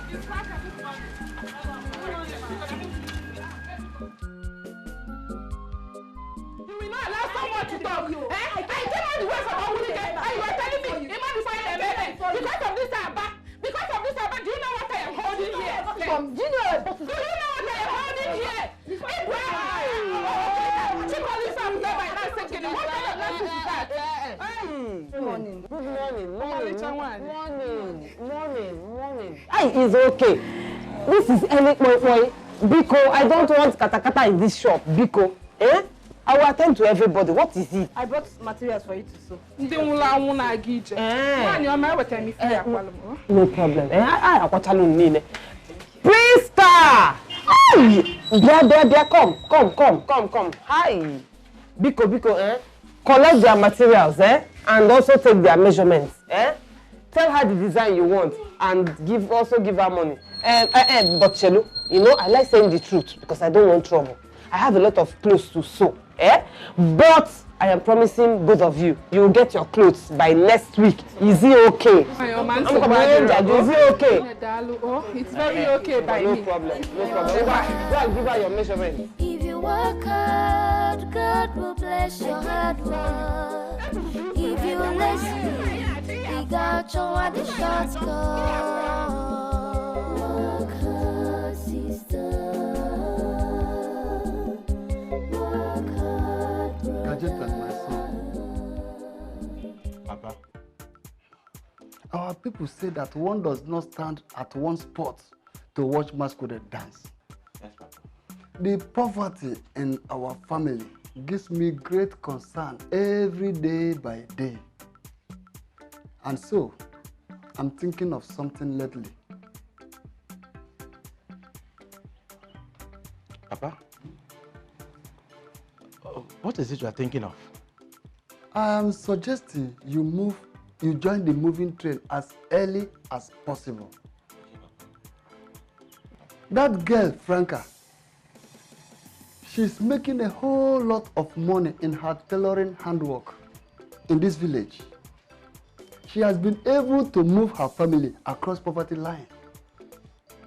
will not allow someone to talk. I came all the way from Awuni and you are telling me, even before you because of this back, do you know what I am holding here? Do you know what I am holding here? Morning. It's okay. This is early boy. Biko, I don't want katakata in this shop. Biko, I will attend to everybody. What is it? I brought materials for you to sew. No problem. Priesta! There, come. Hi. Biko, collect their materials, and also take their measurements, Tell her the design you want and also give her money. But Chelu, I like saying the truth because I don't want trouble. I have a lot of clothes to sew, But I am promising both of you, you will get your clothes by next week. Is it okay? Is it okay? It's very okay by me. No problem. Go and give her your measurements. If you work hard, God will bless your hard work. If you lazy, He got you at the short cut. Work hard, sister. Work hard, brother. My son. Papa, our people say that one does not stand at one spot to watch masquerade dance. Yes, Papa. The poverty in our family gives me great concern every day by day. And so, I'm thinking of something lately. Papa, what is it you are thinking of? I am suggesting you join the moving train as early as possible. That girl, Franca, she's making a whole lot of money in her tailoring handwork in this village. She has been able to move her family across poverty line.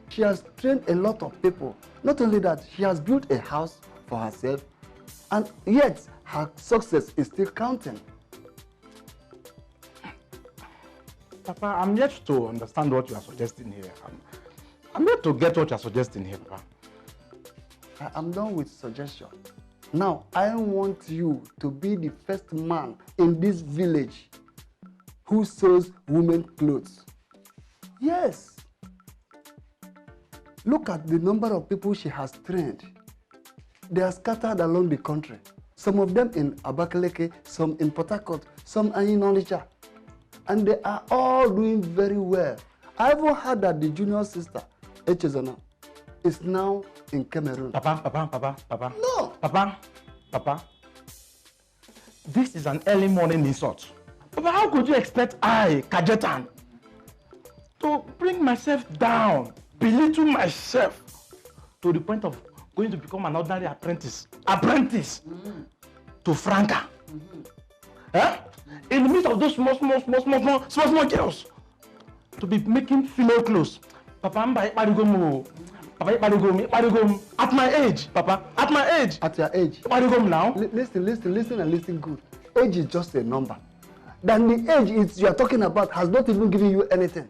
She has trained a lot of people. Not only that, she has built a house for herself, and yet her success is still counting. Papa, I'm yet to understand what you are suggesting here. I'm yet to get what you are suggesting here, Papa. I am done with suggestion. Now, I want you to be the first man in this village who sews women's clothes. Yes. Look at the number of people she has trained. They are scattered along the country. Some of them in Abakaleke, some in Port Harcourt, some in Onitsha. And they are all doing very well. I even heard that the junior sister, Echezona, is now in Cameroon. Papa. No. Papa. This is an early morning insult. Papa, how could you expect I, Kajetan, to bring myself down, belittle myself to the point of going to become an ordinary apprentice to Franca? In the midst of those small girls, to be making female clothes. Papa, at my age, Papa, at my age. At your age. Now. Listen and listen good. Age is just a number. Then the age you are talking about has not even given you anything.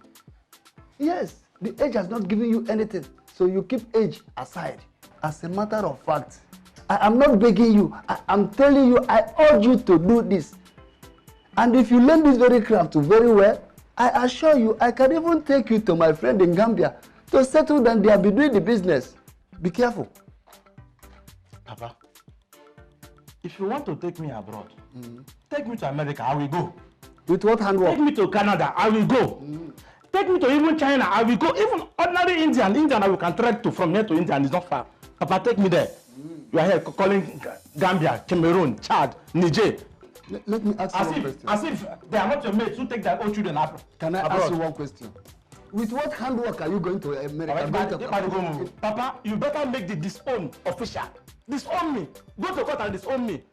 Yes, the age has not given you anything. So you keep age aside. As a matter of fact, I am not begging you. I am telling you, I urge you to do this. And if you learn this very craft very well, I assure you, I can even take you to my friend in Gambia to settle down there, be doing the business. Be careful. Papa, if you want to take me abroad, take me to America, I will go. With what handwork? Take me to Canada, I will go. Take me to even China, I will go. Even ordinary Indian, I will can trek to from here to India and it's not far. Papa, take me there. You are here calling Gambia, Cameroon, Chad, Niger. Let me ask you one question. As if they are not your mates who take their own children abroad. Can I ask you one question? With what handwork are you going to America? Papa, you better make the disown official. Disown me. Go to court and disown me.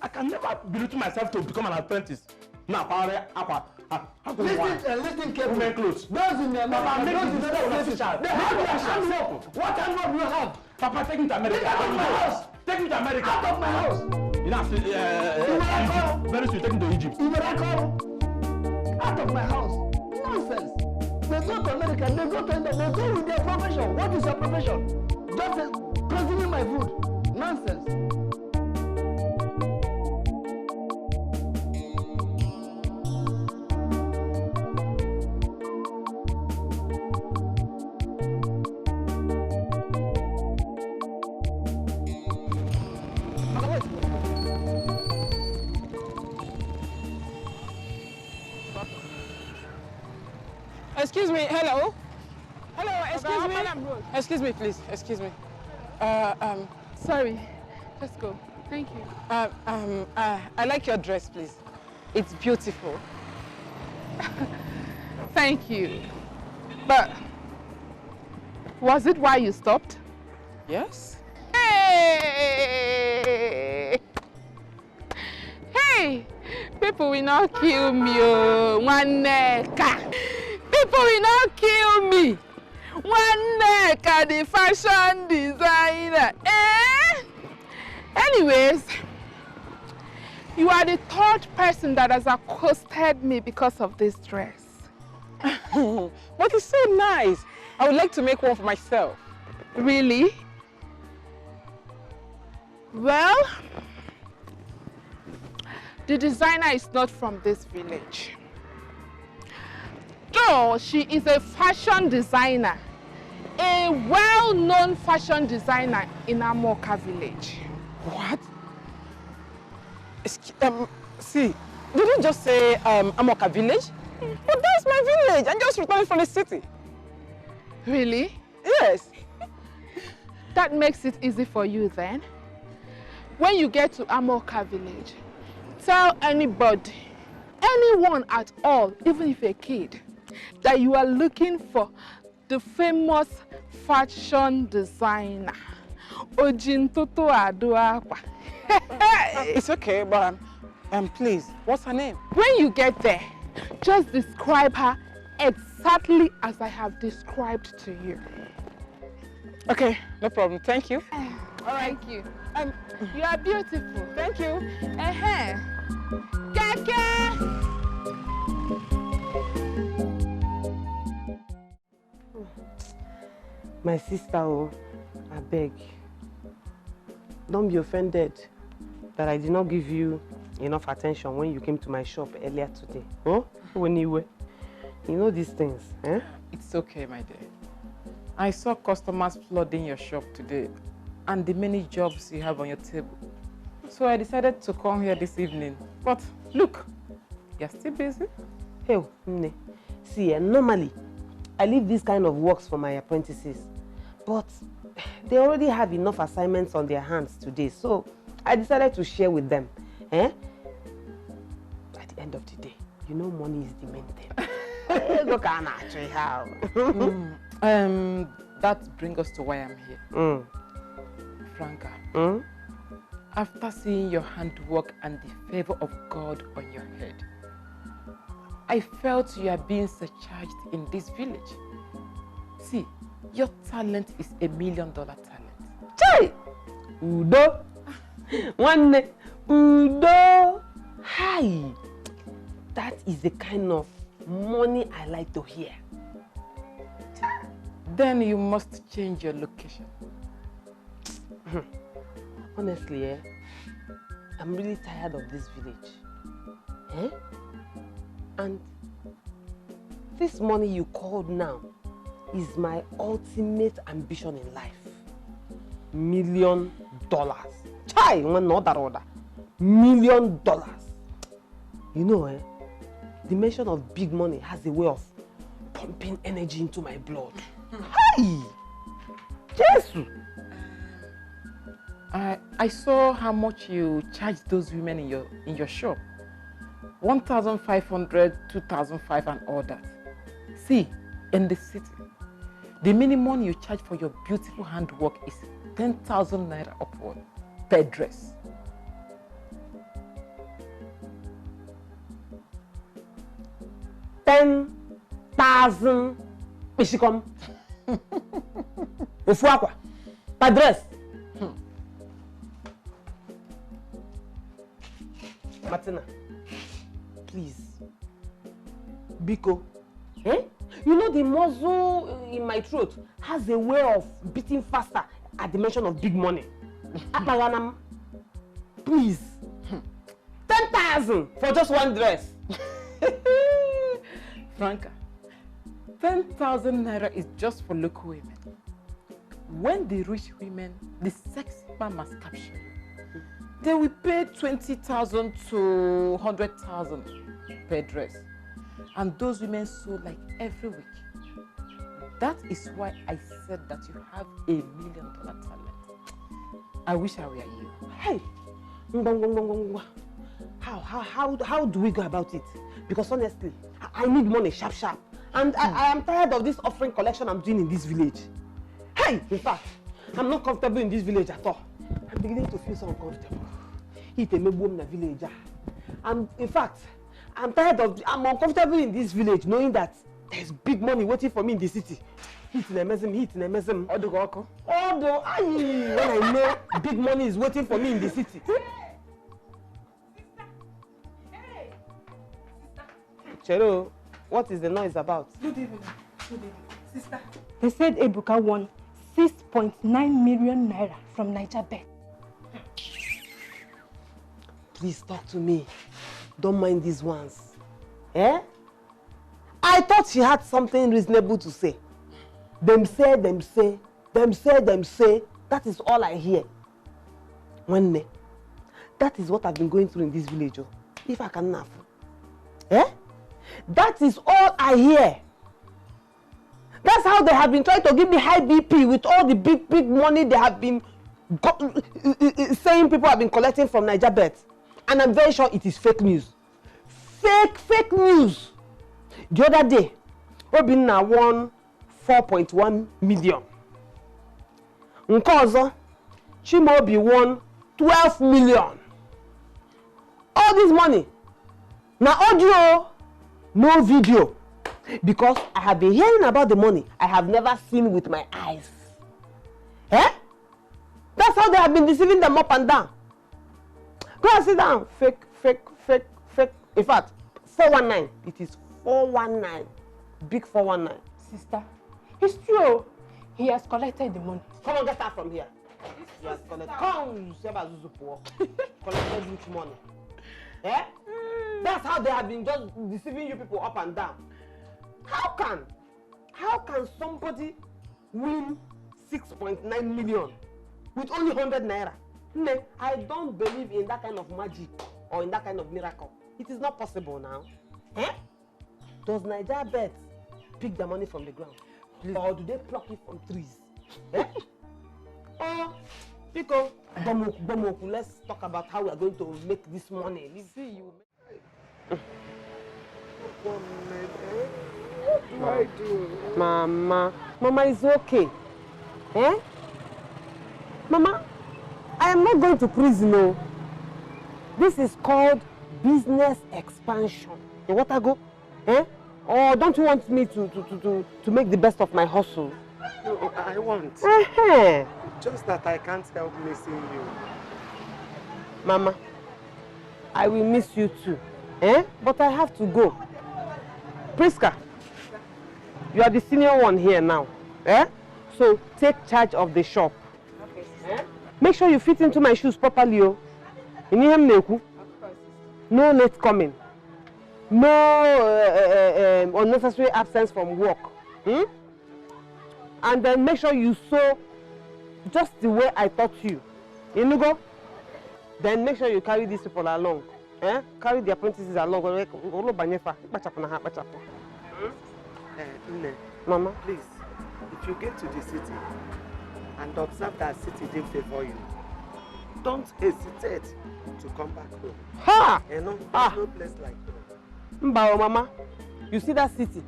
I can never belittle myself to become an apprentice. Now, Listen carefully. Clothes. Those in the Papa, make those in the the official. They have their hands up. What envelope do you have? Papa, take me to America. Get out of my house. Take me to America. Out of my house. You know, Egypt. Very soon, take me to Egypt. You better come out of my house. Nonsense. They go to America, they go to India, they go with their profession. What is your profession? Just consuming my food. Nonsense. Excuse me, hello? Hello, excuse me? Excuse me, please, excuse me. Sorry, let's go. Thank you. I like your dress, please. It's beautiful. Thank you. But was it why you stopped? Yes? Hey! Hey! People will not kill me, oh. One neck. People will not kill me. One neck, the fashion designer. Eh? Anyways, you are the third person that has accosted me because of this dress. But it's so nice. I would like to make one for myself. Really? Well, the designer is not from this village. Though she is a fashion designer, a well-known fashion designer in Amoka village. What? See, did you just say Amoka village? But that's my village. I just returned from the city. Really? Yes. That makes it easy for you then. When you get to Amoka village, tell anybody, anyone at all, even if a kid, that you are looking for the famous fashion designer, Tonto Aduakwa. It's okay, but please, what's her name? When you get there, just describe her exactly as I have described to you. Okay, no problem. Thank you. Thank you. You are beautiful. Thank you. Dikeh! My sister, I beg. Don't be offended that I did not give you enough attention when you came to my shop earlier today. Oh, when you were. You know these things, eh? It's okay, my dear. I saw customers flooding your shop today and the many jobs you have on your table. So I decided to come here this evening. But look, you're still busy. Hey, Nne. See, normally, I leave this kind of works for my apprentices. But they already have enough assignments on their hands today, so I decided to share with them. Eh? At the end of the day, you know money is the main thing. Look at actually how. That brings us to why I'm here. Franca, after seeing your handwork and the favor of God on your head, I felt you are being surcharged in this village. See, your talent is $1 million talent. Chai! Udo! One Udo! Hi! That is the kind of money I like to hear. Then you must change your location. Honestly, I'm really tired of this village. Eh? And this money you called now is my ultimate ambition in life. $1 million. Chai, not that order. $1 million. You know, the mention of big money has a way of pumping energy into my blood. Hi! Jesus! I saw how much you charge those women in your shop. 1,500, 2,500 and all that. See, in the city, the minimum you charge for your beautiful handwork is 10,000 naira upward per dress. 10,000 Pishikom. Ofuakwa. Padres. Martina, please. Biko. Eh? You know the muscle in my throat has a way of beating faster at the mention of big money. Apaganam. Please. 10,000 for just one dress. Franca, 10,000 naira is just for local women. When the rich women, the sexy man must capture you. They will pay 20,000 to 100,000 per dress. And those women sew like every week. That is why I said that you have $1 million talent. I wish I were you. Hey! How do we go about it? Because honestly, I need money sharp. And I am tired of this offering collection I'm doing in this village. Hey! In fact, I'm not comfortable in this village at all. I'm beginning to feel so uncomfortable. And in fact, I'm uncomfortable in this village knowing that there's big money waiting for me in the city. When I know big money is waiting for me in the city. Chero, what is the noise about? Good evening. Sister. They said Ebuka won 6.9 million naira from Niger Bet. Please talk to me. Don't mind these ones. Eh? I thought she had something reasonable to say. Them say. That is all I hear. One day. That is what I've been going through in this village. If I can laugh. Eh? That is all I hear. That's how they have been trying to give me high BP with all the big money they have been saying people have been collecting from Niger Bet. And I'm very sure it is fake news. Fake news. The other day, Obinna won 4.1 million. Nkozo, Chimobi won 12 million. All this money. Now audio, no video. Because I have been hearing about the money I have never seen with my eyes. Eh? That's how they have been deceiving them up and down. Go and sit down. Fake. In fact, 419. It is 419. Big 419. Sister, it's true. He has collected the money. Come on, get out from here. He has collected. Come, collected which money? Eh? That's how they have been just deceiving you people up and down. How can somebody win 6.9 million with only 100 naira? No, I don't believe in that kind of magic or in that kind of miracle. It is not possible now. Eh? Does Niger Bet pick the money from the ground? Or do they pluck it from trees? Eh? Or, Pico, Bomoku, let's talk about how we are going to make this money. We see you. What do I do? Mama is okay. Eh? Mama, I am not going to prison, no. This is called business expansion. You want to go? Eh? Or don't you want me to make the best of my hustle? No, I want. Just that I can't help missing you. Mama, I will miss you too. Eh? But I have to go. Priska, you are the senior one here now. Eh? So take charge of the shop. Okay, eh? Make sure you fit into my shoes properly. Oh. No late coming. No unnecessary absence from work. And then make sure you sew just the way I taught you. Inugo? Then make sure you carry these people along. Eh? Carry the apprentices along. Mama, please, if you get to the city and observe that city didn't favor you, don't hesitate to come back home. Ha! You know, there's no place like home. Mbao, Mama, you see that city?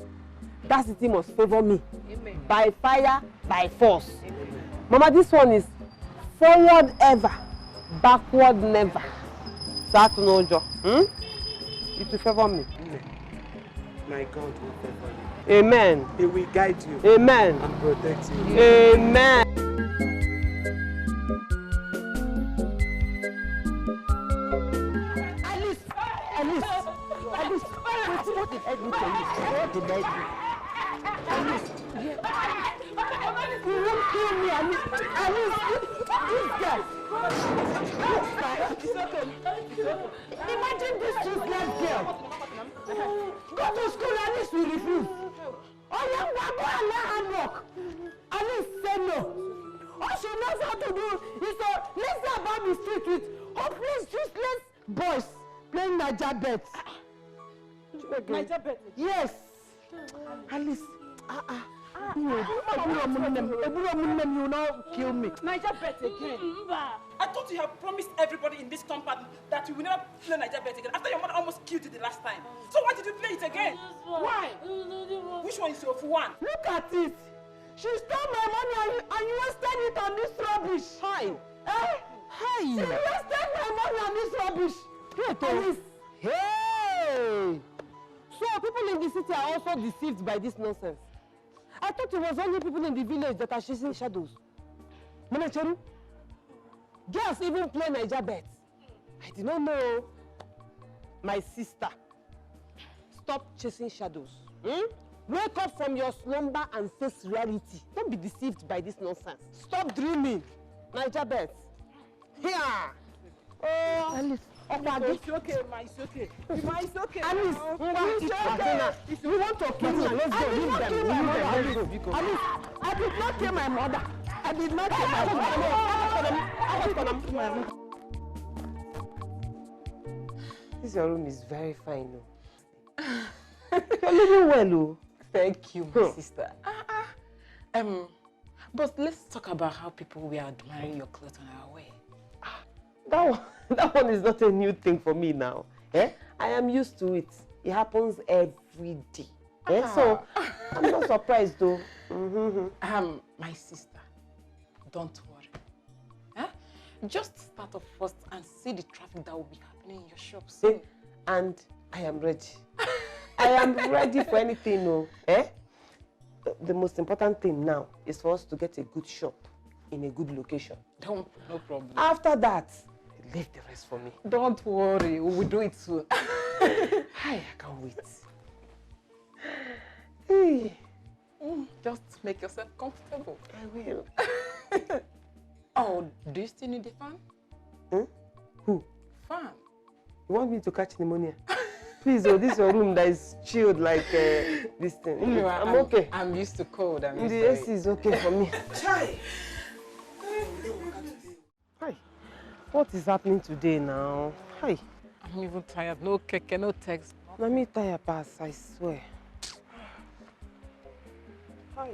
That city must favor me. Amen. By fire, by force. Amen. Mama, this one is forward ever, backward never. That no job. It will favor me. My God will favor you. Amen. He will guide you. Amen. And protect you. Amen. Alice, what did I do to you? What did I do? Alice, you won't kill me, Alice. This girl. It's okay. Imagine this useless girl. Go to school, Alice will refuse. Oh, young one, go and learn handwork. Alice said no. All she knows how to do is to lazy about the street with hopeless, useless boys playing Niger bets. Niger bet. Yes. Alice. You will not kill me. Niger bet again. I thought you have promised everybody in this compound that you will never play Niger bet again after your mother almost killed you the last time. So why did you play it again? Why? Which one is your one? Look at it. She stole my money and you wasted it on this rubbish. Hi. Hi. She wasted my money on this rubbish. Alice. Hey! So people in the city are also deceived by this nonsense. I thought it was only people in the village that are chasing shadows. Manacheru, girls even play Niger bets. I did not know. My sister, stop chasing shadows. Wake up from your slumber and face reality. Don't be deceived by this nonsense. Stop dreaming. Niger bets. Here. Oh, Alice. It's okay, ma. It's okay. Ma, it's okay. Alice, It's okay. you want to kill me? Let's go. Leave them. Alice, I did not kill my mother. I did not kill my mother. This your room is very fine, though. You're living well, oh. Thank you, my sister. But let's talk about how people were admiring your clothes on our way. That one is not a new thing for me now. I am used to it. It happens every day. So I'm not surprised though. My sister, don't worry. Just start off first and see the traffic that will be happening in your shop soon. And I am ready. I am ready for anything, no. The most important thing now is for us to get a good shop in a good location. No problem. After that, leave the rest for me. Don't worry, we will do it soon. I can't wait. Hey. Just make yourself comfortable. I will. Oh, do you still need a fan? Who? Fan. You want me to catch pneumonia? Please, this is your room that is chilled like this thing. No, I'm okay. I'm used to cold. The AC is okay for me. Chai! Hi. What is happening today now? Hi. I'm even tired. No cake, no text. Let me tired pass, I swear. Hi.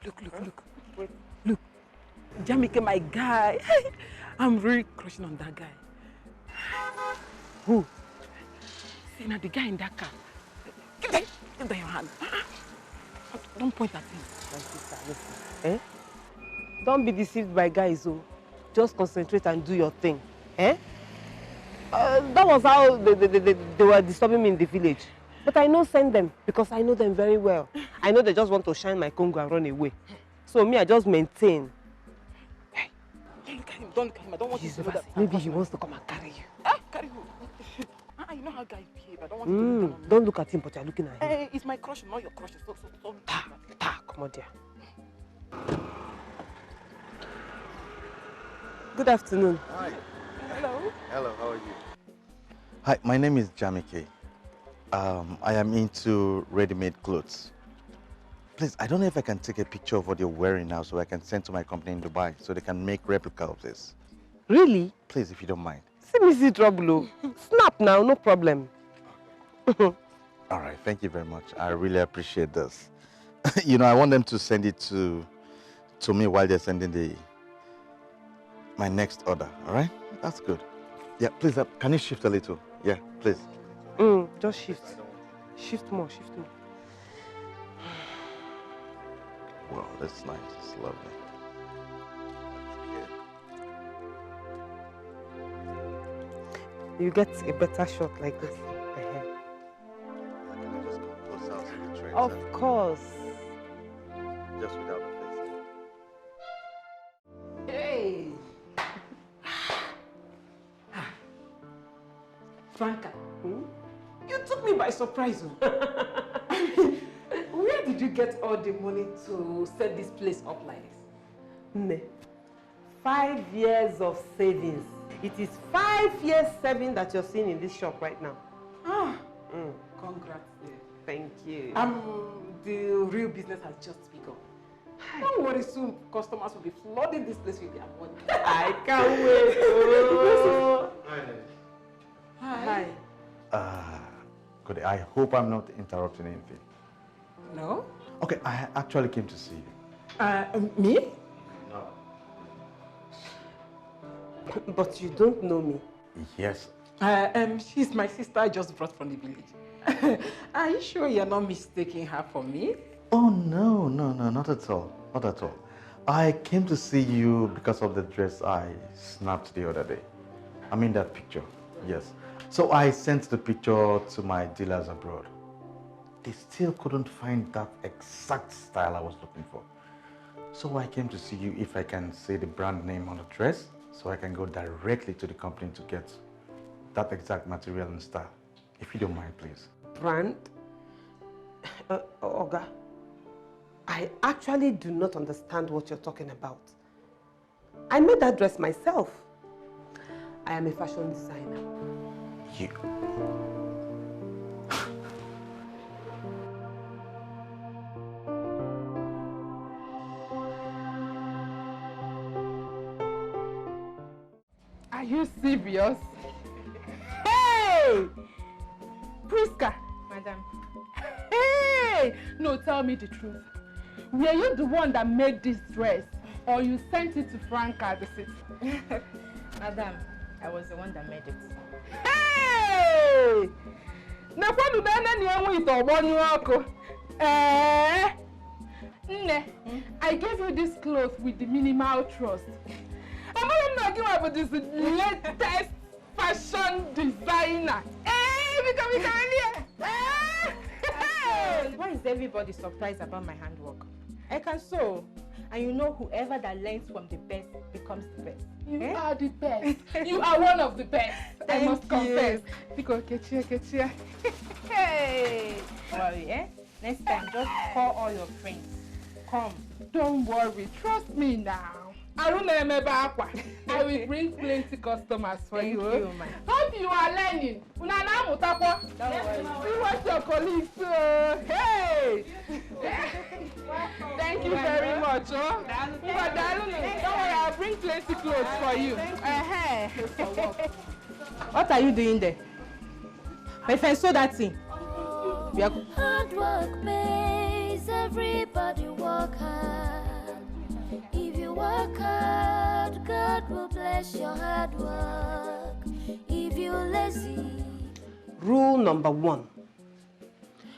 Look. Wait. Look. Jamike, my guy. I'm really crushing on that guy. Who? See, now the guy in that car. Give that your hand. Don't point at him. My sister, listen. Don't be deceived by guys, oh. Just concentrate and do your thing. That was how they were disturbing me in the village. But I know send them because I know them very well. I know they just want to shine my Congo and run away. So me, I just maintain. Hey, don't carry him. I don't want you to know that. Maybe he wants to come and carry you. Carry who? You know how guys behave. I don't want you to don't look at him, but you're looking at him. Hey, it's my crush, not your crush. So come on, dear. Good afternoon. Hi. Hello. Hello, how are you? Hi, my name is Jamike. I am into ready-made clothes. Please, I don't know if I can take a picture of what you're wearing now so I can send to my company in Dubai so they can make replica of this. Really? Please, if you don't mind. See trouble. Snap now, no problem. All right, thank you very much. I really appreciate this. You know, I want them to send it to me while they're sending my next order, all right? That's good. Yeah, please, can you shift a little? Yeah, please. Just shift. Shift more. Wow, that's nice. It's lovely. You get a better shot like this. Can I just come right? Of sir? course. Just without the face. Hey! Franca, you took me by surprise. I mean, where did you get all the money to set this place up like this? Ne. 5 years of savings. It is 5 years saving that you're seeing in this shop right now. Ah, congrats. Yeah. Thank you. The real business has just begun. Don't worry, soon customers will be flooding this place with their money. I can't wait. Oh. Hi. Good. I hope I'm not interrupting anything. No? Okay, I actually came to see you. Me? No. But you don't know me. Yes. She's my sister I just brought from the village. Are you sure you're not mistaking her for me? Oh, no, not at all. Not at all. I came to see you because of the dress I snapped the other day. I mean that picture, yes. So I sent the picture to my dealers abroad. They still couldn't find that exact style I was looking for. So I came to see you if I can say the brand name on the dress, so I can go directly to the company to get that exact material and style. If you don't mind, please. Brand? Oga, I actually do not understand what you're talking about. I made that dress myself. I am a fashion designer. You? Are you serious? Hey! Priska! Madam. Hey! No, tell me the truth. Were you the one that made this dress? Or you sent it to Franca the city? Madam, I was the one that made it. Hey! Nakwanu bene ni enwe ito ogbonu oku. Nne, I gave you this cloth with the minimal trust. I'm not giving up with this latest fashion designer. Hey, come here. Why is everybody surprised about my handwork? I can sew. And you know whoever that learns from the best becomes the best. You are the best. You are one of the best. I must confess. Because Kechia. Hey. Worry, eh? Next time, just call all your friends. Come. Don't worry. Trust me now. I will bring plenty customers for you. Thank you, man. Hope you are learning. Don't worry. See what your colleagues do. Hey! Thank you very much. Oh. Don't worry, I'll bring plenty clothes for you. What are you doing there? My friend, saw that thing. We are... Hard work pays, everybody work hard. If you work hard, God will bless your hard work. If you're lazy... Rule number 1.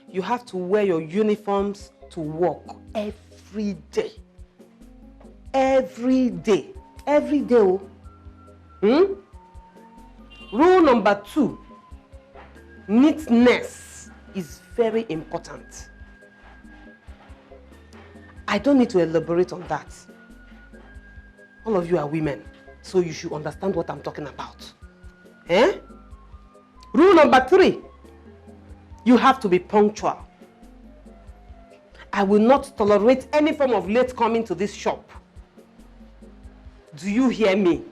You have to wear your uniforms to work every day. Every day. Every day. Oh. Rule number 2. Neatness is very important. I don't need to elaborate on that. All of you are women, so you should understand what I'm talking about. Eh? Rule number 3. You have to be punctual. I will not tolerate any form of late coming to this shop. Do you hear me?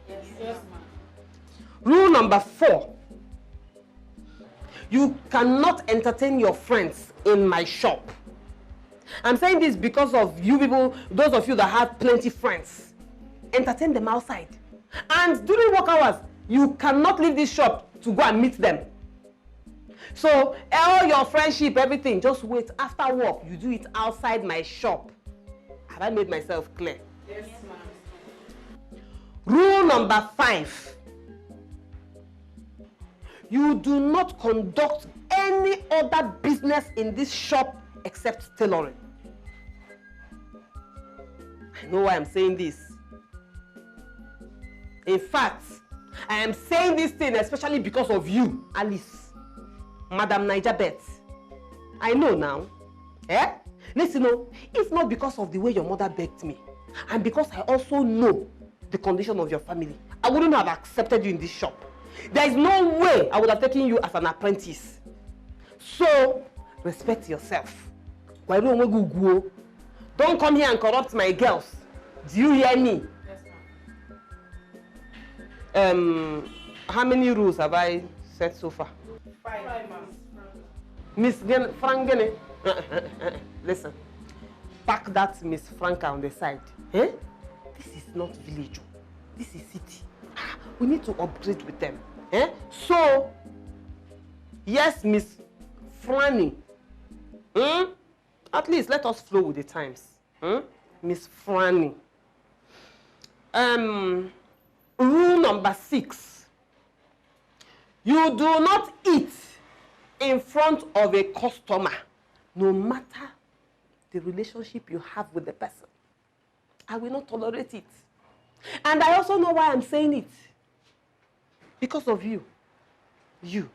Yes, ma'am. Rule number 4. You cannot entertain your friends in my shop. I'm saying this because of you people, those of you that have plenty friends. Entertain them outside. And during work hours, you cannot leave this shop to go and meet them. So all your friendship, everything, just wait. After work, you do it outside my shop. Have I made myself clear? Yes, ma'am. Rule number 5. You do not conduct any other business in this shop except tailoring. I know why I'm saying this. In fact, I am saying this thing especially because of you, Alice, Madam Niger Bet. I know now. Eh? Listen, no, if not because of the way your mother begged me, and because I also know the condition of your family, I wouldn't have accepted you in this shop. There is no way I would have taken you as an apprentice. So, respect yourself. Don't come here and corrupt my girls. Do you hear me? Yes, ma'am. How many rules have I set so far? 5, ma'am. Miss Frangene, listen. Pack that Miss Franca on the side. Eh? This is not village. This is city. We need to upgrade with them. Eh? So, yes, Miss Franny. At least let us flow with the times. Miss Franny. Rule number 6. You do not eat in front of a customer, no matter the relationship you have with the person. I will not tolerate it. And I also know why I'm saying it. Because of you. You.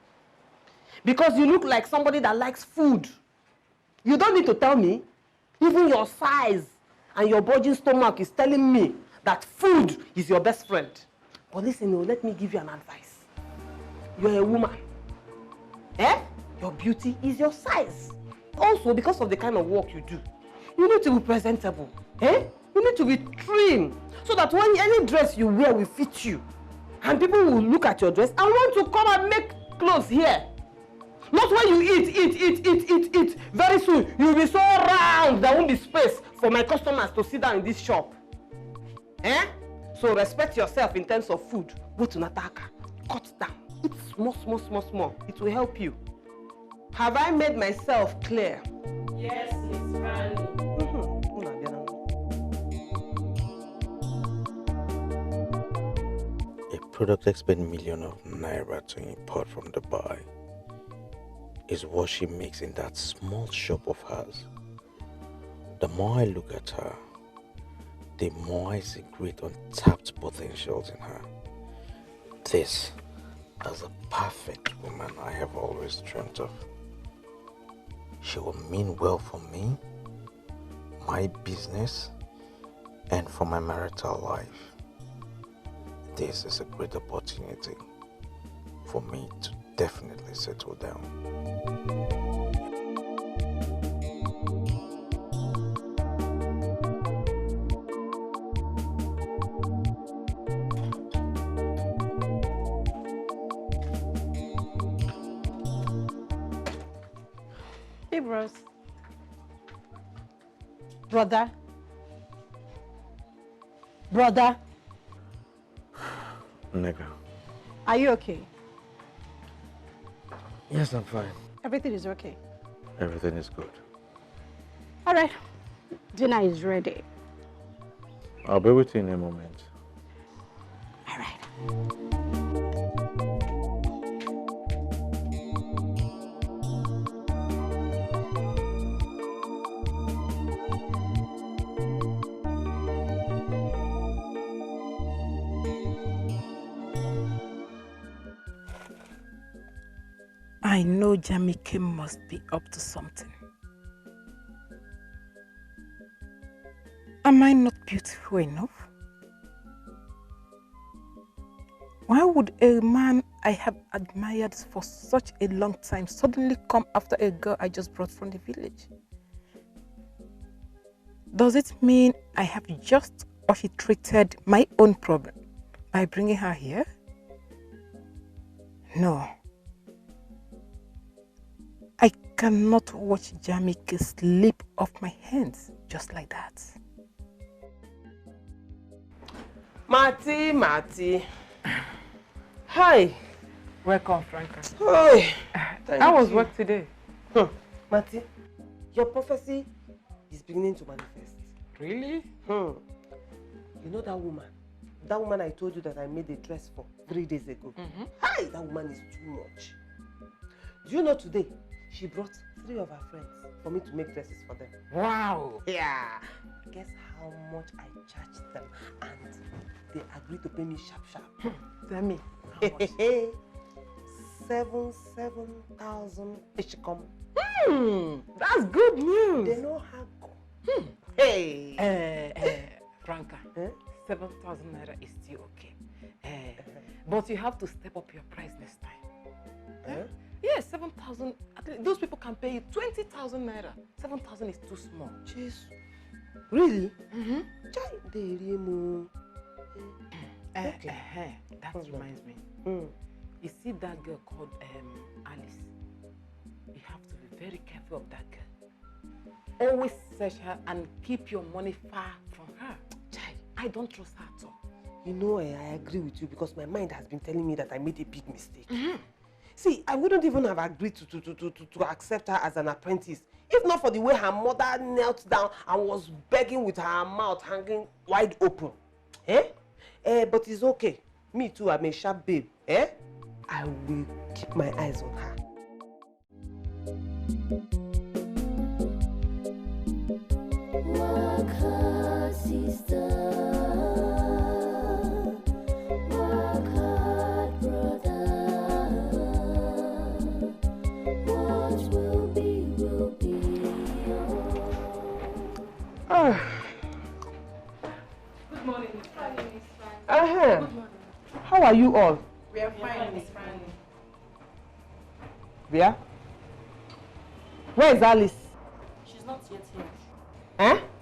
Because you look like somebody that likes food. You don't need to tell me. Even your size and your bulging stomach is telling me that food is your best friend. But listen, let me give you an advice. You're a woman. Eh? Your beauty is your size. Also, because of the kind of work you do, you need to be presentable. Eh? You need to be trim. So that when any dress you wear will fit you. And people will look at your dress and want to come and make clothes here. Not when you eat. Very soon, you'll be so round, there won't be space for my customers to sit down in this shop. Eh? So respect yourself in terms of food. Go to Nataka. Cut down. Eat small. It will help you. Have I made myself clear? Yes, Miss Franny. A product expect million of naira to import from Dubai is what she makes in that small shop of hers. The more I look at her, the more I see great untapped potentials in her. This is a perfect woman I have always dreamt of. She will mean well for me, my business, and for my marital life. This is a great opportunity for me to definitely settle down. Hey, bros. Brother. Nigga. Are you okay? Yes, I'm fine. Everything is okay. Everything is good. All right. Dinner is ready. I'll be with you in a moment. All right. I know Jamike must be up to something. Am I not beautiful enough? Why would a man I have admired for such a long time suddenly come after a girl I just brought from the village? Does it mean I have just orchestrated my own problem by bringing her here? No. I cannot watch Jamike slip off my hands just like that. Marty. Hi. Welcome, Franca. Hi. How was work today? Marty, your prophecy is beginning to manifest. Really? You know that woman? That woman I told you that I made a dress for 3 days ago. Hi, that woman is too much. Do you know today, she brought 3 of her friends for me to make dresses for them. Wow. Yeah. Guess how much I charged them, and they agreed to pay me sharp. Tell me. 7,000 each come. That's good news. They know how go. Hey. Franca, 7,000 naira is still okay. But you have to step up your price next time. Yes, 7,000. Those people can pay you 20,000 naira. 7,000 is too small. Jesus. Really? Okay. That reminds me. You see that girl called Alice? You have to be very careful of that girl. Always search her and keep your money far from her. I don't trust her at all. You know, I agree with you because my mind has been telling me that I made a big mistake. See, I wouldn't even have agreed to accept her as an apprentice if not for the way her mother knelt down and was begging with her mouth hanging wide open. But it's okay. Me too, I'm a sharp babe. I will keep my eyes on her. Work hard, sister. Work hard, brother. What will be, will be. Good morning, Miss Franny. Good morning. How are you all? We are fine, Miss Franny. Yeah? Where is Alice? She's not yet here.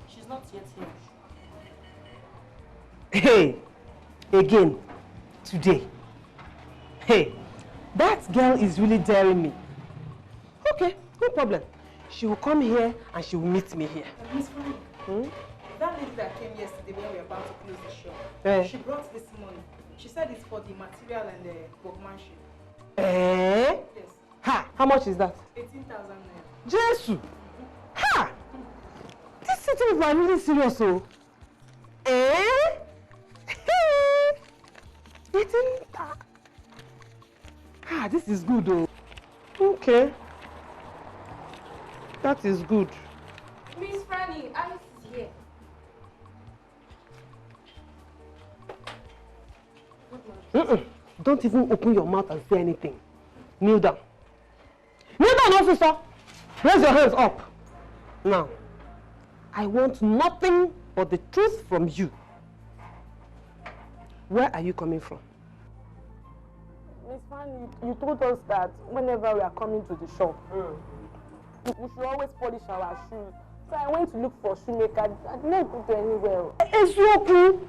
She's not yet here. Hey, again, today. Hey, that girl is really daring me. Okay, no problem. She will come here and she will meet me here. Miss Franny, that lady that came yesterday when we were about to close the shop, she brought this money. She said it's for the material and the workmanship. Yes. Ha! How much is that? 18,000 naira. Jesus! Ha! These citizens are really serious, oh. 18,000. Ah, this is good, oh. Okay. That is good. Miss Franny, Alice is here. Don't even open your mouth and say anything. Kneel down. Kneel down, officer. Raise your hands up. Now, I want nothing but the truth from you. Where are you coming from? Miss Fanny, you told us that whenever we are coming to the shop, we should always polish our shoes. So I went to look for shoemaker. I didn't go to anywhere. Eziokwu.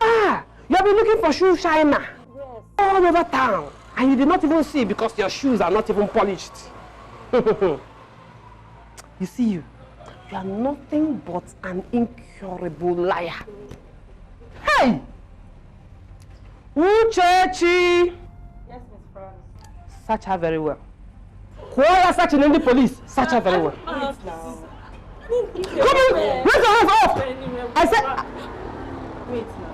Ah, you have been looking for shoe shiner. Yes. All over town. And you did not even see because your shoes are not even polished. You see you are nothing but an incurable liar. Hey! Uchechi! Yes, Miss Franny. Search her very well. Kuala searching in the police. Search her very well. Come in! Raise your hands up! I said... Wait now.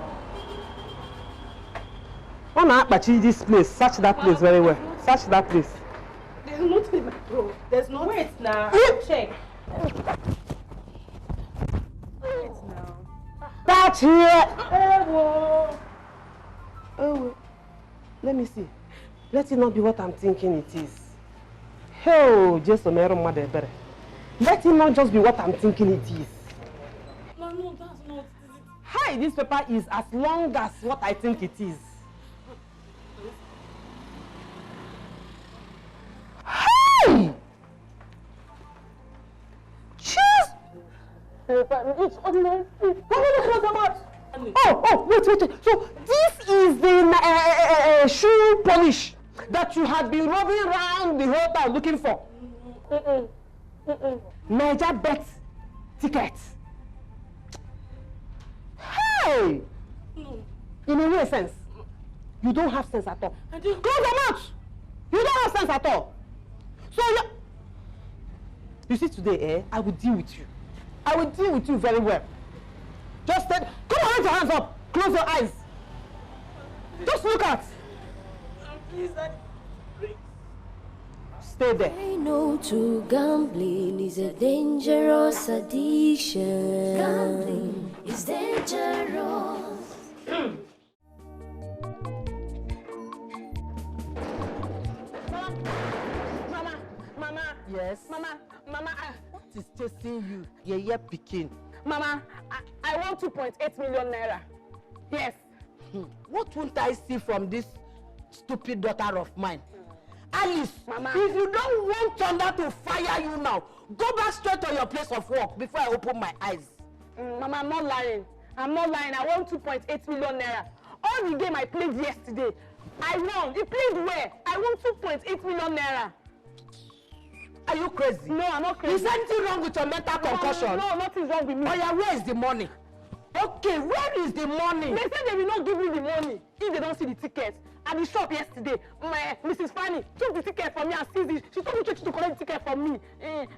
Wanna apachi this place. Search that place very well. Search that place. There's nothing in my room. There's no. Wait now. Check. Wait now. That's here! Oh, let me see. Let it not be what I'm thinking it is. Oh, just a mere mother. Let it not just be what I'm thinking it is. No, that's not. Hi, this paper is as long as what I think it is. Hey! Cheese! Oh, wait. So this is the shoe polish that you had been roving around the whole town looking for. Niger bet ticket. Hey! No. In a real sense, you don't have sense at all. Close your mouth! You don't have sense at all. So you see today, I will deal with you. I will deal with you very well. Just come on, raise your hands up. Close your eyes. Just look at. Please, Stay there. Say no to gambling is a dangerous addiction. Gambling is dangerous. Mama, Yes. Mama, what is chasing you? Yeah, picking. Mama, I want 2.8 million naira. Yes. What won't I see from this stupid daughter of mine? Alice, Mama. If you don't want Tonto to fire you now, go back straight to your place of work before I open my eyes. Mama, I'm not lying. I want 2.8 million naira. All the game I played yesterday, I won. You played well. I want 2.8 million naira. Are you crazy? No, I'm not crazy. Is anything wrong with your mental concussion? No, nothing's wrong with me. Oh yeah, where is the money? Okay, where is the money? They said they will not give me the money if they don't see the ticket. At the shop yesterday, Mrs. Fanny took the ticket from me and seized it. She told me to collect the ticket from me.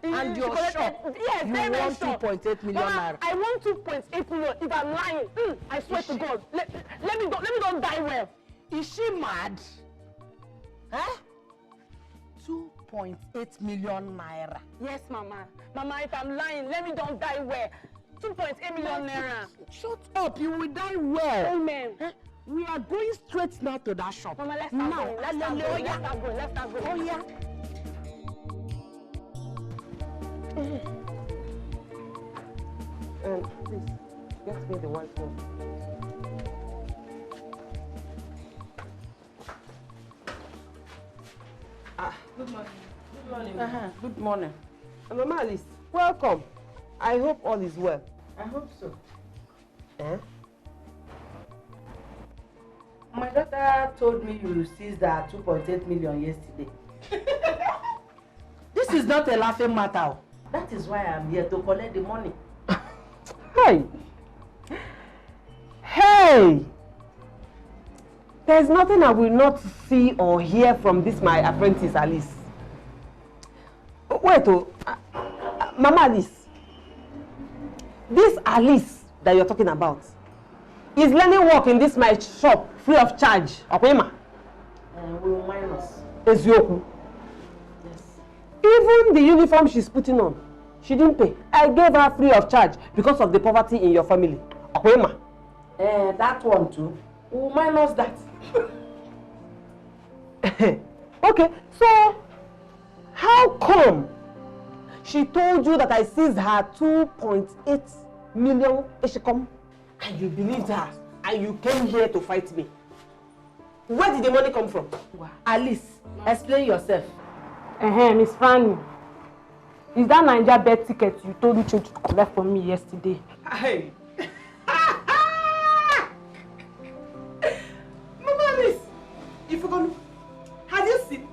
And your shop? Yes, you very want sure. 2.8 million naira? I want 2.8 million. If I'm lying, I swear to God, let me don't die well. Is she mad? Huh? 2.8 million naira. Yes, Mama. Mama, if I'm lying, let me don't die well. 2.8 million naira. Shut up, you will die well. Amen. We are going straight now to that shop. Mama, let's start going. Let's start going. Oh yeah. Please, get me the white one. Good morning. Good morning. Good morning. Mama Alice, welcome. I hope all is well. I hope so. My daughter told me you seized that 2.8 million yesterday. This is not a laughing matter. That is why I'm here, to collect the money. Hey! There's nothing I will not see or hear from this my apprentice Alice. Wait, Mama Alice. This Alice that you're talking about is learning work in this my shop free of charge. Okwema. We will minus. Ezioku. Yes. Even the uniform she's putting on, she didn't pay. I gave her free of charge because of the poverty in your family. Okwema. That one too. We will minus that. Okay, so how come she told you that I seized her 2.8 million Eshikom and you believed her and you came here to fight me? Where did the money come from? Alice, explain yourself. Miss Fanny, is that Niger bed ticket you told me to collect from me yesterday? Hey. Mama Alice, if you go, have you seen?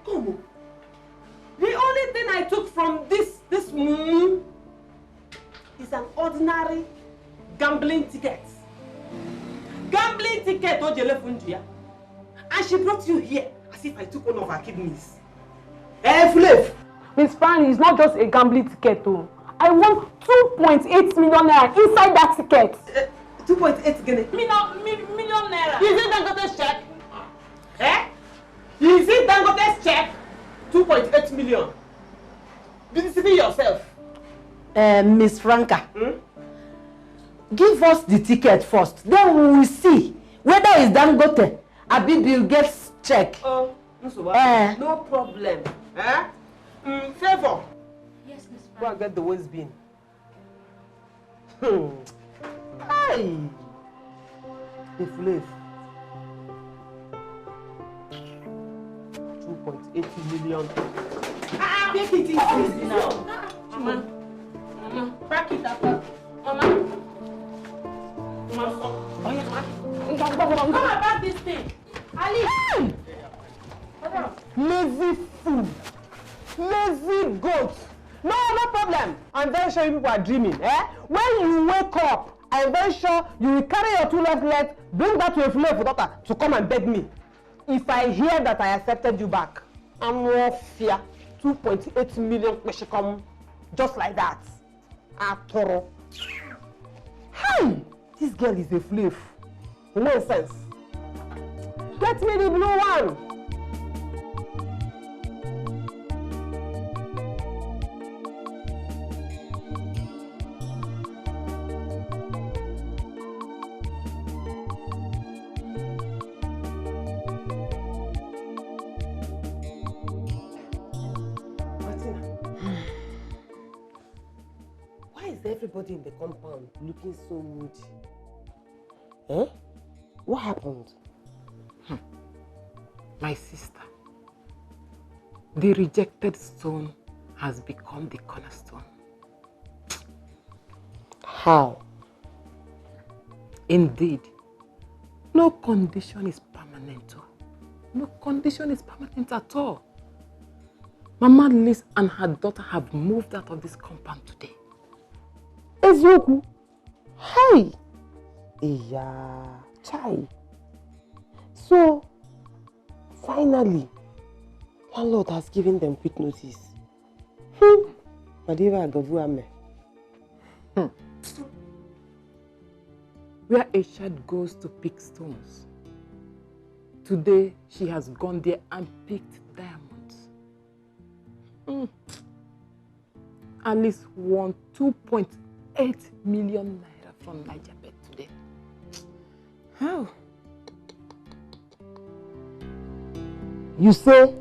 Come on. The only thing I took from this moon is an ordinary gambling ticket. Gambling ticket, and she brought you here as if I took one of her kidneys. Flav. Miss Fanny, it's not just a gambling ticket, though. I want 2.8 million naira inside that ticket. 2.8 million naira. Is it Dangote's check? Is it Dangote's check? 2.8 million. Deceive yourself. Miss Franca, give us the ticket first. Then we will see whether it's Dangote or Bill Gates check. Oh, no problem. Favor. Yes, Miss Franca. Go and get the waste bin. Hey. Flav. 2.8 million. Take it easy now. Mama. Back it up. Mama. Come about this thing. Alice. Lazy fool. Lazy goat. No problem. I'm very sure you people are dreaming. When you wake up, I'm very sure you will carry your 2 left legs, bring that to a Flav daughter to come and beg me. If I hear that I accepted you back, I'm more fear 2.8 million Kweshikam just like that. Atoro. Hey! This girl is a Flav. Nonsense. Get me the blue one. is everybody in the compound looking so moody? Eh? What happened? My sister, the rejected stone has become the cornerstone. How? Indeed, no condition is permanent. No condition is permanent at all. Mama Liz and her daughter have moved out of this compound today. Ezoku? Hey! Yeah, chai. So, finally, landlord has given them quick notice. Madiva Agavuame. Where a child goes to pick stones, today she has gone there and picked diamonds. Alice won 2.8 million naira from Niger Bet today. How? You say?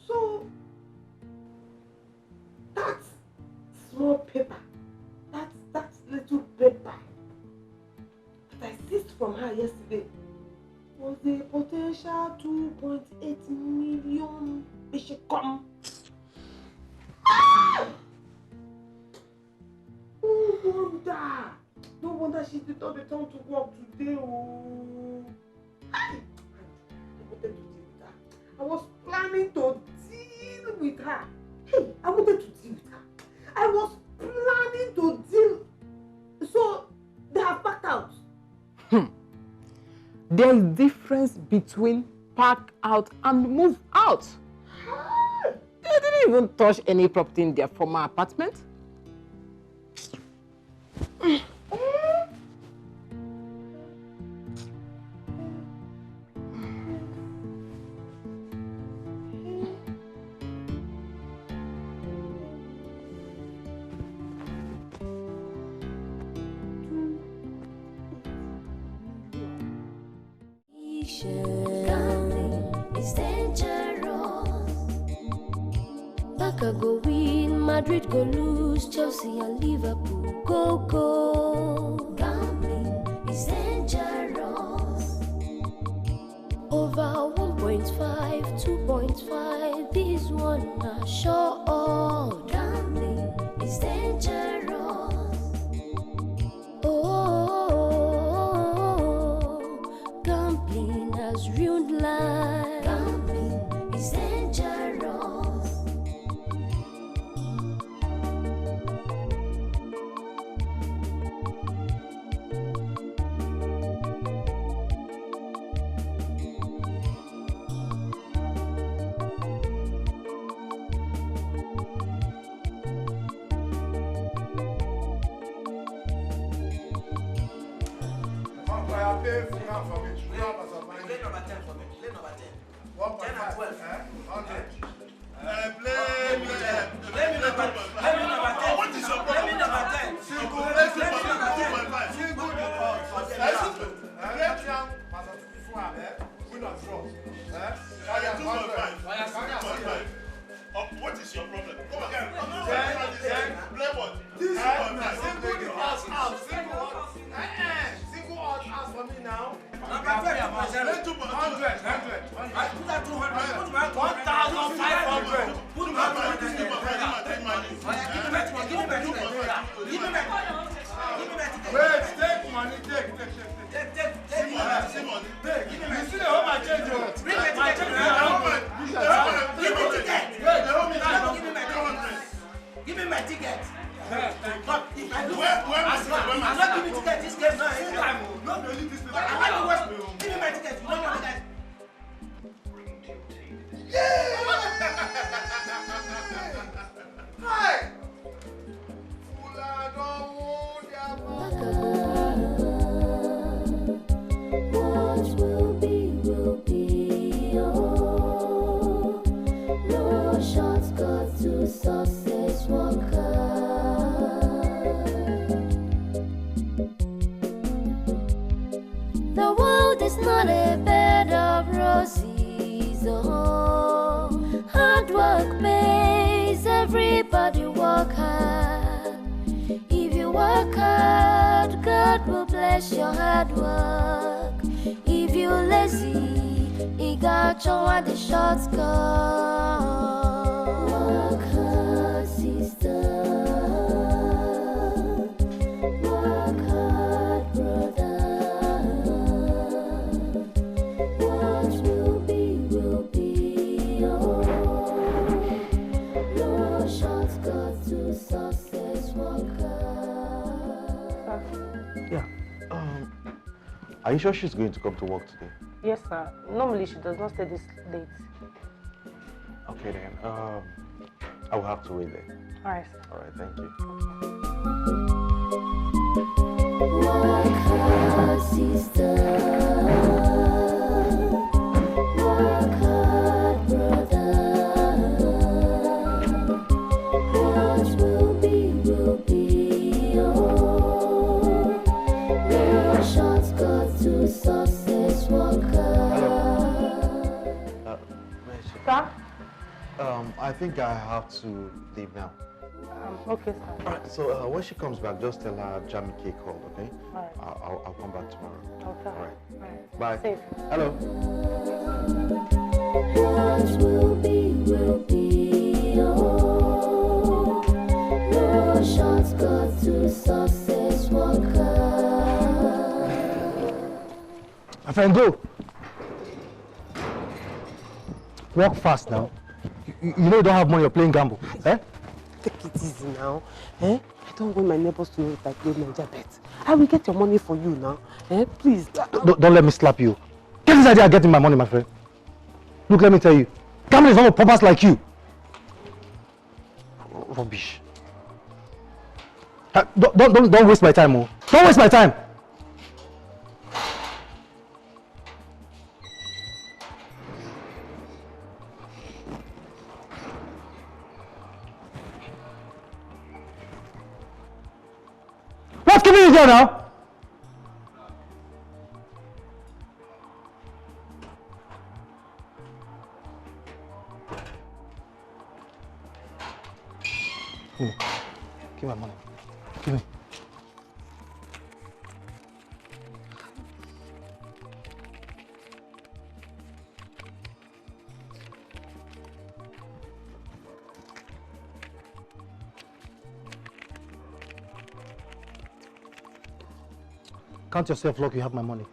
So, that small paper, that little paper that I seized from her yesterday was a potential 2.8 million Ishikam. No wonder she did not return to work today. Oh. I wanted to deal with her. I was planning to deal with her. Hey, I wanted to deal with her. I was planning to deal. So, they have backed out. There is difference between pack out and move out. They didn't even touch any property in their former apartment. Gambling is dangerous. Barca go win, Madrid go lose, Chelsea and Liverpool go. Gambling is dangerous. Over 1.5, 2.5, this one not sure. Gambling is dangerous. Gambling has ruined life. Gambling is dangerous. What is your problem? Come again. Play what? Single house for me now. 100. shortcut to success, walk The world is not a bed of roses, oh. Hard work pays, everybody work hard. If you work hard, God will bless your hard work. If you lazy, He got you on the shortcut. Work hard, sister. Work hard, brother. What will be, oh. No shortcut to success, work hard. Yeah. Are you sure she's going to come to work today? Yes, sir. Normally she does not stay this late. Okay then. I will have to wait there. All right, sir. All right. Thank you. Work hard, sister. Work hard, brother. What will be, oh. No shortcut to success, work hard. Sir? I think I have to leave now. Okay, sir. All right. So when she comes back, just tell her Jamie K called, okay? All right. I'll come back tomorrow. Okay. All right. All right. Bye. Safe. Hello. What will be, oh. No shortcut to success, work hard. My friend, go. Walk fast now. You know you don't have money, you're playing gamble. Eh? Take it easy now. Eh? I don't want my neighbors to know that I play Niger bet. I will get your money for you now. Eh? Please. Don't let me slap you. Get this idea of getting my money, my friend. Look, let me tell you. Gambling is not for paupers like you. Rubbish. Don't waste my time, oh. Don't waste my time. What's keeping you there now? Give me. Give my money. Give me. Count yourself lucky you have my money.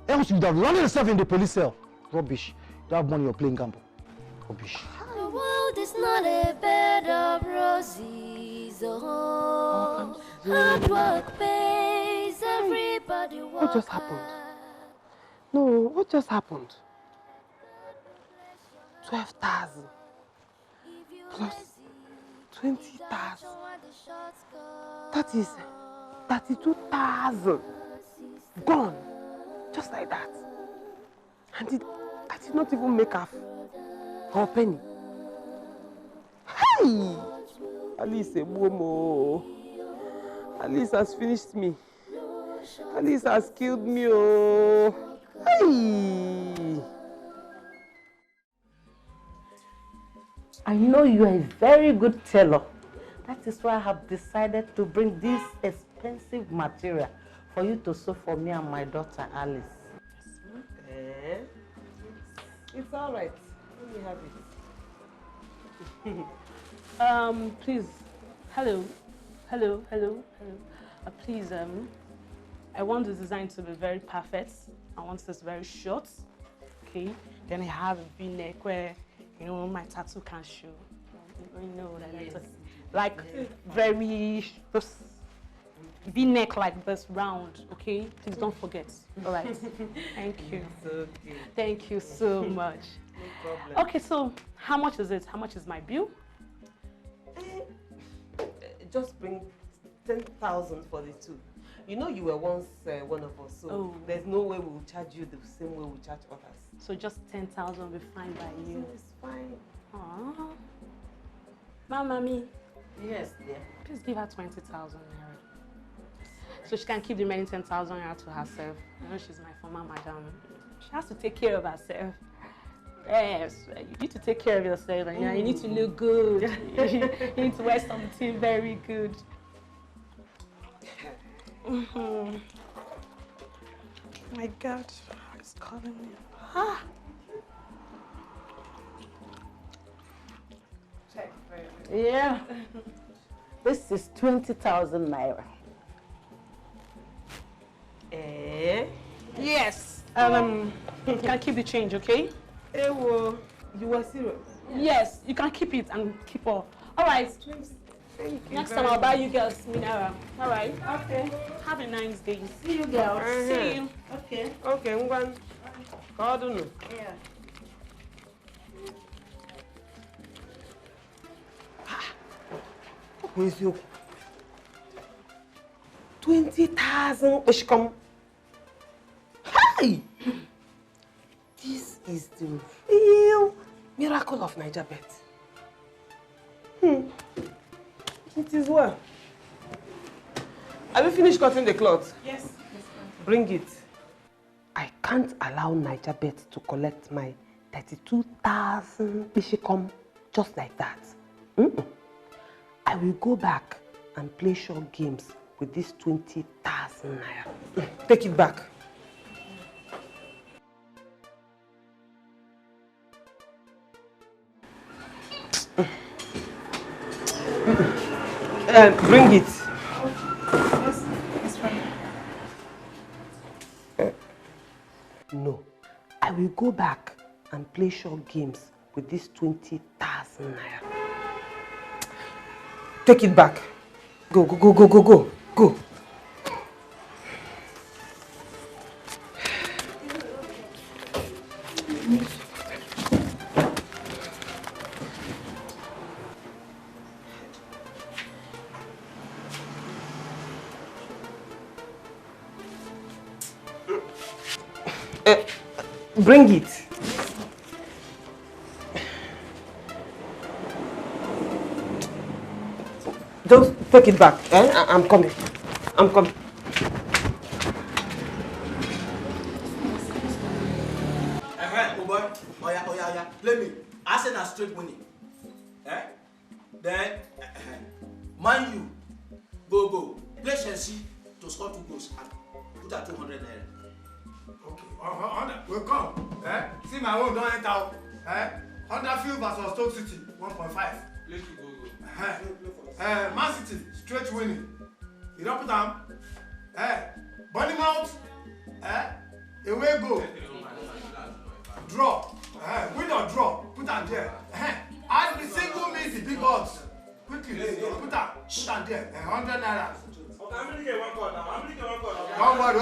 Else you would have landed yourself in the police cell. Rubbish. You don't have money, you're playing gamble. Rubbish. The world is not a bed of roses, oh. Hard work pays, everybody work. What just happened? No, what just happened? 12,000 plus 20,000. That is 32,000 gone, just like that. And I did not even make a penny. Hey! Alice Momo. Alice has finished me. Alice has killed me. Oh. Hey! I know you are a very good tailor. That is why I have decided to bring this expensive material for you to sew for me and my daughter Alice. It's all right. Let me have it. Please. Hello. Please, I want the design to be very perfect. I want this very short. Okay. Then I have a V-neck where, you know, my tattoo can show. You know what I mean? Like very V-neck like this, round. Okay. Please don't forget. All right. Thank you. It's okay. Thank you so much. No problem. Okay, so how much is it? How much is my bill? Just bring 10,000 for the two. You know you were once one of us, so there's no way we will charge you the same way we charge others. So just 10,000 will be fine by you. It's fine. Aww. Mommy. Yes, dear. Please give her 20,000 naira. So she can keep the remaining 10,000 naira to herself. You know she's my former madam. She has to take care of herself. Yes, you need to take care of yourself and you need to look good. You need to wear something very good. My God, it's calling me. Ah. Yeah. This is 20,000 naira. Yes. You can keep the change, okay? You were serious? Yes, you can keep it and keep all. All right. Thank you. Next time I'll buy you girls mineral. All right. Okay. Have a nice day. See you girls. See you. Okay. Okay, I'm going. God no. Yeah. Where's you? 20,000. Where she come? Hi! This is the real miracle of Niger Bet. It is well. Have you finished cutting the cloth? Yes. Bring it. I can't allow Niger Bet to collect my 32,000 Bishikom just like that. I will go back and play short games with this 20,000 naira. Take it back. Bring it. Yes, it's fine. No. I will go back and play short games with this 20,000 naira. Take it back. Go, go, go, go, go, go. Go. Bring it. Just take it back. I'm coming. I'm coming. Oya. Play me. Arsenal straight winning. Then, Man U, go. Play Chelsea to score 2 goals and put at 200 naira. Okay, we'll come. See my own don't enter. Huddersfield versus Stoke City, 1.5. Play to go. Man City, straight winning. You don't put them. Bournemouth, away go. Draw. Win or draw. Put them there. And the single means the big odds. Quickly, put them there. 100 naira. I'm going to get one call now. Don't worry,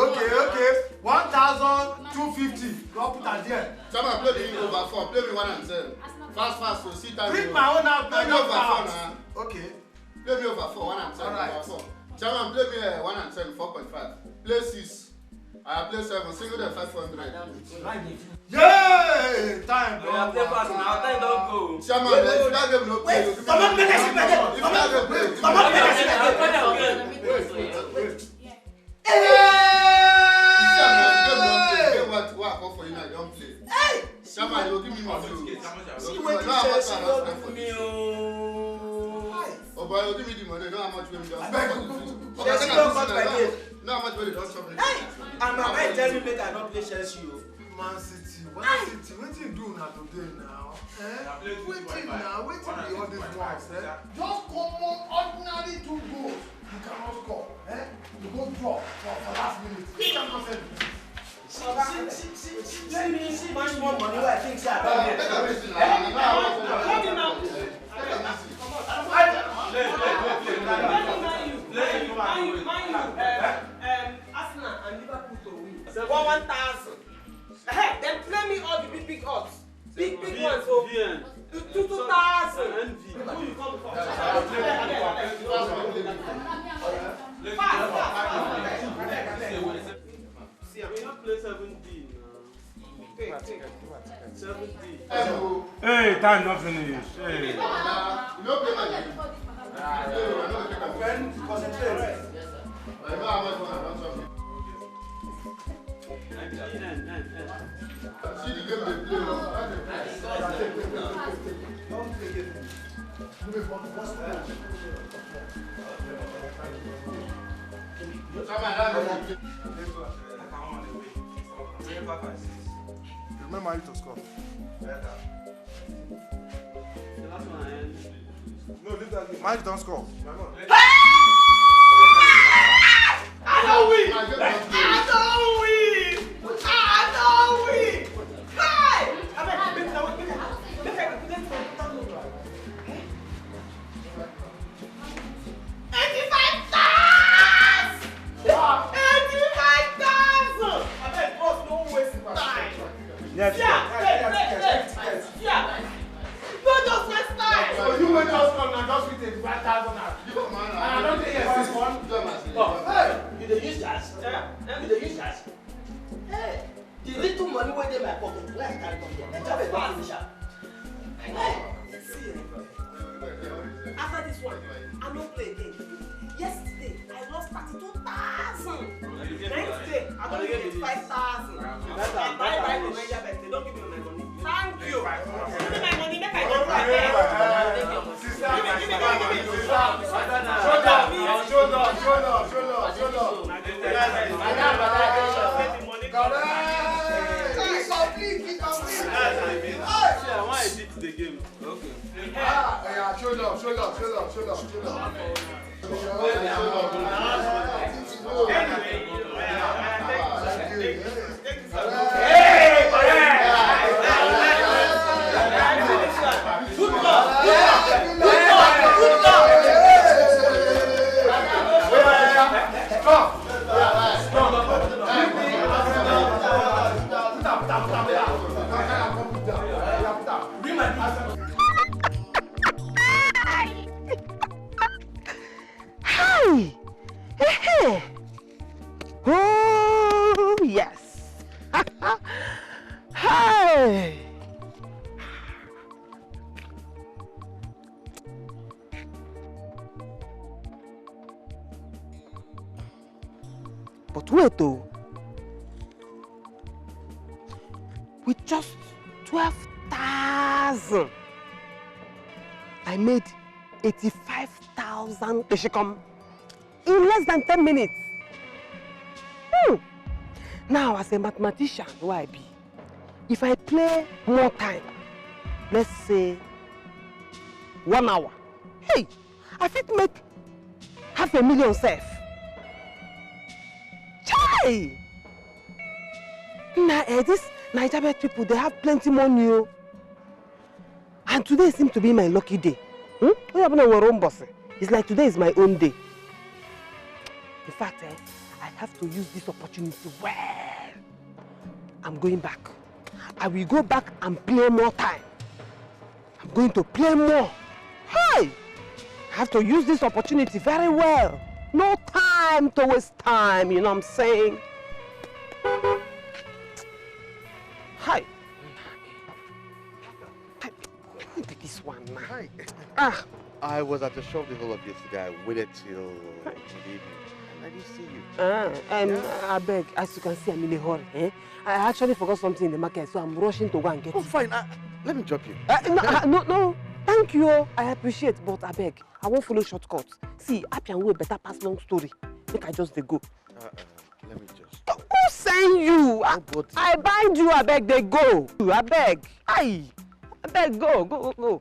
okay. 1,250. Don't put that there. Someone play me over 4. Play me 1 and 10. Fast, so see time. Bring my own out. Play me over 4 now. Okay. Play me over 4, 1 and 10. Alright. Over 4. Chairman, play me 1 and 10, 4.5. Play 6. I play 7. Single them 500. Yay! Time. Play fast now. Time don't go. Chairman, if that game no play, you Come on, make us see better. What for you now? Don't play. Chairman, you give me money. See what you say, for me. Oh boy, you give me the money. Know how much we just. Chelsea don't cut my game. Know how much we just chop. And my mind tell me make I not play Chelsea. Man City, what you do now today now? Waiting now, waiting the all these ones. Just common ordinary 2 goals. You cannot score. You go draw for last minute. You cannot send it. See much more money where I think say I Arsenal and Liverpool to win. 1,000. Then play me all the big odds. Big ones. So 2,000. Who you come from? See, I will not play 7D now. 7D. Hey, time not finished. Hey. You know play Remember Marital to score. No, leave that. Mike don't score. I don't win! Hi! Yes, yeah. No, just waste time. So you went just come and just with 85,000 naira. And I don't think yes, this one. Hey, you dey use cash? You dey use cash? Hey, the little money wey dey my pocket, let's carry come here. Let's have a bad finish am. Hey, see, after this one, I no play again. Yesterday, I lost 32,000. Next day, I don't get 5,000. I buy the Niger bet. They don't give me my money. Thank you. Give me my money. Make I go back there. Sister, Oh, yes. Hey. But wait though. With just 12,000, I made 85,000 Keshikom in less than 10 minutes. Now, as a mathematician, who I be, if I play more time, let's say 1 hour, hey, I fit make 500,000 safe. Chai! Now, these Nigerian people, they have plenty money. And today seems to be my lucky day. It's like today is my own day. In fact, I have to use this opportunity well. I'm going back. I will go back and play more time. I'm going to play more. Hey! I have to use this opportunity very well. No time to waste time, you know what I'm saying? Hi. Look at this one now. Hi. Ah. I was at the shop the whole of yesterday. I waited till the evening. I didn't see you. I beg, as you can see, I'm in a hurry. I actually forgot something in the market, so I'm rushing to go and get it. Oh, fine. Let me drop you. No, thank you. I appreciate, but I beg, I won't follow shortcuts. See, Appian will better pass long story. Make I just go. Let me just. Who send you? I bind you, I beg, they go. I beg. I beg, go.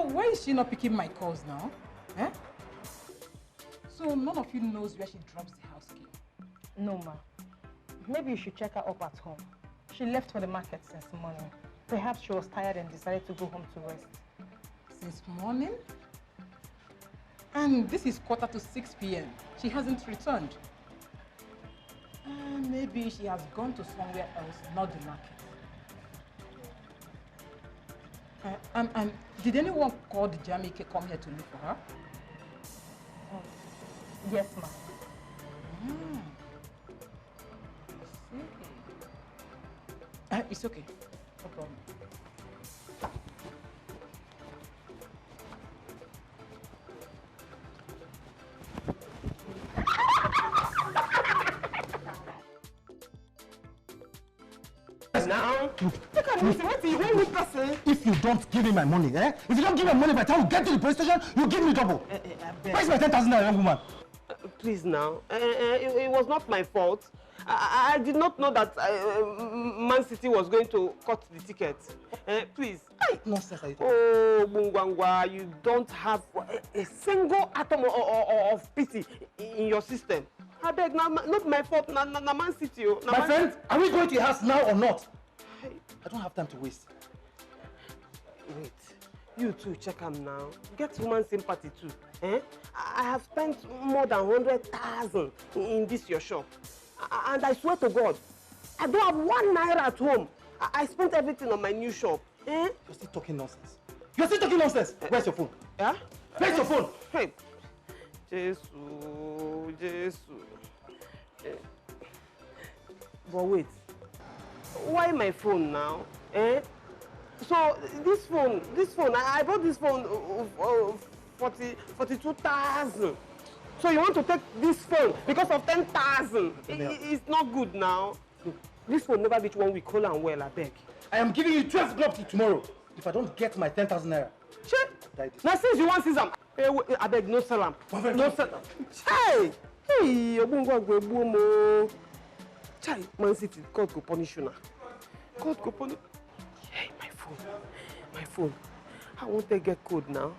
Why is she not picking my calls now? Eh? So none of you knows where she drops the house key? No, ma. Maybe you should check her up at home. She left for the market since morning. Perhaps she was tired and decided to go home to rest. Since morning? And this is 5:45 p.m. She hasn't returned. Maybe she has gone to somewhere else, not the market. And did anyone call the Jamaica come here to look for her? Yes, ma'am. It's okay. No problem. Now, look at me, what do you want with us? If you don't give me my money, eh? If you don't give me money by the time we get to the police station, you give me double. Where's my 10,000 naira, young woman? Please now, it was not my fault. I did not know that Man City was going to cut the ticket. Please. Nonsense. Oh, Bungwangwa, you don't have a single atom of pity in your system. I beg, not my fault, na Man City. My friend, are we going to your house now or not? I don't have time to waste. Wait, you too, check him now. Get woman sympathy too. Eh? I have spent more than 100,000 in this your shop. And I swear to God, I don't have 1 naira at home. I spent everything on my new shop. Eh? You're still talking nonsense. You're still talking nonsense. Where's your phone? Yeah? Where's your phone? Hey. Jesus. But wait. Why my phone now? Eh? So this phone, I bought this phone 42,000. So you want to take this phone because of 10,000? It's not good now. Look, this phone never reach 1 week. Hold on well, I beg. I am giving you 12 gloves till tomorrow. If I don't get my 10,000 naira. Check. Now since you want Sesam, I beg no salam. No salam. Hey! Hey, Obungwa. Chai, Man City, God go punish you now. God go punish. Hey, my phone. I want to get code now.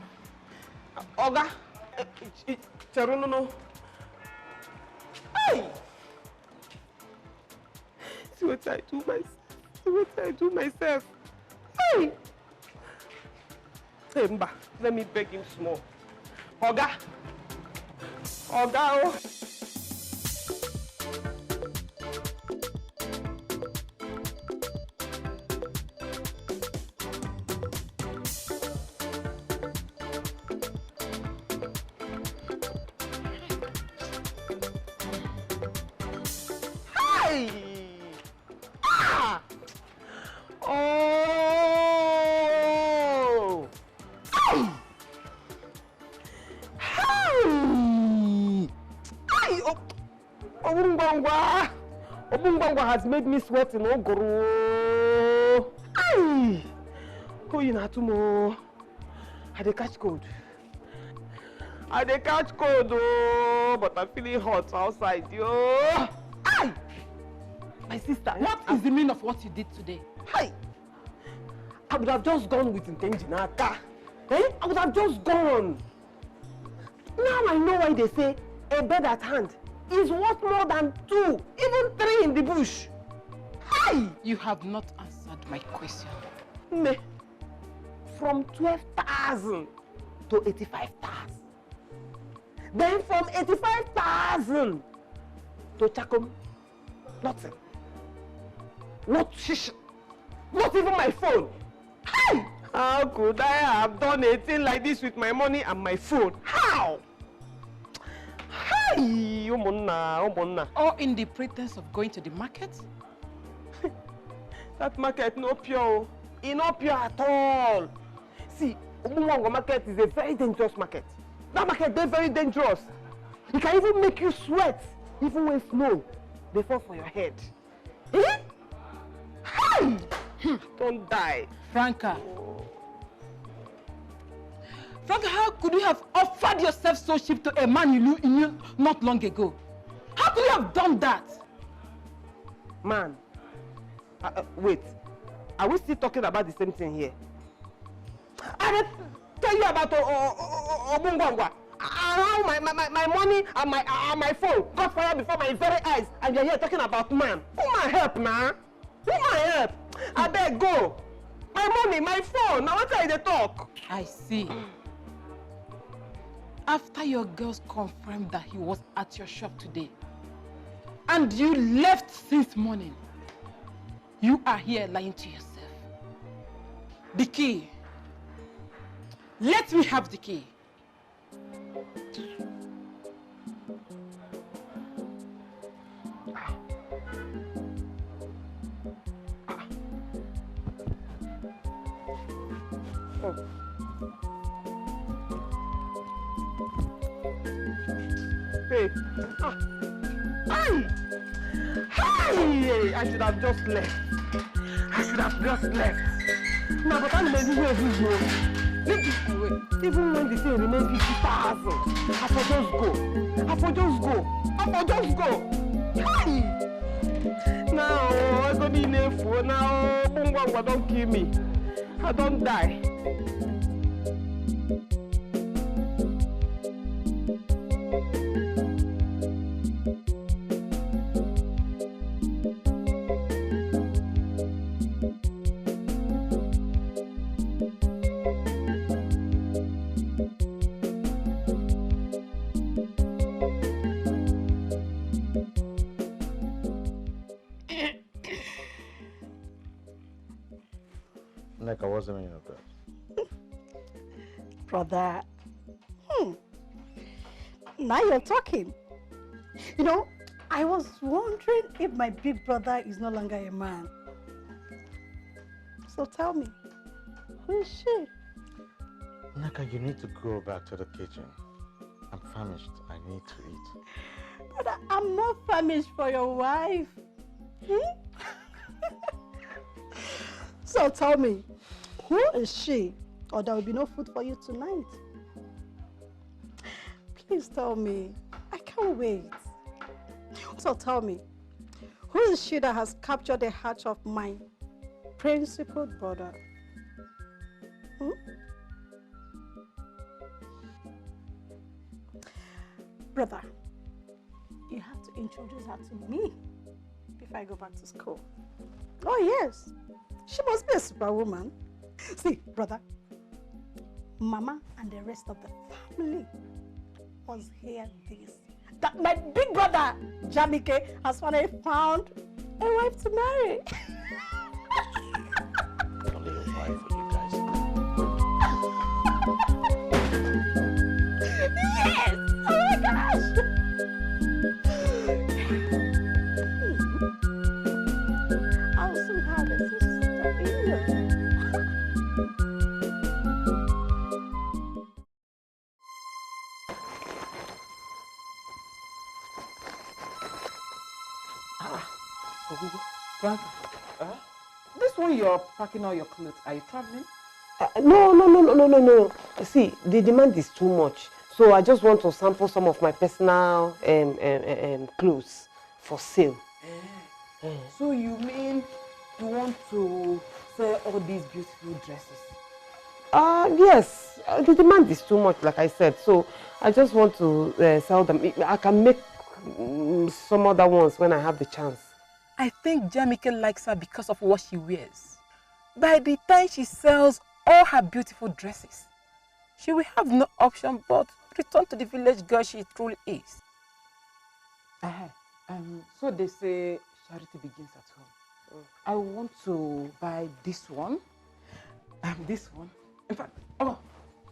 Oga, no. Hey! See what I do myself. Hey! Hey, Mba, let me beg him small. Oga, oh. Obungwangwa has made me sweat in Ogoro. Ay! Who you not tomorrow? I dey catch cold. Oh, but I'm feeling hot outside, yo. Ay! My sister. What is the meaning of what you did today? Hi! I would have just gone with Intenjinaka. Eh? I would have just gone. Now I know why they say a bird at hand is worth more than 2, even 3 in the bush. Hi! You have not answered my question. Me, from 12,000 to 85,000. Then from 85,000 to Chakom, nothing. Not shish, not even my phone. Hi! How could I have done a thing like this with my money and my phone? How? Hi! Omonna. All in the pretense of going to the market? That market no pure. It's not pure at all. See, Omunwango market is a very dangerous market. That market is very dangerous. It can even make you sweat, even when snow they fall for your head. Eh? Hi! Don't die. Franca, how could you have offered yourself so cheap to a man you knew not long ago? How could you have done that? Man, wait. Are we still talking about the same thing here? I didn't tell you about Obungwangwa. How my money and my phone got fired before my very eyes, and you're here talking about man. Who my help, man? Who my help? I beg go. My money, my phone. Now what are they talk? I see. After your girls confirmed that he was at your shop today, And you left since morning. You are here lying to yourself. The key. Let me have the key. Hey. Hey! I should have just left. No, but I'm ready where we go. Leave this away. Even when the thing remains 50,000, I for just go. Hey! Now, I'm going to be in a phone now. Bungwangwa don't kill me. I don't die. Nneka, what's the meaning of that? Brother, now you're talking. You know, I was wondering if my big brother is no longer a man. So tell me, who is she? Nneka, you need to go back to the kitchen. I'm famished. I need to eat. Brother, I'm not famished for your wife. So tell me, who is she? Or there will be no food for you tonight. Please tell me. I can't wait. So tell me, who is she that has captured the heart of my principal brother? Brother, you have to introduce her to me before I go back to school. Oh yes, she must be a superwoman. See, brother, Mama and the rest of the family must hear this. That my big brother, Jamike, has finally found a wife to marry. Only a wife for you guys. Yes! Oh my gosh! I'll soon have a sister-in-law. Frank, this one you're packing all your clothes. Are you traveling? No. See, the demand is too much. So I just want to sample some of my personal clothes for sale. So you mean you want to sell all these beautiful dresses? Yes. The demand is too much, like I said. So I just want to sell them. I can make some other ones when I have the chance. I think Jamike likes her because of what she wears. By the time she sells all her beautiful dresses, she will have no option but return to the village girl she truly is. So they say charity begins at home. I want to buy this one, this one. In fact, all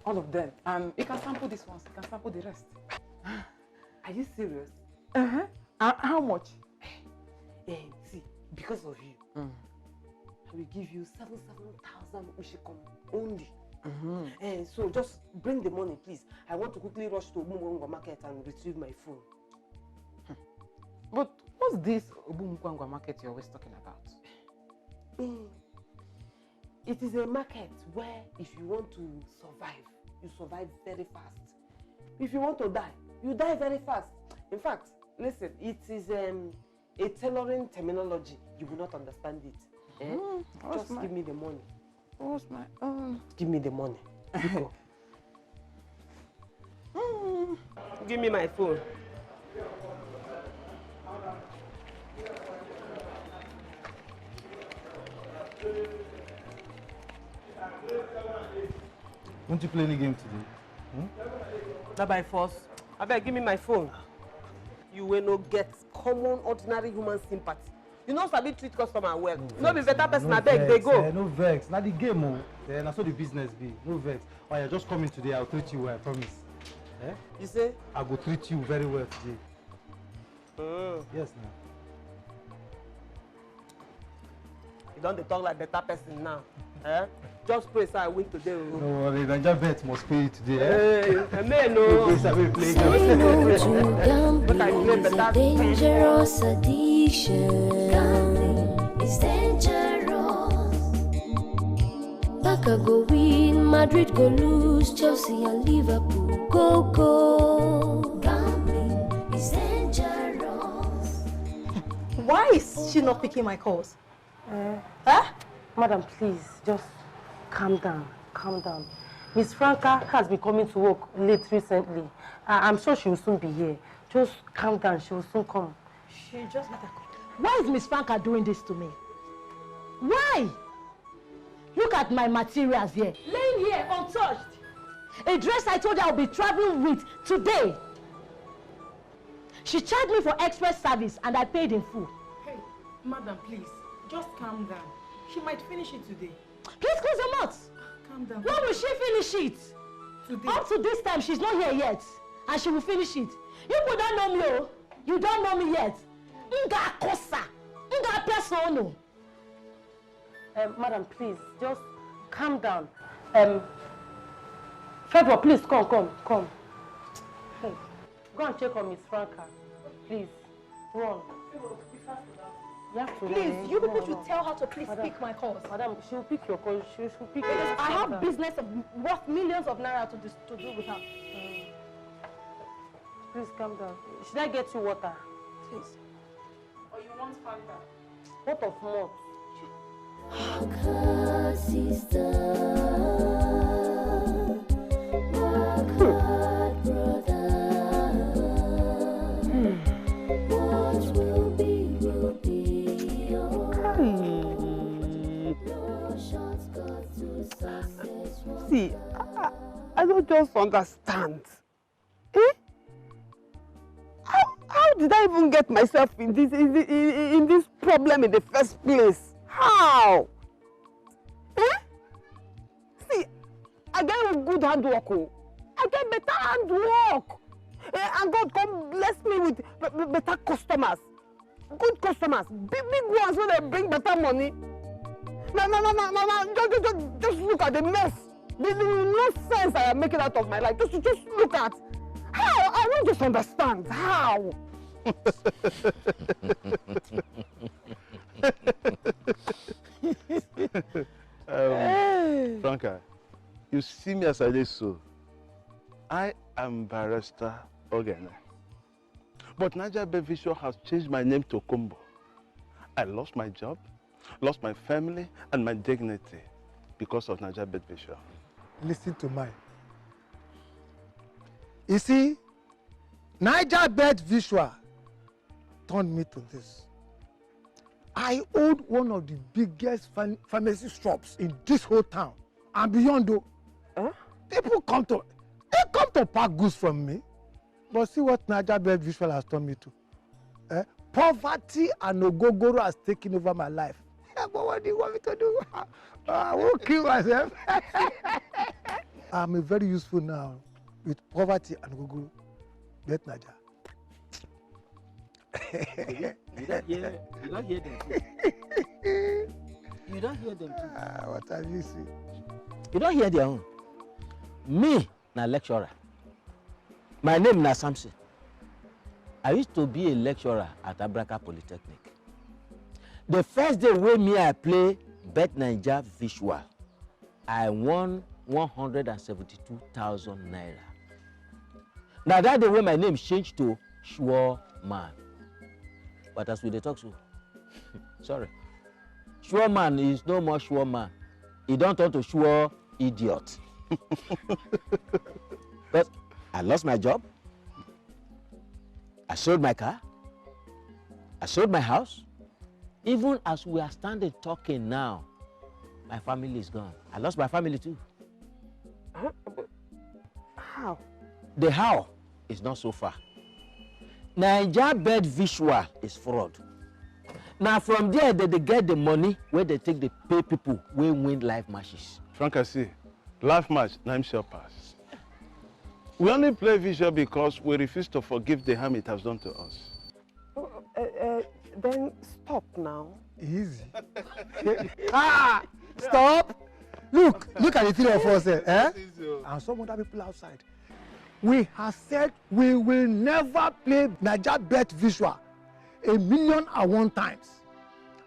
of them. You can sample this one, you can sample the rest. Are you serious? How much? See, because of you, I will give you 7,000 Ushikon only. So just bring the money, please. I want to quickly rush to Obumwangwa market and retrieve my phone. But what's this Obumwangwa market you're always talking about? It is a market where if you want to survive, you survive very fast. If you want to die, you die very fast. In fact, listen, it is a tailoring terminology. You will not understand it. Just give me the money. What's my Give me the money. Give me my phone. Won't you play any game today? Not by force. I beg, give me my phone. You will not get common, ordinary human sympathy. You know, sabi treat customer well. No be better person, I beg, they go. No vex. Now the game, oh. That's how the business be. No vex. Oh, yeah, just come in today. I'll treat you well, I promise. Eh? You say? I will treat you very well today. Yes, now. You don't talk like better person now. Eh? Just pray so I win today. No worry, Niger bet must pay you today. Hey, man, no. Say no to gambling is a dangerous addiction. Gambling is dangerous. Barca go win, Madrid go lose, Chelsea and Liverpool go. Gambling is dangerous. Why is she not picking my calls? Madam, please, just calm down, calm down. Miss Franca has been coming to work late recently. I'm sure she will soon be here. Just calm down, she will soon come. She just let her come. Why is Miss Franca doing this to me? Why? Look at my materials here, laying here untouched. A dress I told her I'll be traveling with today. She charged me for express service and I paid in full. Hey, madam, please, just calm down. She might finish it today. Please close your mouth. Calm down. When will she finish it? Today. Up to this time, she's not here yet. And she will finish it. You people don't know me, oh. You don't know me yet. Nga kosa. Nga persono. Madam, please, just calm down. Trevor, please, come. Hey, go and check on Miss Franca. Please, run. You have to Please, run. you people should tell her to please pick my calls. Madam, she will pick your calls. She will pick Because your I have calls. business worth millions of naira to do with her. Please calm down. Should I get you water? Please. Or you want Fanta? What of more? Sister, work hard, brother. What will be, will be. No shortcut to success. See, I don't just understand. How did I even get myself in this problem in the first place? How? See, I get a good handwork. I get better handwork. And God come bless me with better customers. Good customers. Big ones when they bring better money. No. Just look at the mess. The nonsense I am making out of my life. Just look at. How? I don't just understand. How? Franca, you see me as I did so. I am Barrister Ogene. But Niger Bevisho has changed my name to Kumbo. I lost my job, lost my family, and my dignity because of Niger Bevisho. Listen to mine. You see, Niger Bet Visual turned me to this. I owned one of the biggest pharmacy shops in this whole town and beyond. Though, people come to pack goods from me, but see what Niger Bet Visual has turned me to. Poverty and ogogoro has taken over my life. But what do you want me to do? I won't kill myself. I'm very useful now with poverty and ogogoro. Bet Niger. You don't hear them too. You don't hear them too. What have you seen? You don't hear their own. Me, na lecturer. My name na Samson. I used to be a lecturer at Abraka Polytechnic. The first day when I play Bet Niger Visual, I won 172,000 naira. Now that day when my name changed to Sure Man. But as we dey talk so, sorry, Sure Man is no more Sure Man. He don't turn to Sure Idiot. But I lost my job. I sold my car. I sold my house. Even as we are standing talking now, my family is gone. I lost my family too. How? The how is not so far. Naija bed visual is fraud. Now from there they get the money where they take the pay people wey win live matches. Frank, see, live match, name shall pass. We only play visual because we refuse to forgive the harm it has done to us. Then stop now. Easy. Stop. Look at the three of us, and some other people outside. We have said we will never play Naija bet visual 1,000,001 times.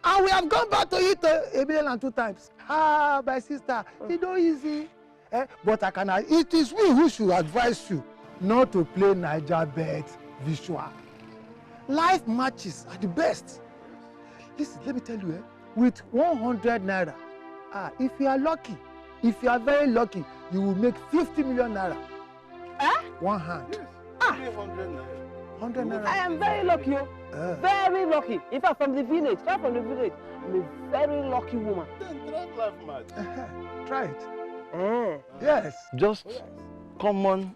And we have gone back to it 1,000,002 times. My sister, it's not easy. But it is we who should advise you not to play Naija bet visual. Live matches are the best. Listen, let me tell you, with 100 naira, if you are lucky, if you are very lucky, you will make 50 million naira. One hand. Yes. 300 naira. 100 naira. I am very lucky. Very lucky. In fact, from the village, I'm a very lucky woman. Then try live match. Try it. Yes. Just common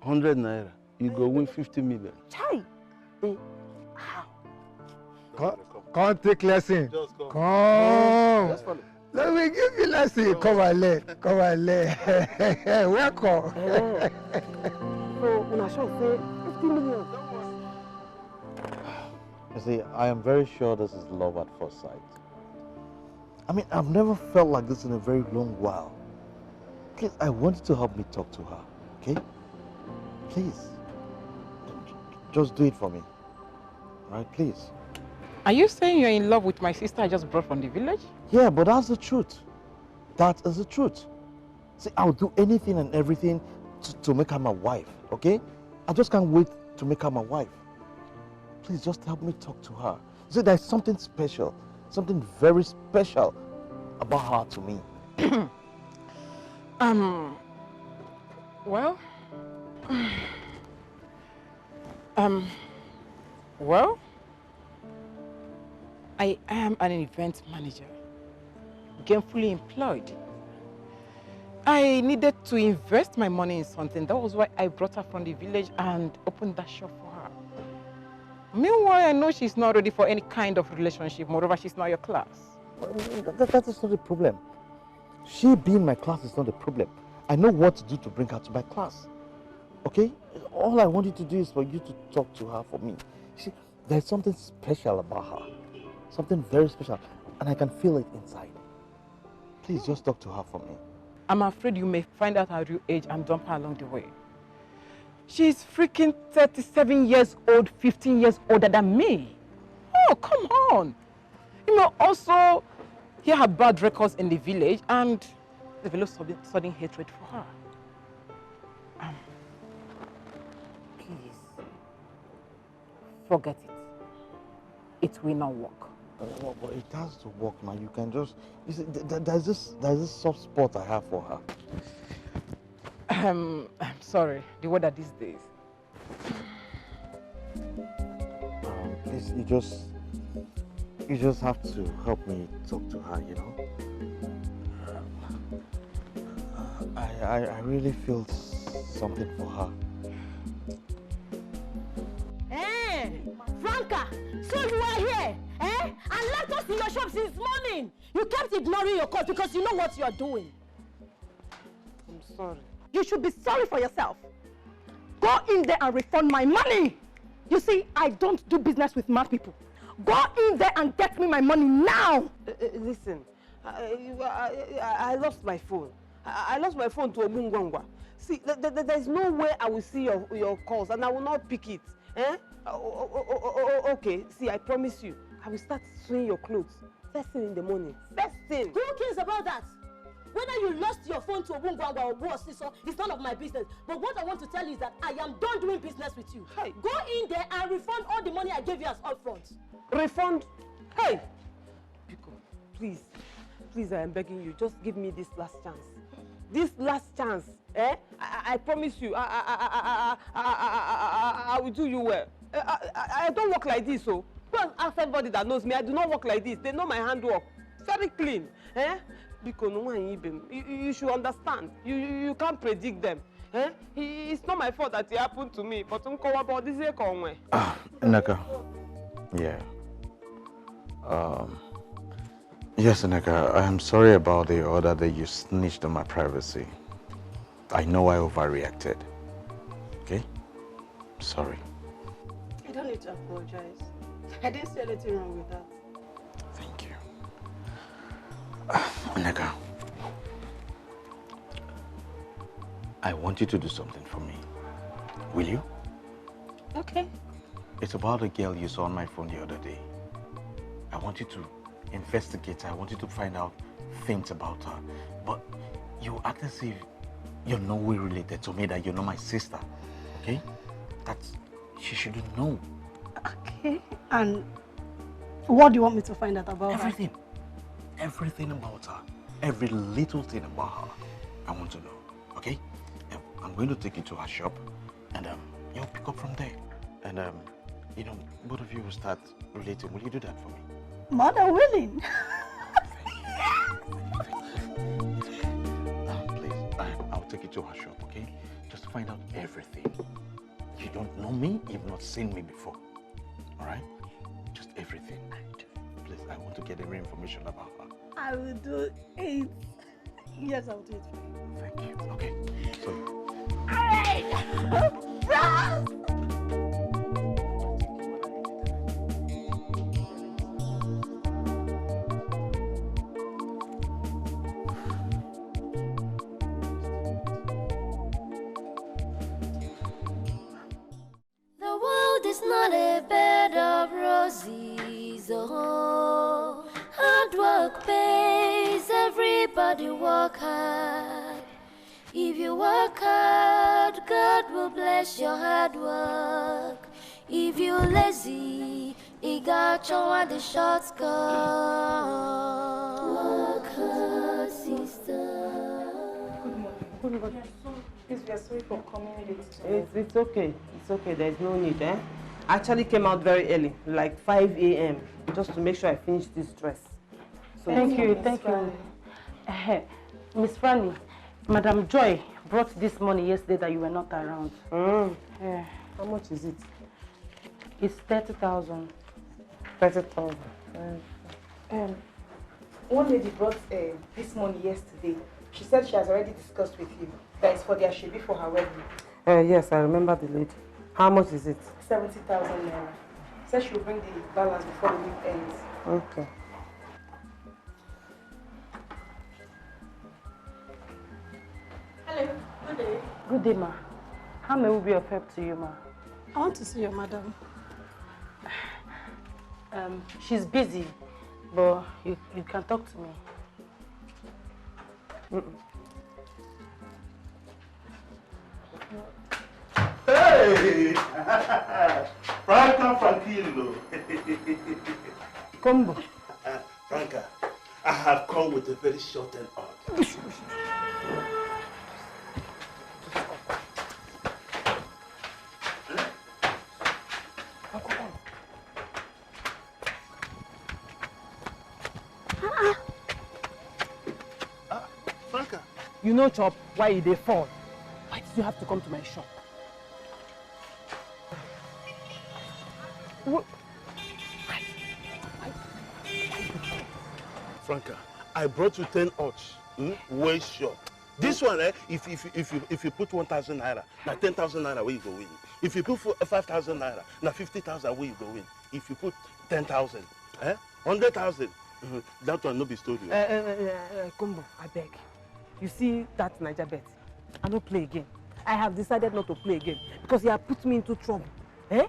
100 naira. You go win 50 million. Chai. Come take lesson. Come. Let me give you lesson. Come and learn. Come and learn. Welcome. So, when I should say 50 million. You see, I am very sure this is love at first sight. I mean, I've never felt like this in a very long while. Please, I want you to help me talk to her, okay? Please. Just do it for me. All right, please. Are you saying you're in love with my sister I just brought from the village? Yeah, but that's the truth. That is the truth. See, I'll do anything and everything to make her my wife, okay? I just can't wait to make her my wife. Please just help me talk to her. See, there's something special, something very special about her to me. Well, I am an event manager, gainfully employed. I needed to invest my money in something. That was why I brought her from the village and opened that shop for her. Meanwhile, I know she's not ready for any kind of relationship. Moreover, she's not your class. That is not the problem. She being my class is not a problem. I know what to do to bring her to my class. Okay? All I want you to do is for you to talk to her for me. See, there's something special about her. Something very special. And I can feel it inside. Please just talk to her for me. I'm afraid you may find out her real age and dump her along the way. She's freaking 37 years old, 15 years older than me. Oh, come on. You may also hear her bad records in the village and develop sudden hatred for her. Please, forget it. It will not work. But it has to work now. You can just... You see, there's this soft spot I have for her. I'm sorry, the weather these days. Please, you just have to help me talk to her, you know? I really feel something for her. Hey, Franca, so you are here, and left us in your shop since morning. You kept ignoring your calls because you know what you are doing. I'm sorry. You should be sorry for yourself. Go in there and refund my money. You see, I don't do business with mad people. Go in there and get me my money now. Listen, I lost my phone. I lost my phone to Obungwangwa. See, there's no way I will see your calls and I will not pick it. Okay, see, I promise you, I will start sewing your clothes first thing in the morning. First thing. Who cares about that? Whether you lost your phone to Obungwangwa or worse, it's none of my business. But what I want to tell you is that I am done doing business with you. Hey. Go in there and refund all the money I gave you as upfront. Refund? Hey! Pico, please, I am begging you, just give me this last chance. This last chance, I promise you, I will do you well. I don't work like this, so. Go and ask everybody that knows me, I do not work like this. They know my handwork. Very clean. Because no one even. You should understand. You can't predict them. Eh? It's not my fault that it happened to me. But about this Neka. Yeah. Yes, Neka, I am sorry about the order that you snitched on my privacy. I know I overreacted. Okay? Sorry. You don't need to apologize. I didn't see anything wrong with that. Thank you. Neka, I want you to do something for me. Will you? Okay. It's about the girl you saw on my phone the other day. I want you to investigate her. I want you to find out things about her. But you act as if you're no way related to me, that you're not my sister. Okay? She shouldn't know. Okay. And what do you want me to find out about Everything. Everything about her. Every little thing about her. I want to know. Okay? I'm going to take you to her shop and you'll pick up from there. And you know, both of you will start relating. Will you do that for me? More than willing. Please, I'll take you to her shop, okay? Just to find out everything. You don't know me, you've not seen me before. Alright? Just everything. Please, I want to get every information about her. I will do it. Yes, I will do it for you. Thank you. Okay. So. Alright! The world is not a bed of roses, oh. Hard work pays, everybody work hard. If you work hard, God will bless your hard work. If you're lazy, He got you on the short skirt. Work hard, sister. Good morning. Please, we are sorry for coming late today. It's okay. It's okay. There's no need, eh? I actually came out very early, like 5 a.m., just to make sure I finish this dress. So Thank you. Miss Franny, Madam Joy brought this money yesterday that you were not around. Yeah. How much is it? It's 30,000. 30,000. One lady brought this money yesterday. She said she has already discussed with you that it's for the Ashebi for her wedding. Yes, I remember the lady. How much is it? 70,000 naira. Said she will bring the balance before the week ends. Okay. Hello, good day. Good day, ma. How may we be of help to you, ma? I want to see your madam. She's busy, but you can talk to me. Hey! Franca Franquillo. Combo. Franca, I have come with a very short-term order. Franca. You know, Chop, why they fall? Why did you have to come to my shop? What? Franca, I brought you 10 odds. Way short. This one, if you put 1,000 naira, now 10,000 naira, where you go win? If you put 5,000 naira, now 50,000, where you go win? If you put 10,000, 100,000, that one no be story. Kumbo, I beg. You see that Niger bet? I don't play again. I have decided not to play again because you have put me into trouble. Eh?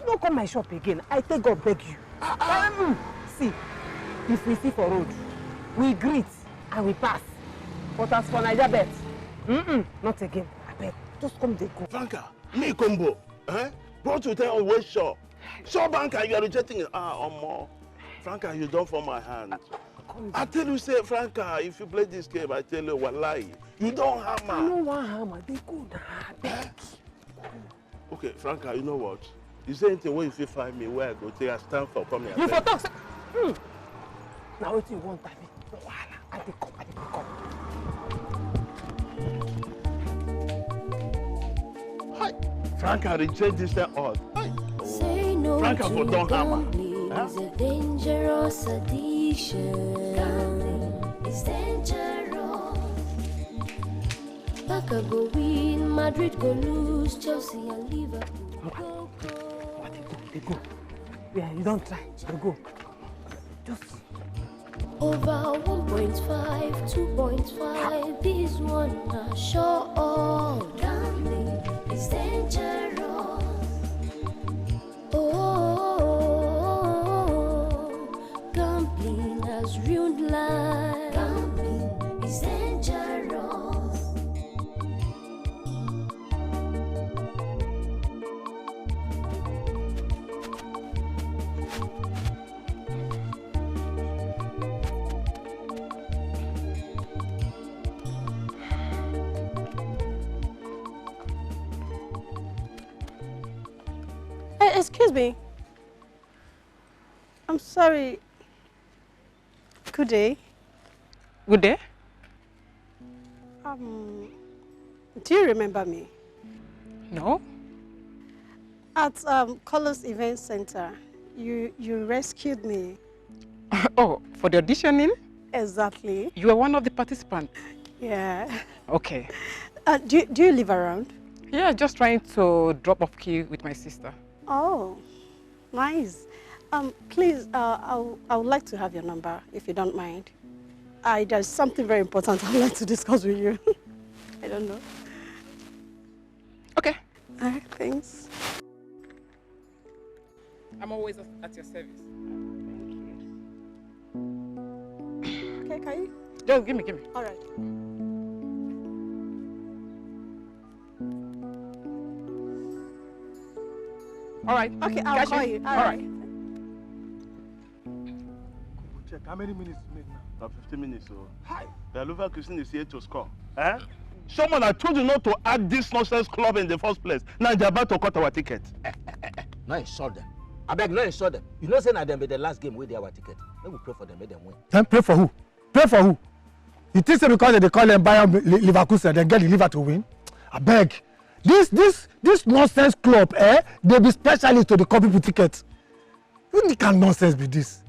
Don't come my shop again. I take God beg you. See, if we see for road, we greet and we pass. But as for Niger bet, not again. I beg. Just come they go. Franca, me Kumbo, brought you 10 always sure. Sure, Franca, you are rejecting it. More. Franca, you don't form my hand. I tell you, say, Franca, if you play this game, I tell you, wallahi, you don't hammer. I don't want hammer. They good. Okay, Franca, you know what? Is there anything where if you find me where I go take a stand for coming? You for talk. Now what you want, I mean, I come. Franca reject this odd. Say no Franca to for Don Hammer. gambling. It's a dangerous addiction. Gambling is dangerous. Barca go win, Madrid go lose, Chelsea and Liverpool go go. They go. Yeah, you don't try. They go. Just Over 1.5, 2.5, this one are sure. Gambling is dangerous. Oh, gambling has ruined life. Gambling is dangerous. Excuse me. I'm sorry. Good day. Good day. Do you remember me? No. At Colors Event Center, you rescued me. Oh, for the auditioning? Exactly. You were one of the participants? Yeah. Okay. Do you live around? Yeah, just trying to drop off key with my sister. Oh, nice. Please, I would like to have your number, if you don't mind. There's something very important I'd like to discuss with you. I don't know. Okay. All right, thanks. I'm always at your service. Okay, can you? Just give me. All right. All right. Okay, I'll call you. All right. Check how many minutes to make now? About 15 minutes. So. Hi. The Luva Christine is here to score. Eh? Someone I told you not to add this nonsense club in the first place. Now they're about to cut our ticket. No insult them. I beg, no insult them. You know, say na them be the last game with our ticket. Let me pray for them, make them win. Then pray for who? Pray for who? You think so because they call them Bayern Leverkusen, then get the liver to win? I beg. This nonsense club, they be specialists to the call people tickets. Who can nonsense be this?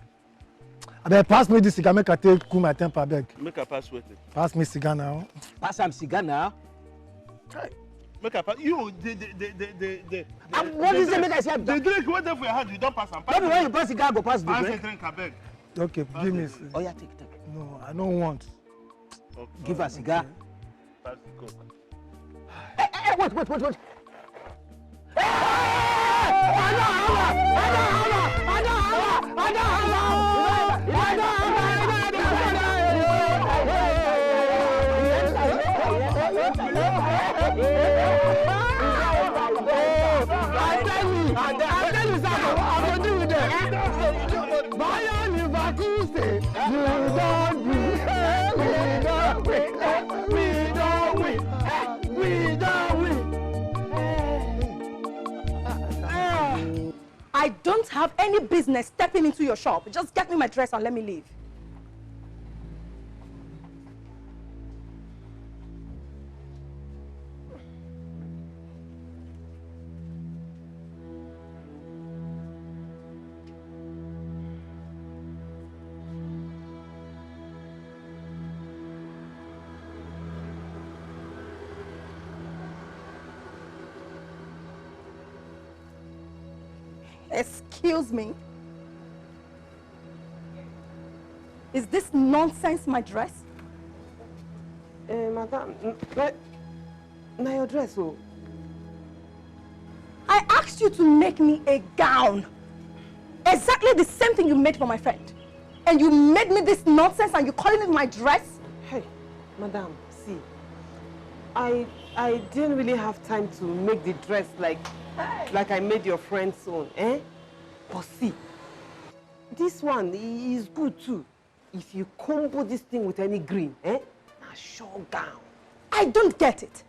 I beg, pass me this cigar, make I take cool my temper, I beg. Make a pass with it. Pass me cigar now. Pass some cigar now. Hey, make a pass. You, what is it? Make I say the drink wait there for your hand. You don't pass and pass. Maybe when you pass cigar, go pass the pass drink. the drink, I beg. Okay, give me. Oh yeah, take. No, I don't want. Okay. Give her cigar. Pass the coke. Hey, wait. I don't have any business stepping into your shop. Just get me my dress and let me leave. Excuse me. Is this nonsense my dress? Madam, na your dress, oh. I asked you to make me a gown. Exactly the same thing you made for my friend. And you made me this nonsense and you're calling it my dress? Hey, madam, see. I didn't really have time to make the dress like I made your friend's own, eh? But see, this one is good too. If you combo this thing with any green, a sure gown. I don't get it.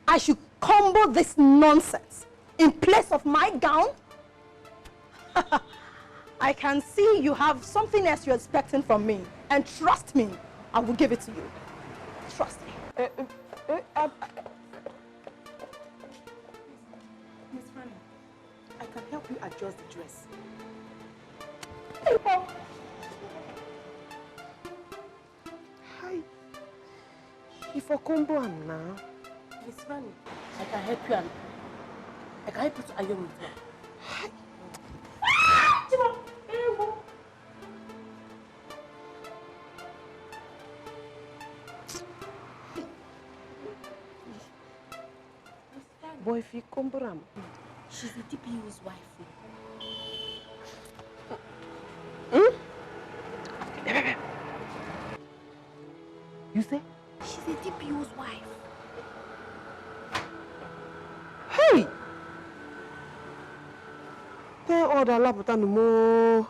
I should combo this nonsense in place of my gown? I can see you have something else you're expecting from me. And trust me, I will give it to you. Trust me. can help you adjust the dress. Hi. If I combo am now. Miss Fanny, I can help you and I can help you to iron it now. Hi. Boy, if you combo am. She's the DPU's wife. You say? She's the DPU's wife. Hey! Tell all the laputa no more.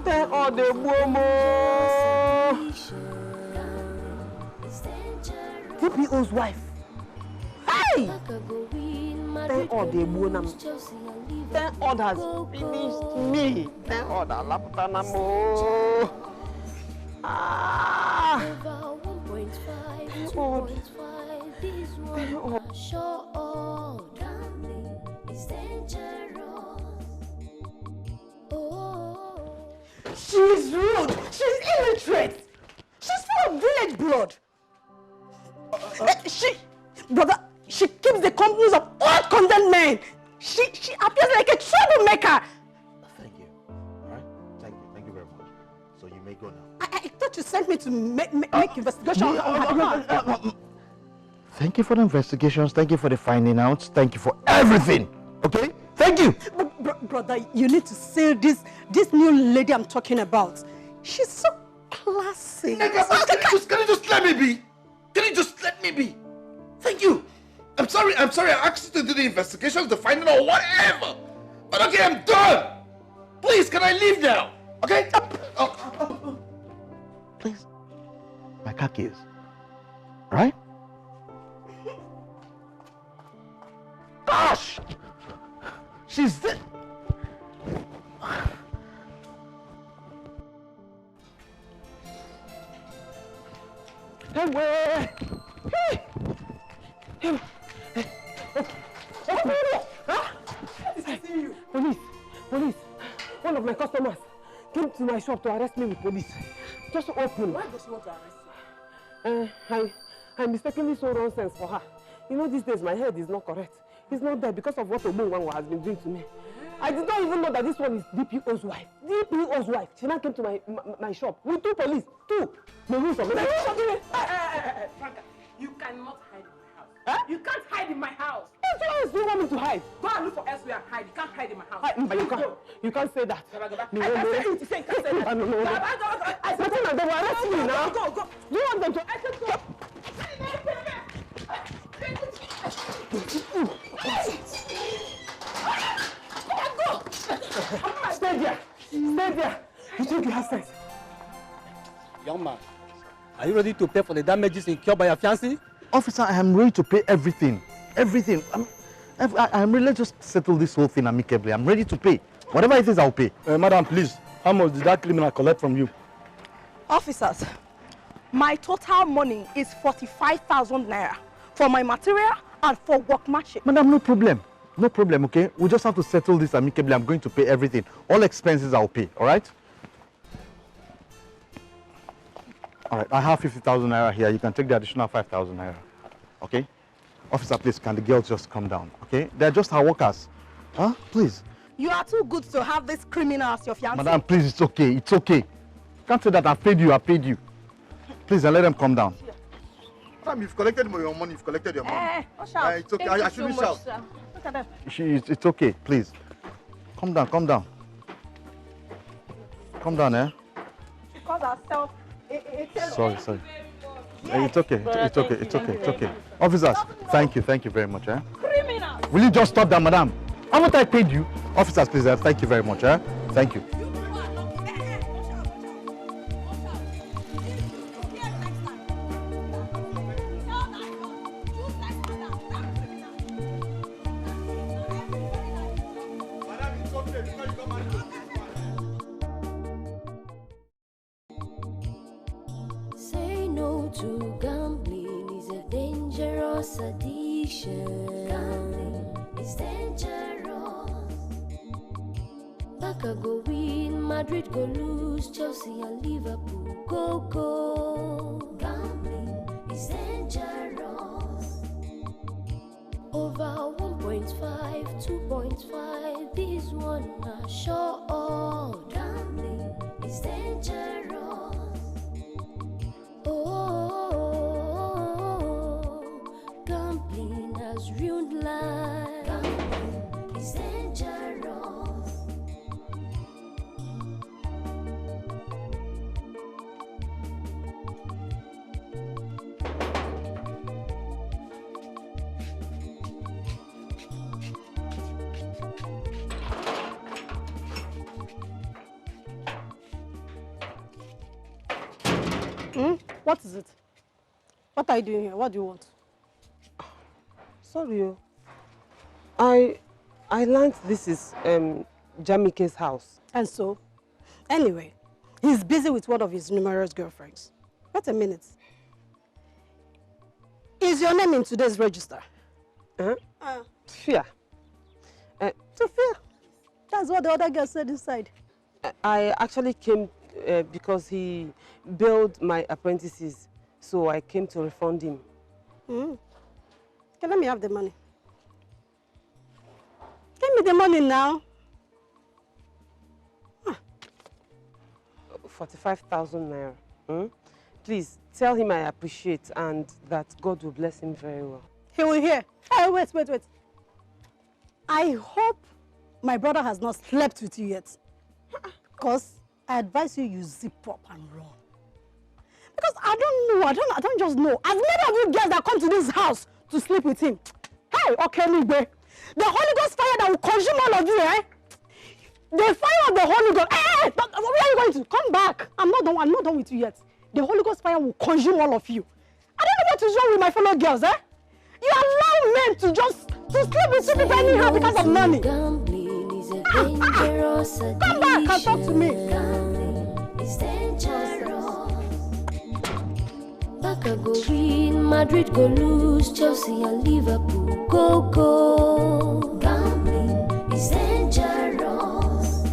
Tell all the womo. DPO's wife. Hey! Tell all the bonam. Tell all has finished me. Tell all the laputa no more. Ah! She's rude. She's illiterate. She's full of village blood. Brother, she keeps the companies of all condemned men. She appears like a troublemaker. Thank you. All right? Thank you very much. So you may go now. I thought you sent me to make investigation on her. Thank you for the investigations. Thank you for the finding out. Thank you for everything. Okay? Thank you. Brother, you need to see this new lady I'm talking about. She's so classy. Can you just let me be? Can you just let me be? Thank you. I'm sorry I asked you to do the investigations, the finding or whatever. But okay, I'm done. Please, can I leave now? Okay? Please. My car keys. Right? Gosh! She's dead. Hey! Police! One of my customers came to my shop to arrest me with police. Just open. Why does she want to arrest you? I mistakenly saw nonsense for her. You know, these days my head is not correct. It's not there because of what Obungwanwa has been doing to me. I did not even know that this one is DPO's wife. DPO's wife. She now came to my shop with 2 police. 2. The rules of Franca, you cannot hide in my house. Huh? You can't hide in my house. Where else do you want me to hide? Go and look for elsewhere and hide. You can't hide in my house. You can't say that. I can't say it. You can't say that. No. I said that they will arrest me now. Go. You want them to... I said go. Stay there. You think you have sense? Young man, are you ready to pay for the damages incurred by your fiancé? Officer, I am ready to pay everything. Everything. I'm ready. Let's just settle this whole thing amicably. I'm ready to pay. Whatever it is, I'll pay. Madam, please. How much did that criminal collect from you? Officers, my total money is 45,000 naira for my material and for workmanship. Madam, no problem. No problem, okay? We just have to settle this amicably. I'm going to pay everything. All expenses I'll pay, all right? All right, I have 50,000 naira here. You can take the additional 5,000 naira, okay? Officer, please, can the girls just come down, okay? They're just our workers. Huh? Please. You are too good to have this criminal as your fiancé. Madam, please, it's okay. It's okay. Can't say that I've paid you. Please, let them come down. Madam, you've collected your money. You've collected your money. It's okay. Thank I shouldn't shout. Look at them. It's okay, please. Calm down. Calm down, eh? She calls herself Sorry. It's okay. Officers, thank you very much, eh? Criminal. Will you just stop that, madam? Haven't I paid you? Officers, please, thank you very much, eh? Thank you. Say no to gambling is a dangerous addiction. Gambling is dangerous. Barca go win, Madrid go lose, Chelsea and Liverpool go. Gambling is dangerous. Over 1.5, 2.5, this one are sure. Gambling is dangerous. Oh, gambling has ruined life. Gambling is dangerous. What is it? What are you doing here? What do you want? Sorry, I learned this is Jamike's house. And so? Anyway, he's busy with one of his numerous girlfriends. Wait a minute. Is your name in today's register? Sophia. Sophia? That's what the other girl said inside. I actually came because he billed my apprentices, so I came to refund him. Okay, let me have the money. Give me the money now. 45,000 naira. Please tell him I appreciate and that God will bless him very well. He will hear. Hey, wait. I hope my brother has not slept with you yet. Because I advise you zip up and run. Because I don't know, I don't just know. As many of you girls that come to this house to sleep with him, hey, okay, the Holy Ghost fire that will consume all of you, The fire of the Holy Ghost, where are you going to? Come back. I'm not done with you yet. The Holy Ghost fire will consume all of you. I don't know what is wrong with my fellow girls, You allow men to sleep with you people anyhow because of money. Come back and talk to me. It's dangerous. Barca go win, Madrid go lose, Chelsea and Liverpool go. Gambling is dangerous.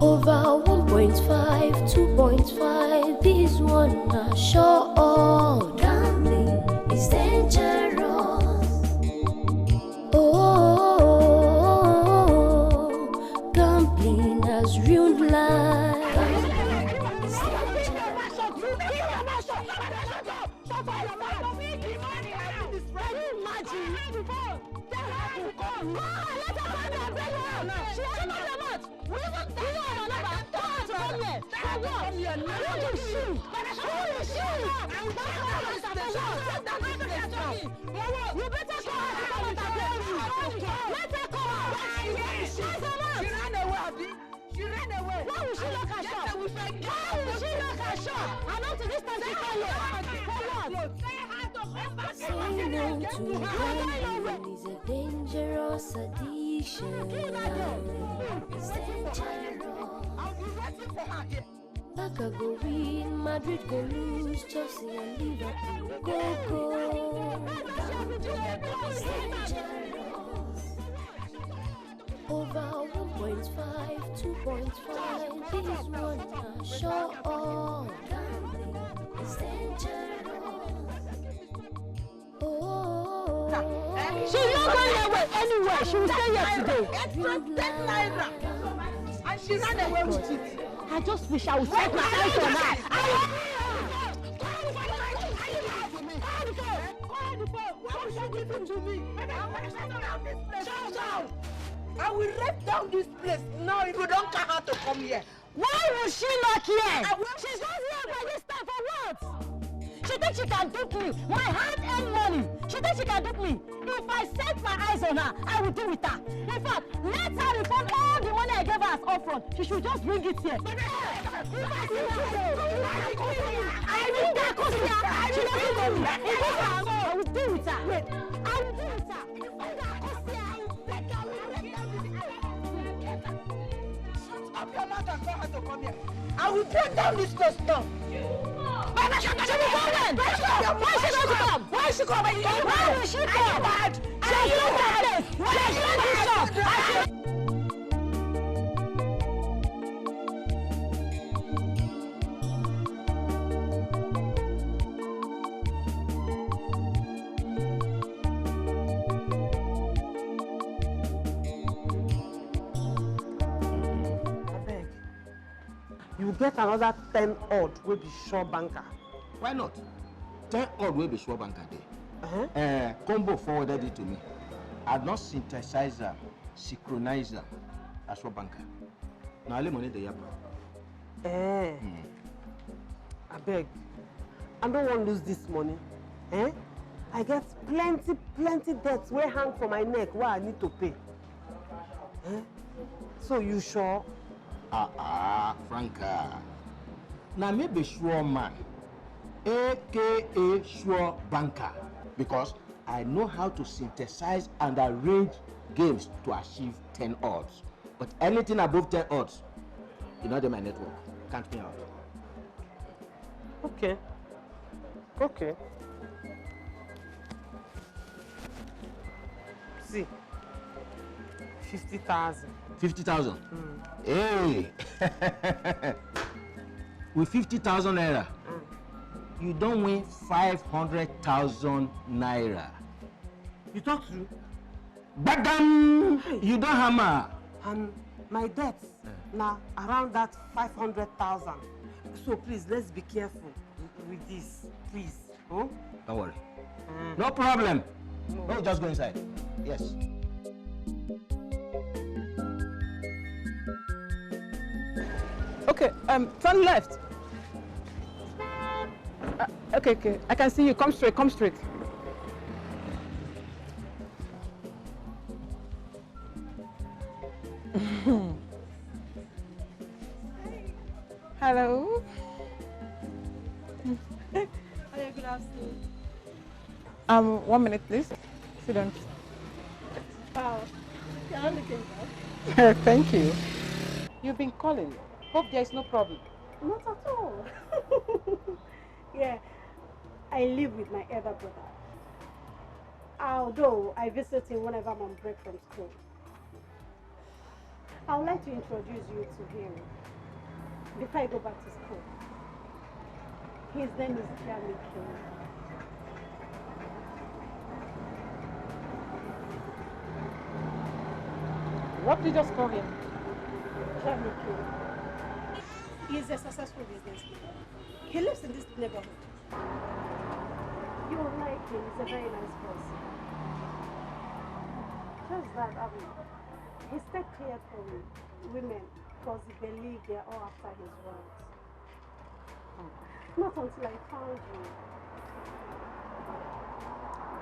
Over 1.5, 2.5, this one are sure. Gambling is dangerous. Oh, gambling has ruined life. She ran away. Why would she lock her shop? Why would she lock her shop? And up to this time she can't leave. For what? Saying no to gambling is a dangerous addiction. It's dangerous. Barca go win, Madrid go lose, Chelsea and Liverpool go. It's dangerous. Over 1.5, 2.5, this one are sure. Gambling is dangerous. She's not going away anywhere. She will stay here today. And she ran away with it. I just wish I would set my eyes on her. Why would you give it to me? I will rip down this place. No, if you don't come out to come here. Why was she not here? She's not here by this time for what? She thinks she can dupe me. My hard-earned money. She thinks she can dupe me. If I set my eyes on her, I will do with her. In fact, let her refund all the money I gave her as upfront. She should just bring it here. I mean that customer. She doesn't know me. In this house, I will do with her. I will do with her. Shut up your mouth and call her to come here. I will break down this place now. Why she going to come? Why is she coming? Why is she coming? You get another 10 odd will be sure banker. Why not? 10 odd will be sure banker there. Combo forwarded it to me. I'd not synthesize them, synchronize them as sure banker. Now I money the yapa. I beg. I don't want to lose this money. I get plenty debts where hang for my neck where I need to pay. So you sure? Franca. Now maybe sure man, aka sure banker, because I know how to synthesize and arrange games to achieve 10 odds. But anything above 10 odds, you know, my network. Count me out. Okay. Okay. See, 50,000. 50,000? Hey! With 50,000 naira, you don't win 500,000 naira. You talk to? Bagam! You don't hammer. And my debts now around that 500,000. So please, let's be careful with this, please. Oh? Don't worry. No problem. No, just go inside. Yes. Okay, turn left. Okay. I can see you. Come straight, come straight. Hello. Hi, good afternoon. 1 minute, please. Sit down. Wow, you're not looking bad. Thank you. You've been calling. Hope there is no problem. Not at all. Yeah, I live with my elder brother. Although I visit him whenever I'm on break from school. I would like to introduce you to him before I go back to school. His name is Dikeh. What did you just call him? Dikeh. He is a successful businessman. He lives in this neighborhood. You will like him. He's a very nice person. Just that, he stayed clear from women because he believed they're all after his words. Not until I found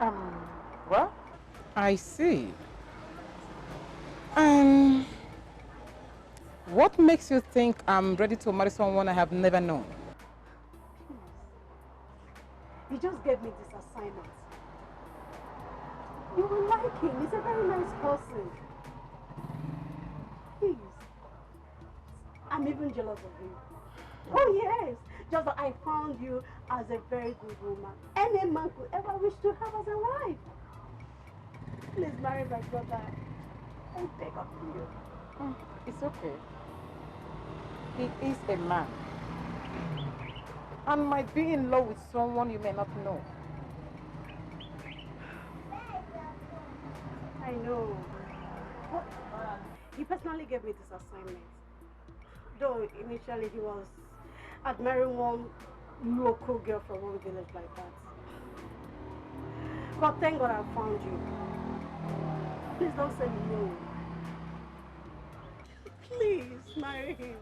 you. Well, I see. What makes you think I'm ready to marry someone I have never known? He just gave me this assignment. You will like him. He's a very nice person. Please. I'm even jealous of you. Oh yes. Just that I found you as a very good woman. Any man could ever wish to have as a wife. Please marry my brother. I beg of you. It's okay. He is a man. And might be in love with someone you may not know. I know. But he personally gave me this assignment. Though initially he was admiring one local girl from one village like that. But thank God I found you. Please don't say no. Please marry him.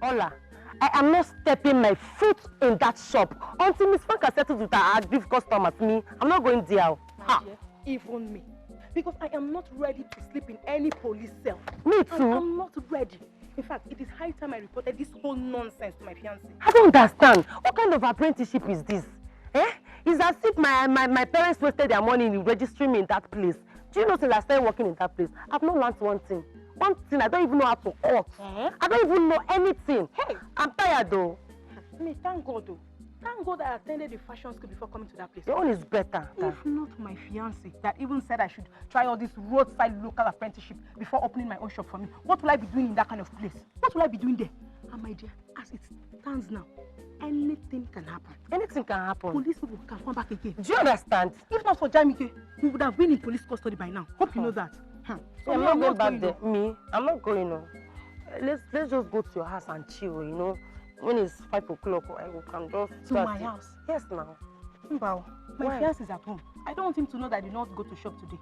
Ola, I am not stepping my foot in that shop until Miss Franca settles with her aggrieved customers. Me, I'm not going there. Ha. Even me. Because I am not ready to sleep in any police cell. Me too. I'm not ready. In fact, it is high time I reported this whole nonsense to my fiancé. I don't understand. What kind of apprenticeship is this? It's as if my parents wasted their money in registering me in that place. Do you know since I started working in that place, I've not learned one thing. One thing, I don't even know how to cut. I don't even know anything. Hey! I'm tired though. Me, thank God though. Thank God I attended the fashion school before coming to that place. Your own is better. If not my fiancé that even said I should try all this roadside local apprenticeship before opening my own shop for me, what will I be doing in that kind of place? What will I be doing there? And my dear, as it stands now, anything can happen. Anything can happen. Police people can come back again. Do you understand? If not for Jamike, we would have been in police custody by now. Hope you know that. So I'm not going back there. Me, I'm not going on. Let's just go to your house and chill, you know. When it's 5 o'clock, I can just... To my house? Yes, now. Wow. My fiance is at home. I don't want him to know that I did not go to shop today.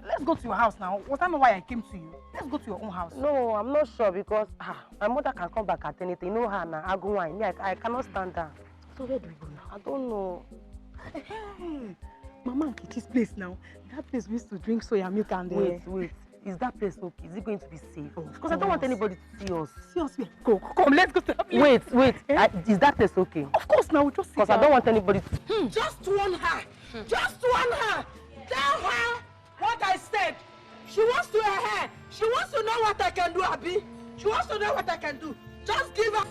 Let's go to your house now. Was that not why I came to you? Let's go to your own house. No, I'm not sure because my mother can come back at anything. You know her now. I go wine. I cannot stand that. So where do we go now? I don't know. Hey, Mama and Kiki's place now. That place we used to drink soya milk and... Wait. Is that place okay? Is it going to be safe? Because I don't want anybody to see us. See us here? Go, come, let's go to that place. Wait. Is that place okay? Of course now, we'll just sit because I don't want anybody to... Just warn her. Just warn her. Tell her what I said. She wants to her hair. She wants to know what I can do, Abi. She wants to know what I can do. Just give her...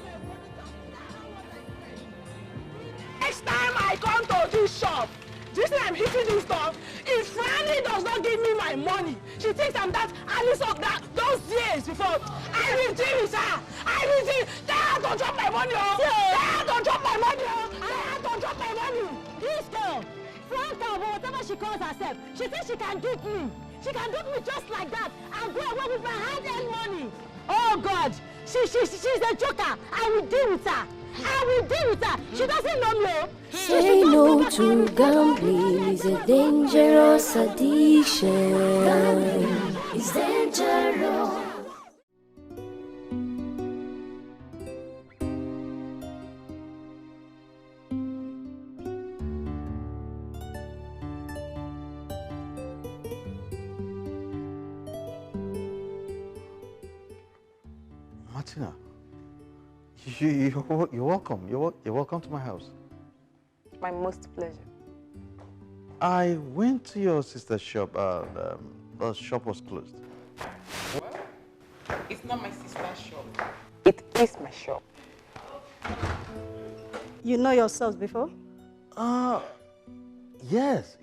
Next time I come to this shop, this time I'm hitting this stuff. If Franny does not give me my money, she thinks I'm that Alice of that those years before. I will deal with her. I will deal. Tell her to drop my money. Tell her to drop my money. Tell her to drop my money. This girl, Franca or whatever she calls herself, she thinks she can dupe me. She can dupe me just like that and go away with my hard-earned money. Oh God, she's a joker. I will deal with her. I will deal with her. She doesn't know me. Say no to gambling is a dangerous addiction. Gambling is dangerous. Martina, you're welcome. You're welcome to my house. My most pleasure. I went to your sister's shop. The shop was closed. Well, it's not my sister's shop. It is my shop. You know yourselves before? Yes,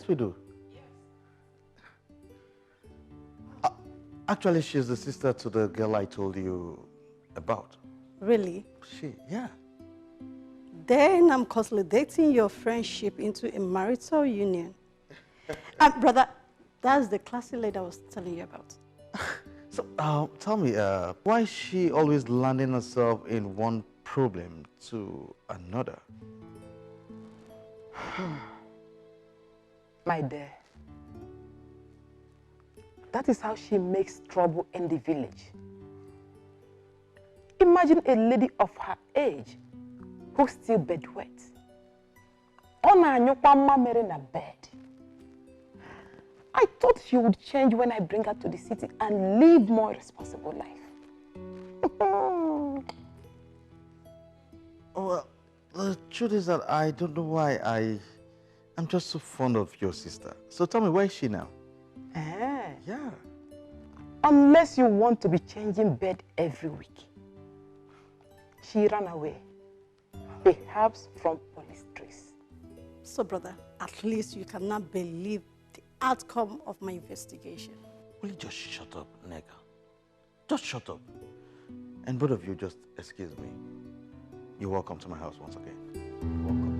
we do. Actually, she's the sister to the girl I told you about. Really? Yeah. Then I'm consolidating your friendship into a marital union. Brother, that's the classy lady I was telling you about. So, tell me, why is she always landing herself in one problem to another? My dear, that is how she makes trouble in the village. Imagine a lady of her age who's still bedwet. Ona anyokwa marry na bed. I thought she would change when I bring her to the city and live more responsible life. Well, the truth is that I don't know why I'm just so fond of your sister. So tell me, where is she now? Yeah. Unless you want to be changing bed every week. She ran away. Perhaps from police trace. So, brother, at least you cannot believe the outcome of my investigation. Will you just shut up, nigga? Just shut up. And both of you just excuse me. You're welcome to my house once again. You're welcome.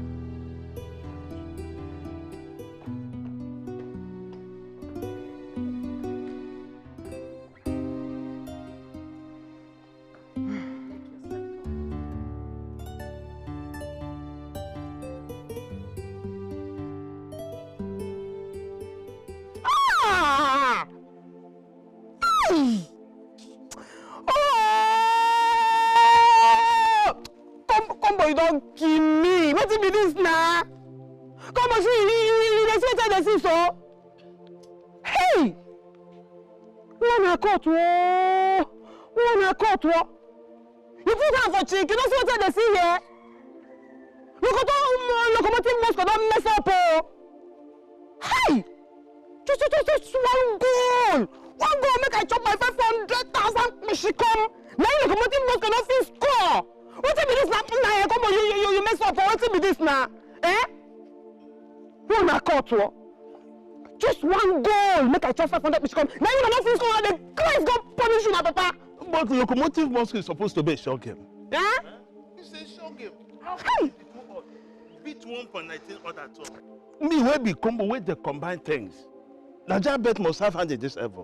You don't kill me. What be this now? Come on, you expect to see so. Hey! We are not caught. You put her for chick. You don't see what they see here. You go to locomotive mosque. Don't mess up. Just one goal! One goal make I chop my 500,000 she come. Now you locomotive boss cannot fit score. What be this now? Come on, you mess up. What be this now? Eh? Who na court? Just one goal make I chop 500 she come. Now you cannot fit score. The Christ God punish you, na papa. But locomotive boss is supposed to be a short game. Eh? It's a short game. How can beat 1.19 other two? Me wey be combo wey dey combine things. Nigerian bet must have hand in this ever.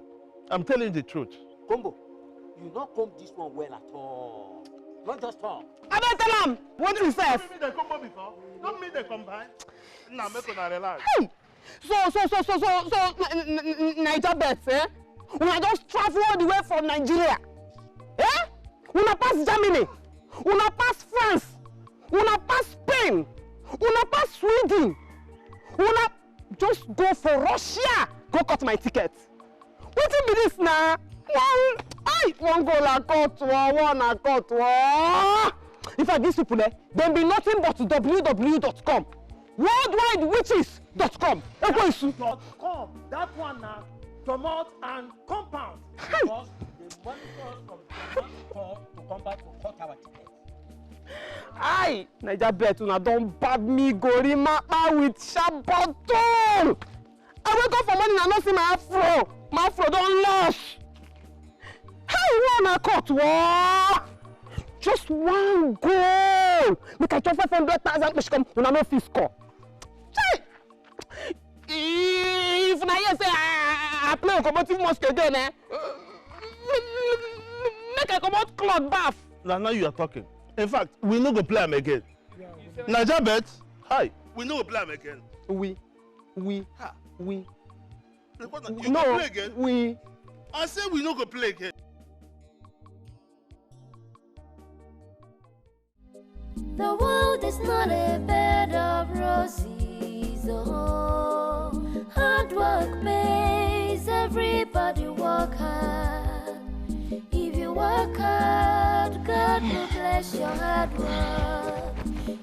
I'm telling you the truth. Combo, you not comb this one well at all. Not just talk. I don't tell him. What do you say? Don't meet the combo before. Don't meet the combine. Now make una relax. Hey! So, Niger bets, eh? When I just travel all the way from Nigeria, eh? When I pass Germany, when I pass France, when I pass Spain, when I pass Sweden, when I just go for Russia, go cut my ticket. What be this now? One goal I cut, one I cut. In fact, these people, they be nothing but www.com. worldwidewitches.com. .com. That one now, promote and compound. Because they monitor us from to compound to cut our tickets. Aye, Niger bet una don't bad me gorimapa with sharp bottle. I wake up for morning and not see my afro. My afro don't lush. Hey, one I cut, just one goal. Make I chop 500,000 which come una no fit score. If na yes say I play locomotive mosque again, make I come out cloth bath. Now you are talking. In fact, we no go play am again. Niger bet, hi, we no go play am again. We. You No, go play again? we. I say we no go play again. The world is not a bed of roses, oh. Hard work pays, everybody work hard. If you work hard, God will bless your hard work.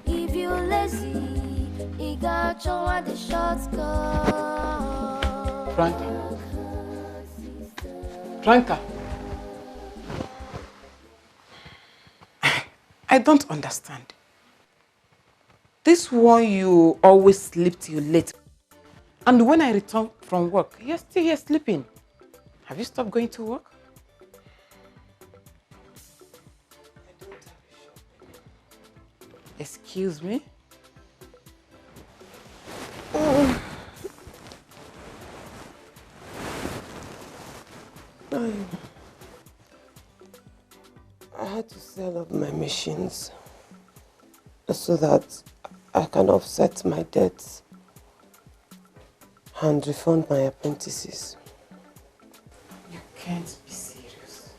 If you're lazy, he got you at the short cut. Franca. I don't understand. This one you always sleep till late. And when I return from work, you're still here sleeping. Have you stopped going to work? Excuse me? Oh. I had to sell up my machines so that I can offset my debts and refund my apprentices. You can't be serious.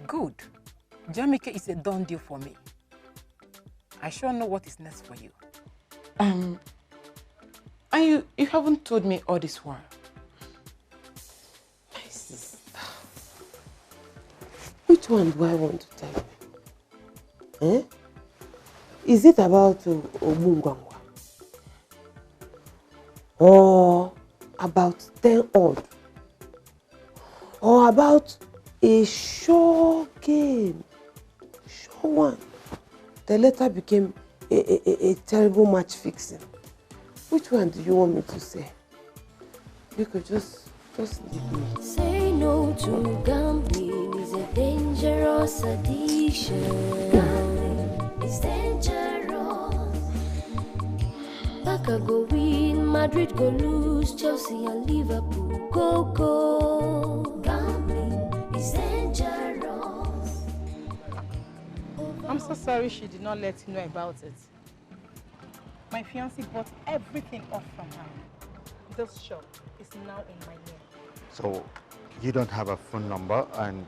Good. Jamaica is a done deal for me. I sure know what is next for you. And you haven't told me all this while. My sister. Which one do I want to tell you? Eh? Is it about Omungwangwa? Or about 10 odd? Or about a sure game? Sure one. The later became a terrible match fixing. Which one do you want me to say? You could just leave me. Say no to gambling is a dangerous addiction. Gambling is dangerous. Barca go win, Madrid go lose, Chelsea and Liverpool go. Gambling is dangerous. I'm so sorry she did not let you know about it. My fiancé bought everything off from her. This shop is now in my name. So you don't have a phone number and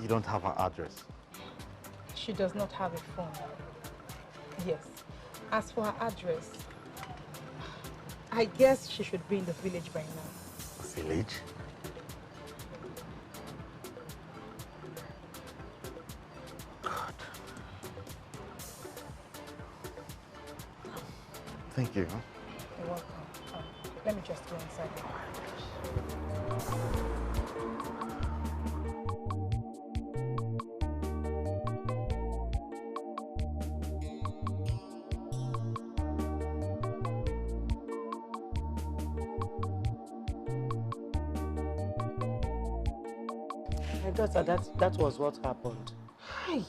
you don't have her address? She does not have a phone. Yes. As for her address, I guess she should be in the village by now. Village? Thank you. You're welcome. Let me just go inside. My daughter, that was what happened. Hi.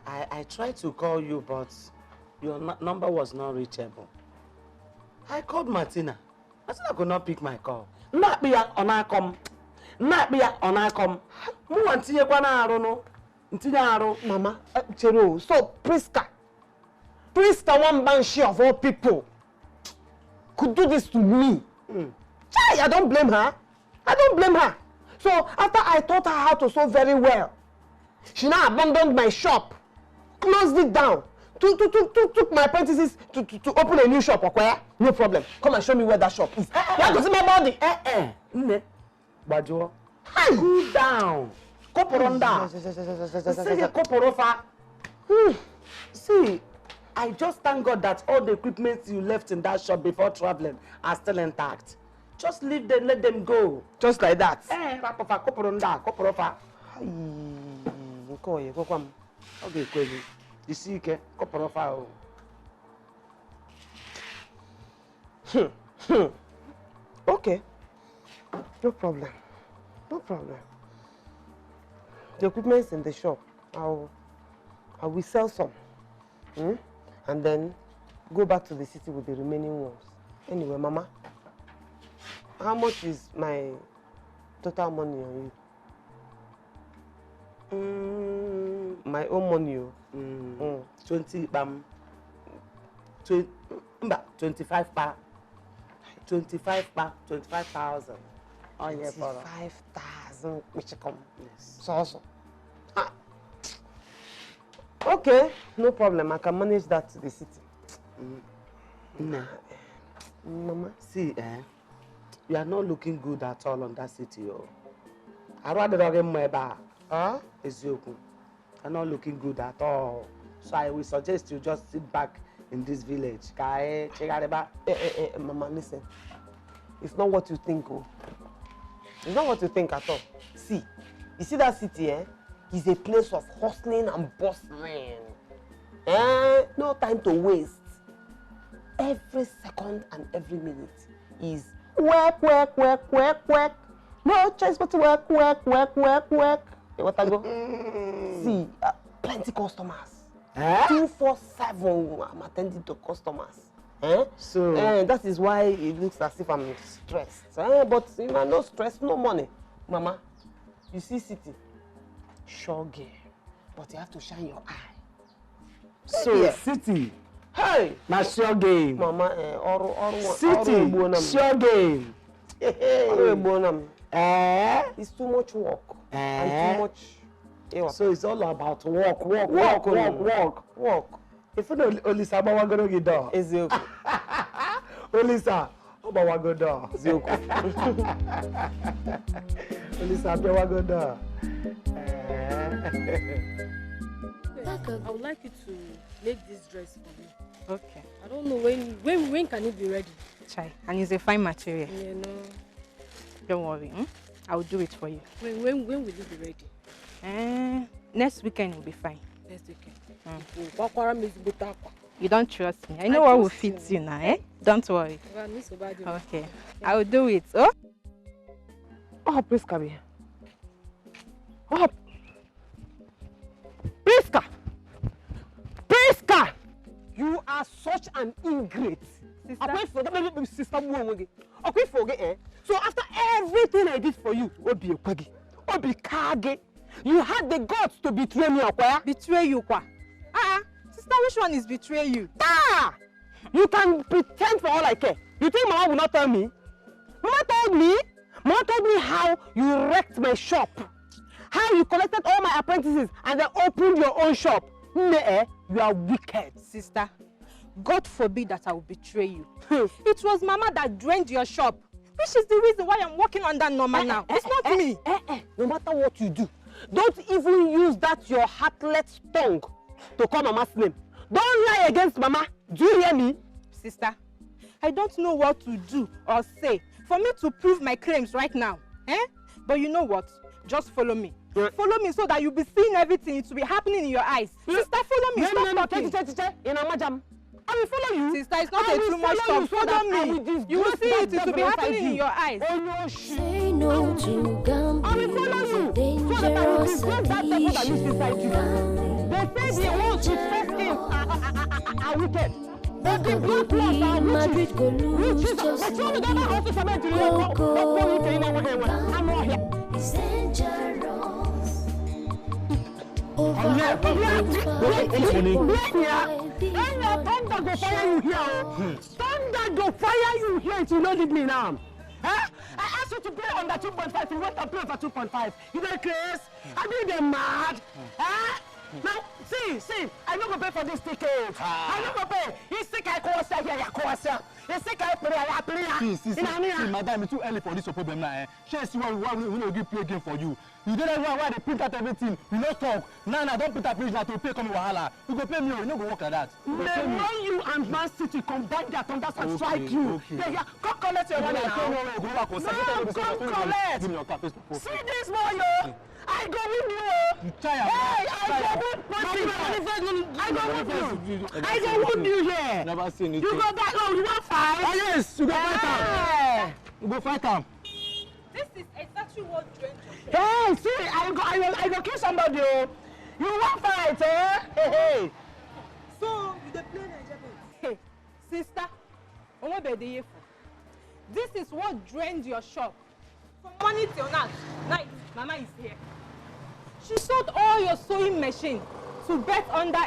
I tried to call you, but your number was not reachable. I called Martina. Martina could not pick my call. Not be on our com. Not be on our com. Mama, Chero, so Priska, one banshee of all people, could do this to me. Chai, I don't blame her. I don't blame her. So after I taught her how to sew very well, she now abandoned my shop, closed it down, took my apprentices to open a new shop. Okay? No problem. Come and show me where that shop is. You have to see my body. Bajo, cool down. Koporonda. See, I just thank God that all the equipment you left in that shop before traveling are still intact. Just leave them, let them go. Just like that. Okay, Kwezi. You see, Koporofa. Okay. No problem. No problem. The equipment's in the shop. I will sell some. And then go back to the city with the remaining ones. Anyway, Mama, how much is my total money on you? My own money. 25 pa. 25,000. Oh, yeah, 25,000. Yes. So. Okay, no problem. I can manage that to the city. Nah. Mama, see, you are not looking good at all on that city. I rather get my bar. You are not looking good at all. So I will suggest you just sit back in this village. Mama, listen. It's not what you think, It's not what you think at all. See, you see that city, is a place of hustling and bustling. No time to waste. Every second and every minute is work. No choice but to work. What I go? See, plenty customers. 247, I'm attending to customers. So that is why it looks as if I'm stressed. But you are not stressed, no money. Mama, you see city, sure game, but you have to shine your eye. So city, hey, that's your game. Mama, city, sure game. It's too much work and too much. So it's all about work. If you know Olisa, I'm going to get down. Ezioku. Olisa, I'm going to go down. Ezioku. Olisa, I'm going to go down. I would like you to make this dress for me. Okay. I don't know when can it be ready? Chai, and it's a fine material. Yeah, no. Don't worry. I will do it for you. When will it be ready? Next weekend will be fine. Next weekend. You don't trust me. I know what will fit you now, Don't worry. Okay. I will do it. Oh, Priska, be. Oh, Priska! You are such an ingrate. Sister. Okay, forget. So after everything I did for you, Obi Okwagi, Obi Kage, you had the guts to betray me, Okwa? Betray you, Kwa? Sister, which one is betray you? You can pretend for all I care. You think Mama will not tell me? Mama told me how you wrecked my shop, how you collected all my apprentices and then opened your own shop. You are wicked. Sister, God forbid that I will betray you. It was Mama that drained your shop, which is the reason why I'm working on that normal now. It's not me. No matter what you do, don't even use that your heartless tongue to call Mama's name. Don't lie against Mama. Do you hear me? Sister, I don't know what to do or say for me to prove my claims right now. But you know what? Just follow me. Follow me so that you'll be seeing everything. It will be happening in your eyes. Sister, follow me. Stop talking. I will follow you. Sister, it's not a too much talk. Follow me. You will see it. It will be happening in your eyes. Say no to gambling. It's a dangerous addiction. They say the ones who first things are wicked. Madrid go lose just like it's dangerous. Thunder go fire you here. Thunder go fire you here if you don't leave me now. I asked you to play on the 2.5. You went and play for 2.5. You don't crazy? Are you them mad? Now, see, I don't go pay for this ticket. I don't go pay. He's sick, I call here. He's sick, I play. See, madam, it's too early for this problem now. She see why we will give play game for you. You don't know why they print out everything. We don't talk. Nah, don't put a page now to pay come wahala. You go pay me, you no go work like that. When you and Man City combine their thunders and strike you. Yeah, come collect your money now. Come collect. See this boy, yo. I go with you. Hey, I go with you here. Never seen it. You go back home, you want fight? Oh yes, you go fight him. You go fight him. This is exactly what drained your Hey, see, I go kill somebody. You want fight, eh? Hey. So, you dey play Nigerian. Hey, sister, this is what drained your shop. From morning till night, Mama is here. She sold all your sewing machine to bet under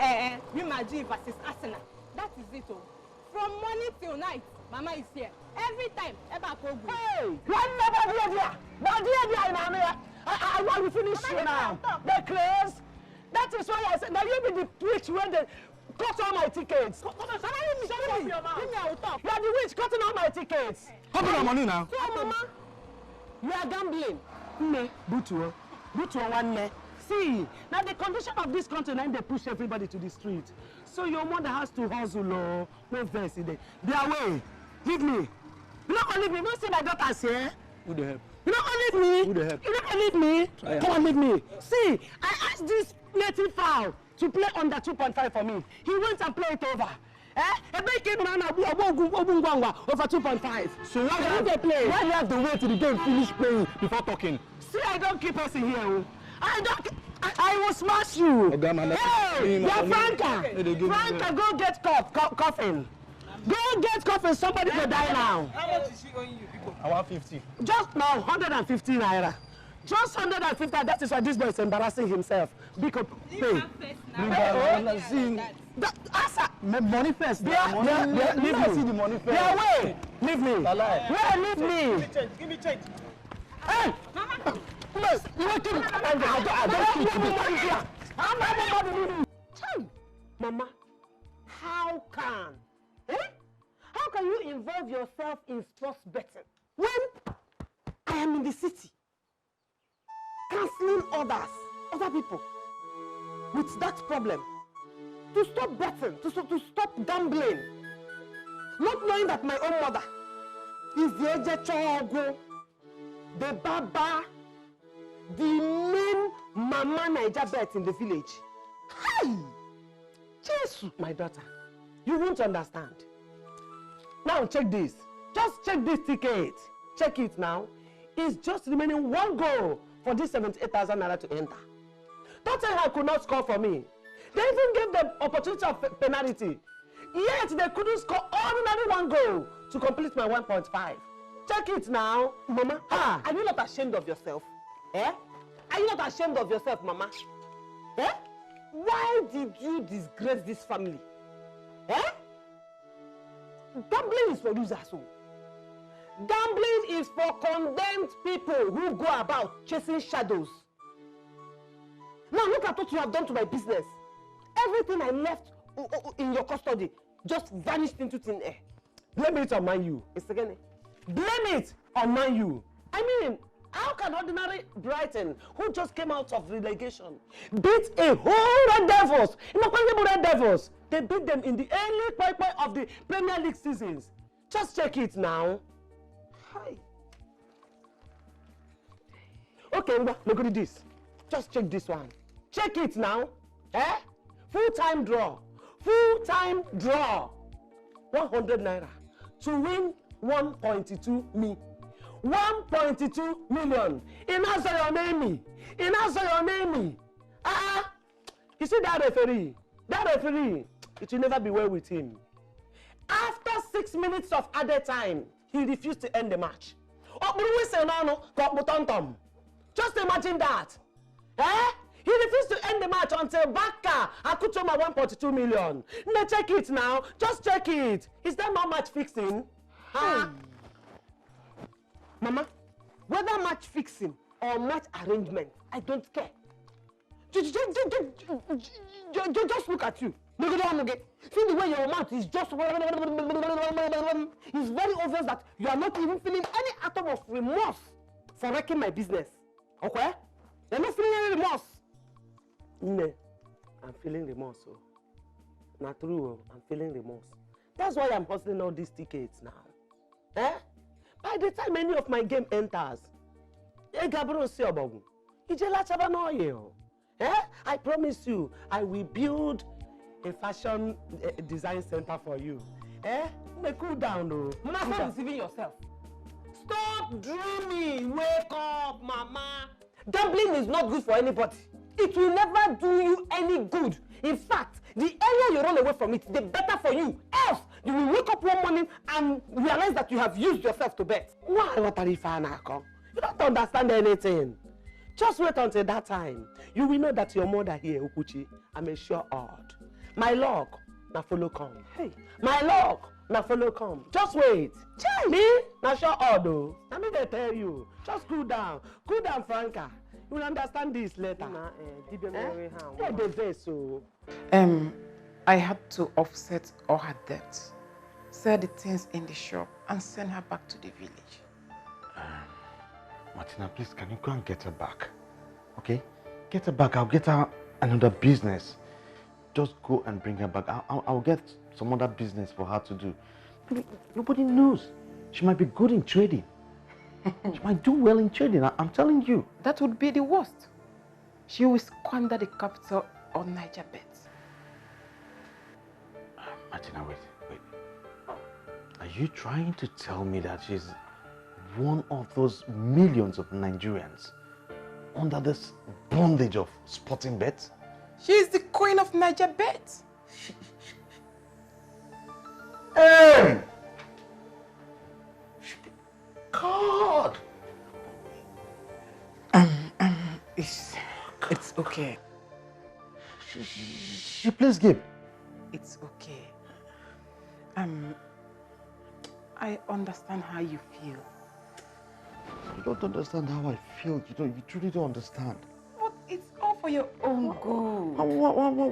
Real Madrid versus Arsenal. That is it all. From morning till night, Mama is here. Every time, Hey, you never be there. But I want to finish you now. The close. That is why I said, now you be the witch when they cut all my tickets. You are the witch cutting all my tickets. How about money now? So, Mama, you are gambling. Butu one. See, now the condition of this country, now they push everybody to the street. So your mother has to hustle or no verse in there. Their way. Leave me. You not gonna leave me. Don't say my daughter's here. Who the help? You not gonna leave me. Who the help? You not gonna leave me. Come on, leave me. See, I asked this native fowl to play under 2.5 for me. He went and played it over. Over 2.5. So why they play? Why you have to wait till the game finish playing before talking? See, I don't keep us in here. I will smash you. Hey, you're Franca. Franca, go get coffin. Go get coffin. Somebody will die now. How much is she owing you people? I want 50. Just now, 150 naira. Just 150. That is why this boy is embarrassing himself. Because pay. Money first. Leave me. See the money first. Yeah, wait. Leave me. Where? Leave me. Give me change. Hey! Mama, how can you involve yourself in sports betting when I am in the city counseling other people with that problem to stop betting, to stop gambling, not knowing that my own mother is the Eje the Baba, the main Mama Naija bet in the village. Hi! Jesus, my daughter, you won't understand. Now check this. Just check this ticket. Check it now. It's just remaining one goal for this 78,000 naira to enter. Don't say I could not score for me. They even gave them opportunity of penalty. Yet they couldn't score ordinary one goal to complete my 1.5. Check it now, Mama. Are you not ashamed of yourself? Eh? Are you not ashamed of yourself, Mama? Eh? Why did you disgrace this family? Eh? Gambling is for losers. Gambling is for condemned people who go about chasing shadows. Now look at what you have done to my business. Everything I left in your custody just vanished into thin air. Blame it on Man U. It's again. Blame it on Man U. I mean, how can ordinary Brighton, who just came out of relegation, beat a whole Red Devils? Red Devils. They beat them in the early part of the Premier League seasons. Just check it now. Hi. Okay, look at this. Just check this one. Check it now. Eh? Full-time draw. Full-time draw. 100 naira to win 1.2 million. 1.2 million. In answer your name. In answer your name. You see that referee? That referee, it will never be well with him. After 6 minutes of added time, he refused to end the match. Just imagine that. Eh? He refused to end the match until Baka Akutoma 1.2 million. Now check it now. Just check it. Is that not match fixing? Mama, whether match fixing or match arrangement, I don't care. Just look at you. Look at that. See the way your mouth is just... It's very obvious that you are not even feeling any atom of remorse for wrecking my business. Okay? You're not feeling any remorse. No, I'm feeling remorse. Oh. Not true, I'm feeling remorse. That's why I'm hustling all these tickets now. Eh? By the time any of my game enters, I promise you, I will build a fashion design center for you. Eh? Cool down, though. Stop deceiving yourself. Stop dreaming. Wake up, Mama. Gambling is not good for anybody. It will never do you any good. In fact, the earlier you run away from it, the better for you. Else, you will wake up one morning and realize that you have used yourself to bet. Why? You don't understand anything. Just wait until that time. You will know that your mother here, Ukuchi, I'm a sure odd. My luck, na follow come. Hey, my luck, na follow come. Just wait. Chai. Me, na sure odd though. Let me tell you. Just cool down, Franca. You will understand this later. I had to offset all her debts, sell the things in the shop, and send her back to the village. Martina, please, can you go and get her back? Okay? Get her back. I'll get her another business. Just go and bring her back. I'll get some other business for her to do. Nobody knows. She might be good in trading. She might do well in trading. I'm telling you. That would be the worst. She will squander the capital on Niger bets. Martina, wait. Are you trying to tell me that she's one of those millions of Nigerians under this bondage of sporting bets? She is the queen of Niger bets. Hey! God! It's okay. She plays game. It's okay. I understand how you feel. You don't understand how I feel. You truly don't understand. But it's all for your own good.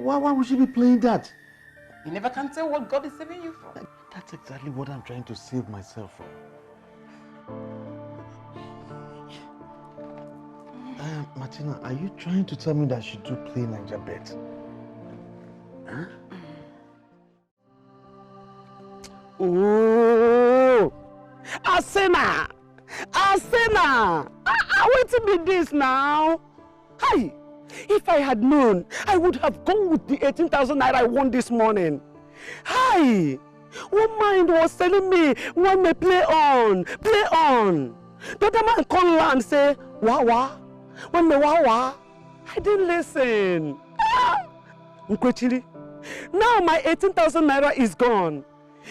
Why would she be playing that? You never can tell what God is saving you from. That's exactly what I'm trying to save myself from. Martina, are you trying to tell me that she do play Niger bet? Huh? Oh, Asena! Wait to be this now. Hi! If I had known, I would have gone with the 18,000 naira I won this morning. Hi! One mind was telling me, one may play on. The other man come and say, wah. When me wah. I didn't listen. Now my 18,000 naira is gone.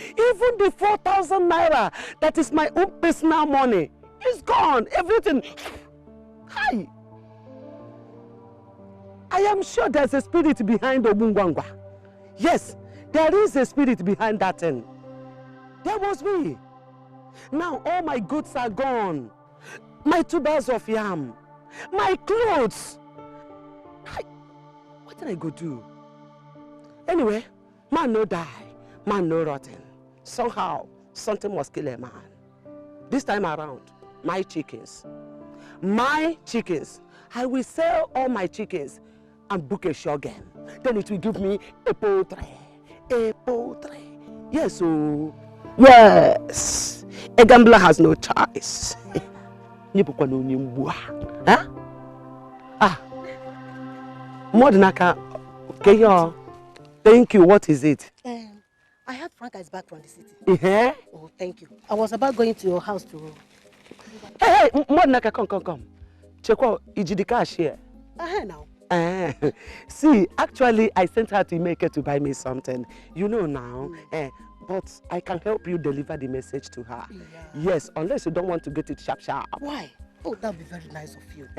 Even the 4,000 naira that is my own personal money is gone. Everything. Hi. I am sure there's a spirit behind Obungwangwa. Yes, there is a spirit behind that thing. There was me. Now all my goods are gone. My 2 bags of yam. My clothes. What did I go do? Anyway, man no die. Man no rotten. Somehow, something must kill a man. This time around, my chickens. I will sell all my chickens and book a show game. Then it will give me a poultry. Yes, so Yes. A gambler has no choice. Huh? Ah. Modinaka. Okay, y'all. Thank you. What is it? I heard Franca is back from the city. Yeah? Oh, thank you. I was about going to your house to... Hey, Modinaka, come. Check out the cash here. Now. See, actually, I sent her to make her to buy me something. You know now. But I can help you deliver the message to her. Yeah. Yes, unless you don't want to get it sharp. Why? Oh, that would be very nice of you.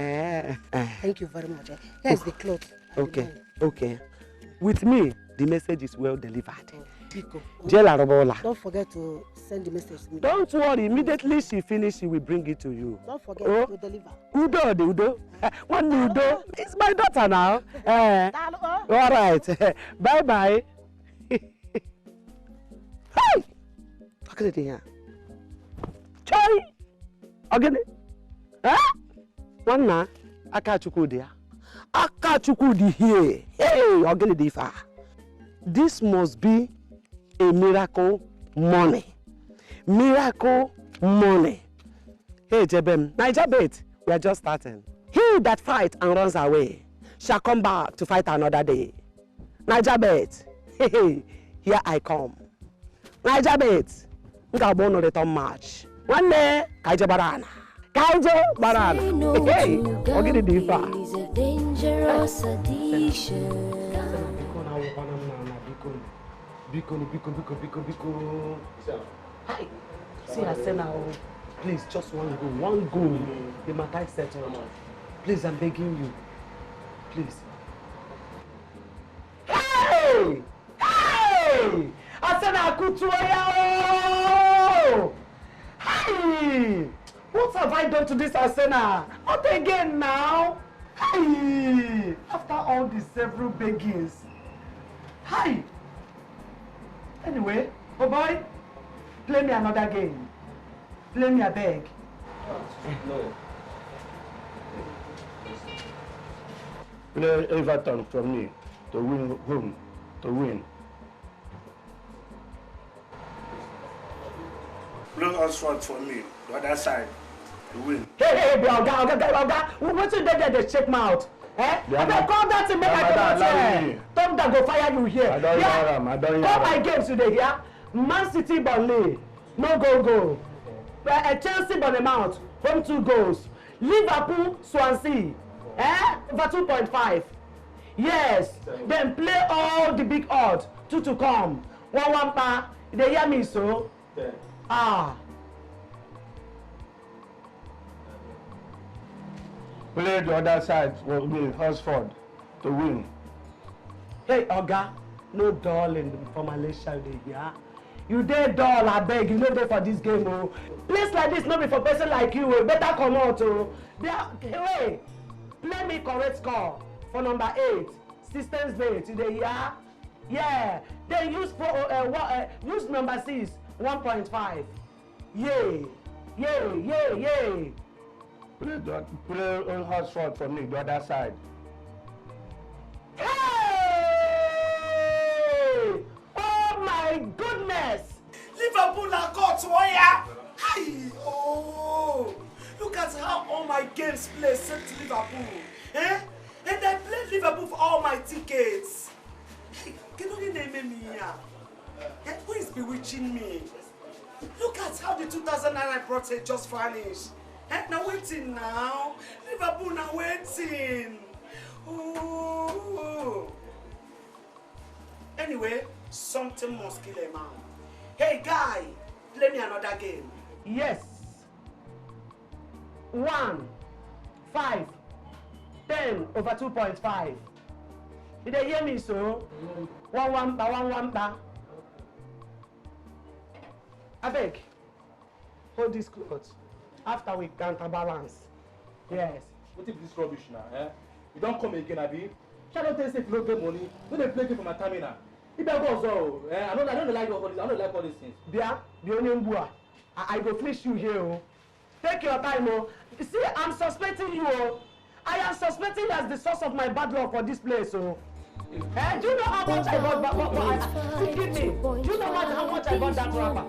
Thank you very much. Here's the cloth. Okay. With me, the message is well delivered. Biko. Jela. Don't forget to send the message to me. Don't worry, immediately she finishes, she will bring it to you. Don't forget to deliver. Udo. One Udo. It's my daughter now. All right. Bye. Hey! Look at it here. Chai! Again. One na Akachukudi here. Hey, again difa. This must be a miracle money. Hey, Jebem, Niger bait, we are just starting. He that fights and runs away shall come back to fight another day. Niger bait, hey, here I come. Niger bait, Ngabo return match. One day, Kaije Barana. Hey, okay, the diva. Is a dangerous addiction. Biko. Hi. See, I said now, please, just one go. The matter is settled. Please, I'm begging you. Please. Hey! I said I could Hey! What have I done to this Asena? Not again now. Hey! After all these several beggings. Hi! Anyway, oh boy, play me another game. Play me a beg. No. Play Everton from me to win home. To win. Play Oxford for me, the other side. To win. Hey, Oga. What you did there? Check my out. I call that to make I come out here. Tom that go fire you here. I don't hear him. Call my games today, yeah? Man City Burnley, no goal. Chelsea Bournemouth, home 2 goals. Liverpool Swansea, over 2.5. Yes, then play all the big odds. 2 to come. 1-1 pa. They hear me so? Play the other side for me, Oxford, to win. Hey, Oga, no dull in for Malaysia, yeah? You dey dull, I beg, you no dey for this game, oh. Place like this, no be for person like you, oh. Better come out, oh. Hey, play me correct score for number 8, systems bait, you dey hear? Yeah, then use use number 6, 1.5. Yay. Play on Oxford for me, the other side. Hey! Oh my goodness! Liverpool are caught, warrior! Hi! Oh! Look at how all my games play set to Liverpool. And I played Liverpool for all my tickets. Can you name me here? Who is bewitching me? Look at how the 2,000 naira I brought it just vanished. Now waiting now. Liverpool now waiting. Ooh. Anyway, something must kill a man. Hey guy, play me another game. Yes. 1, 5, 10 over 2.5. Did they hear me so? 1 ba. I beg. Hold this cloth. After we counterbalance. Yes. What if this rubbish now, You don't come again, Abi. Shall I tell you if you don't get money? Don't they play for my terminal? If I go so, I don't like all this. I don't like all these things. Bia, the only mbua. I go finish you here, oh. Take your time, oh. You see, I'm suspecting you, oh. I am suspecting you as the source of my bad luck for this place, oh. Do you know how much I got? Forgive me. Do you know how much I got that rapper?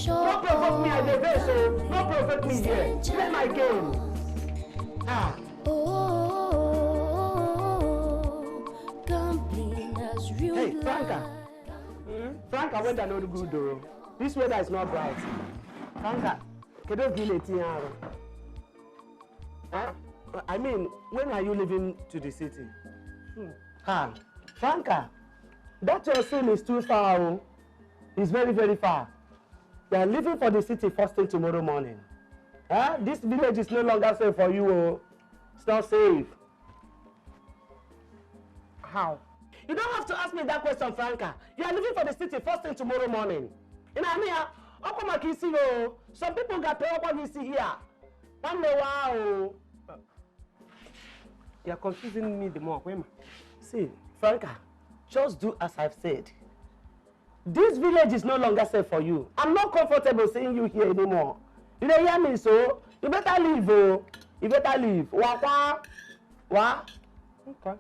Don't provoke me at the base, so don't provoke me here. Play my game. Ah. Hey, Franca. Franca went another good door. This weather is not bright. Franca, can you feel it here? I mean, when are you leaving to the city? Franca, that your son is too far. It's very, very far. You are leaving for the city first thing tomorrow morning. This village is no longer safe for you. It's not safe. How? You don't have to ask me that question, Franca. You are leaving for the city first thing tomorrow morning. You know what I mean? Some people got paid up on here. Wow. You are confusing me the more. See, Franca, just do as I've said. This village is no longer safe for you. I'm not comfortable seeing you here anymore. You don't hear me, so you better leave. You better leave. What? Okay.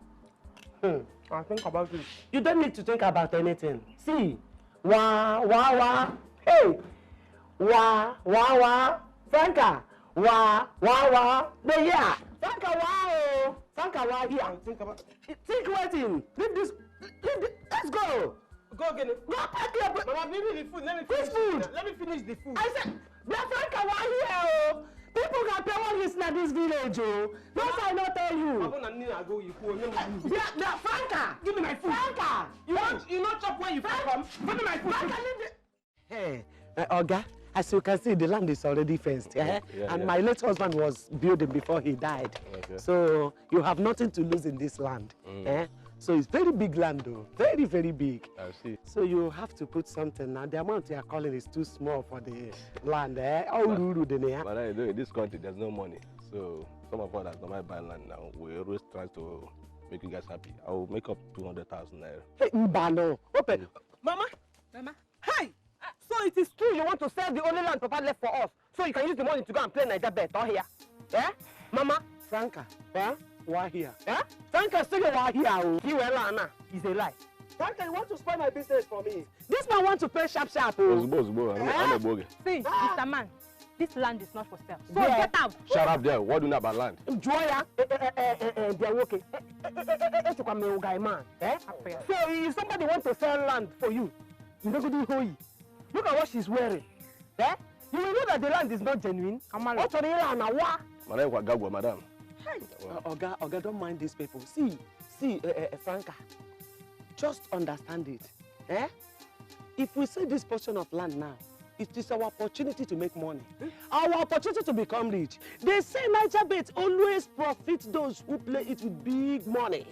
I'll think about it. You don't need to think about anything. See, hey, Franca, no, yeah, Franca, Franca, here. Think about. Think waiting. Leave this. Let's go. Go again. Go pack your. Mama, give me the food. Let me finish. Food. Let me finish the food. I said, Franca, here. People can pay one listen at this village, That's why I not tell you. Franca, give me my food. Franca, you not chop where you from? Give me my food. Franca, hey, Oga, as you can see, the land is already fenced, and my late husband was building before he died. Okay. So you have nothing to lose in this land. So it's very big land, though. Very, very big. I see. So you have to put something. Now the amount you are calling is too small for the land. But I know in this country there's no money. So some of us that don't buy land now, we always try to make you guys happy. I will make up 200,000 naira. Hey, Mbano. Open. Mama. Hey. So it is true you want to sell the only land Papa left for us, so you can use the money to go and play Niger bet or here? Mama. Franca. Why here? Franca still why here? He will Anna. It's a lie. Franca, you want to spoil my business for me? This man wants to pay sharp. See, Mr. Man, this land is not for sale. So get out. Shut up there. What do you know about land? Joya, they're working. So if somebody wants to sell land for you, you don't go do hoy. Look at what she's wearing. You will know that the land is not genuine. What's on the land now? Madam. Oga, don't mind these people. See, Franca, just understand it. If we sell this portion of land now, it is our opportunity to make money. Our opportunity to become rich. They say Niger bet always profit those who play it with big money.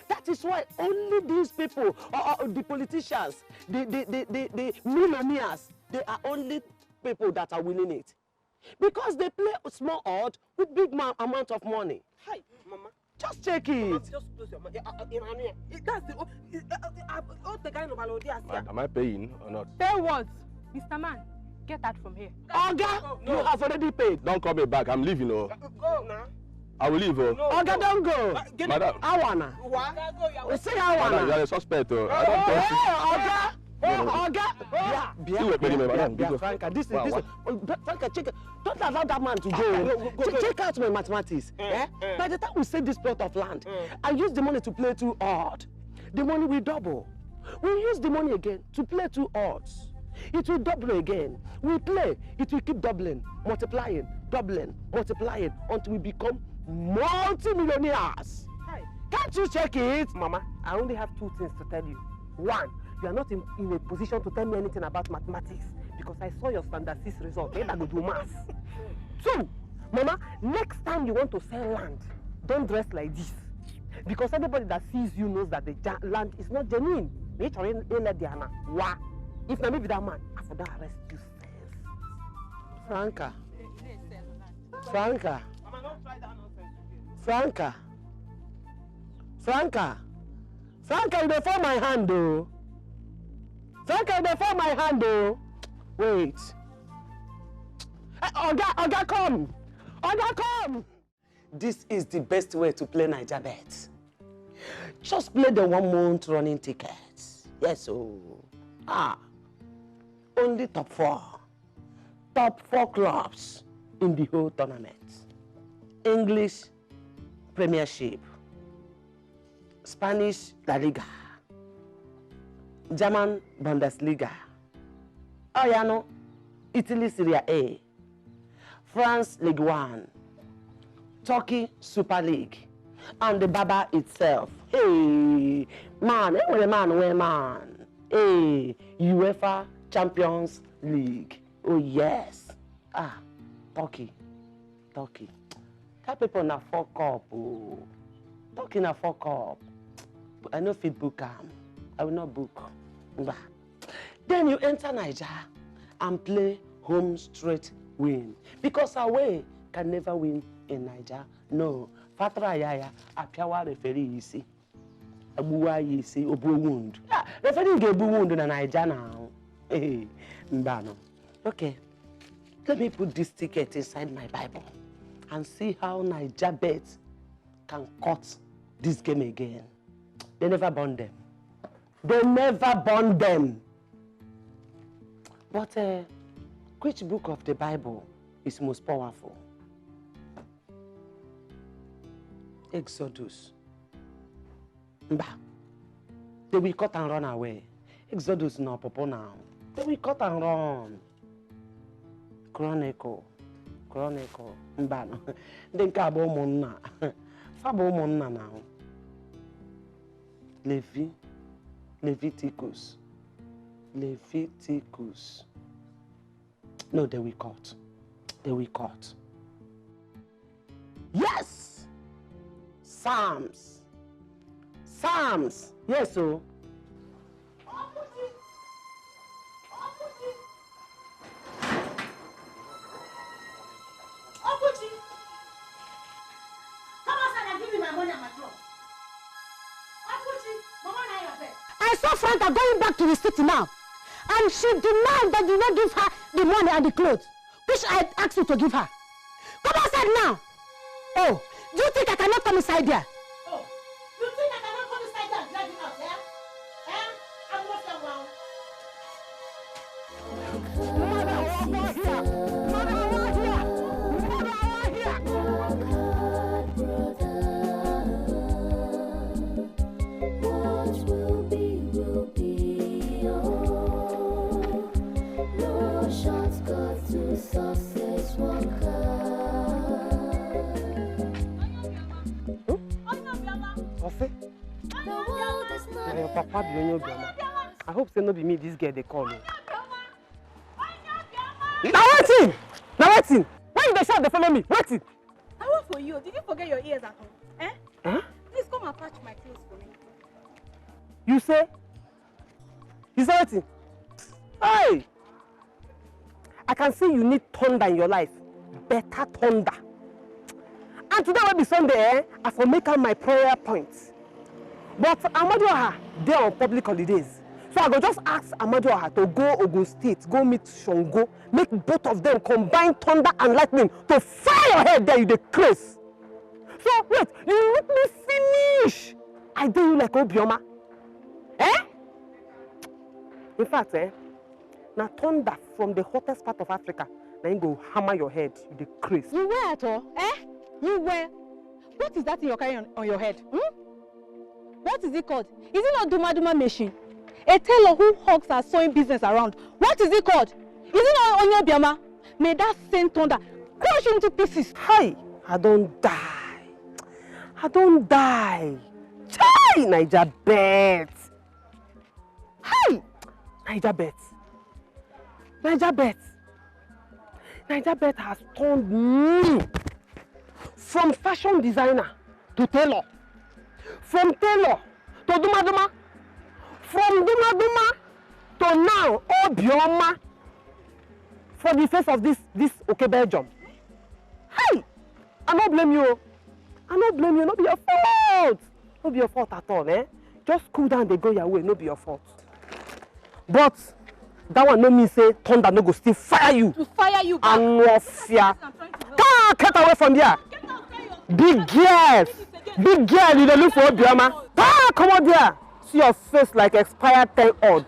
That is why only these people, the politicians, the millionaires, they are only people that are winning it. Because they play a small odd with big amount of money. Hi, Mama. Just check it. Mama, just close your mouth. That's the kind of am I paying or not? Pay what? Mr. Man, get out from here. Oga, no. You have already paid. Don't call me back. I'm leaving. Go now. I will leave. No, Oga, don't go. Madam. I wanna. What? Say I wanna. You are a suspect. I don't trust you. Oga. Oga! Franca, this is Franca, check. Don't allow that man to go. Check out my mathematics. By the time we sell this plot of land, I use the money to play 2 odds. The money will double. We use the money again to play 2 odds. It will double again. We play, it will keep doubling, multiplying, multiplying until we become multi-millionaires. Can't you check it? Mama, I only have 2 things to tell you. 1, you are not in a position to tell me anything about mathematics because I saw your standard 6 result. Maybe I go do maths. 2, Mama, next time you want to sell land, don't dress like this. Because everybody that sees you knows that the land is not genuine. If not maybe that man, I for that arrest you. Franca. Franca. Franca. Franca. Franca, you don't fall my hand, though. Franca, you don't fall my hand, though. Wait. Oga, come. Oga, come. This is the best way to play Niger bet. just play the 1 month running tickets. Yes, only top 4. Top 4 clubs in the whole tournament. English Premiership, Spanish La Liga, German Bundesliga, Italy Serie A, France League 1, Turkey Super League, and the Baba itself. Hey, man. Hey, UEFA Champions League. Oh, yes. Turkey. That people na fuck up. Oh. Turkey na fuck up. I know fit book I will not book. Then you enter Niger and play home straight win. Because away can never win in Niger. No. Fatra yaya, apiawa referee easy. Abuwa easy, obu wound. Yeah, referee get obu wound in Niger now. Hey, mbano. Okay. Let me put this ticket inside my Bible and see how Niger Bet can cut this game again. They never burn them. But which book of the Bible is most powerful? Exodus. They will cut and run away. Exodus no popo now. They will cut and run. Chronicle. Mbano. Then kabo monna. Fabo monna now. Leviticus. No, they will cut. Yes! Psalms. Yes, so. I saw Franca going back to the city now, and she denied that you not give her the money and the clothes, which I asked you to give her. Come outside now. Oh, do you think I cannot come inside there? Oh, you think I cannot come inside there and drag you out, yeah? I'm not that well. Papa I hope say no be me this girl they call me. Now waiting! Why you dey shout they follow me? Waiting! I work for you. Did you forget your ears at home? Huh? Please come and patch my clothes for me. You say waiting? Hey! I can see you need thunder in your life. Better thunder. And today will be Sunday, I for make out my prayer points. But Amadioha, they are on public holidays. So I go just ask Amadioha to go Ogun State, go meet Shongo, make both of them combine thunder and lightning to fire your head there, you the craze. So wait, you let me finish. I do you like Obioma. In fact, now thunder from the hottest part of Africa, then go hammer your head, you the craze. You wear at all? You wear? What is that thing you're carrying on your head? What is it called? Is it not Duma machine? A tailor who hawks our sewing business around. What is it called? Is it not Onye Biama? May that same thunder crush you into pieces. Hi, I don't die. Chai, Niger Bet. Hi, Niger Bet has turned me from fashion designer to tailor. From tailor to Duma, from Duma to now Obioma for the face of this okay Belgium. Hey, I don't blame you. Not be your fault. Not be your fault at all, Just cool down, they go your way, not be your fault. But that one no mean say thunder no go still fire you. To fire you. And no fear. Get away from there. Big girl, you don't look for Obioma. Ah, come on there. See your face like expired 10 odd.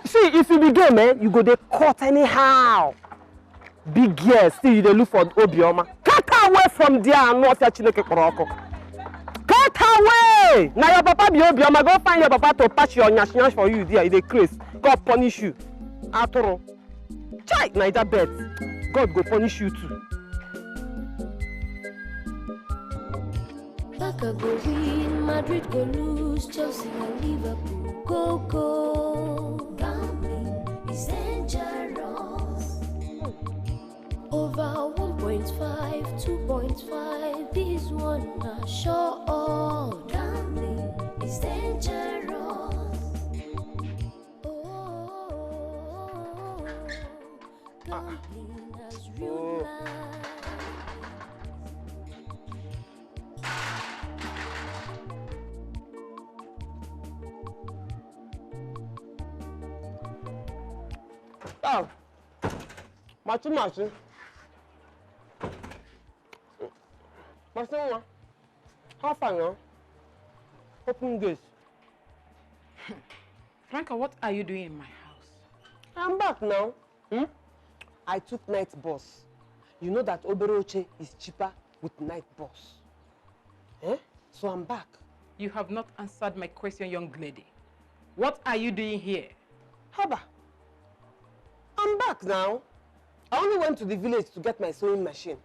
See, if you be gay, man, you go dey cut anyhow. Big girl, still you dey look for Obioma. Cut away from there and not your Chineke Koroko. Cut away! Now your papa be Obioma, go find your papa to patch your nyash for you there. He craze. God punish you. Atoro. Chai, Naija bet. God go punish you too. Barca go win, Madrid go lose, Chelsea and Liverpool go go. Gambling is dangerous. Over 1.5, 2.5, this one are sure. Gambling is dangerous. Gambling has real life. Oh, Machi. Machi, how far now? Open gates. Franca, what are you doing in my house? I'm back now. I took night bus. You know that Oberoche is cheaper with night bus. So I'm back. You have not answered my question, young lady. What are you doing here? Haba. I'm back now. I only went to the village to get my sewing machine.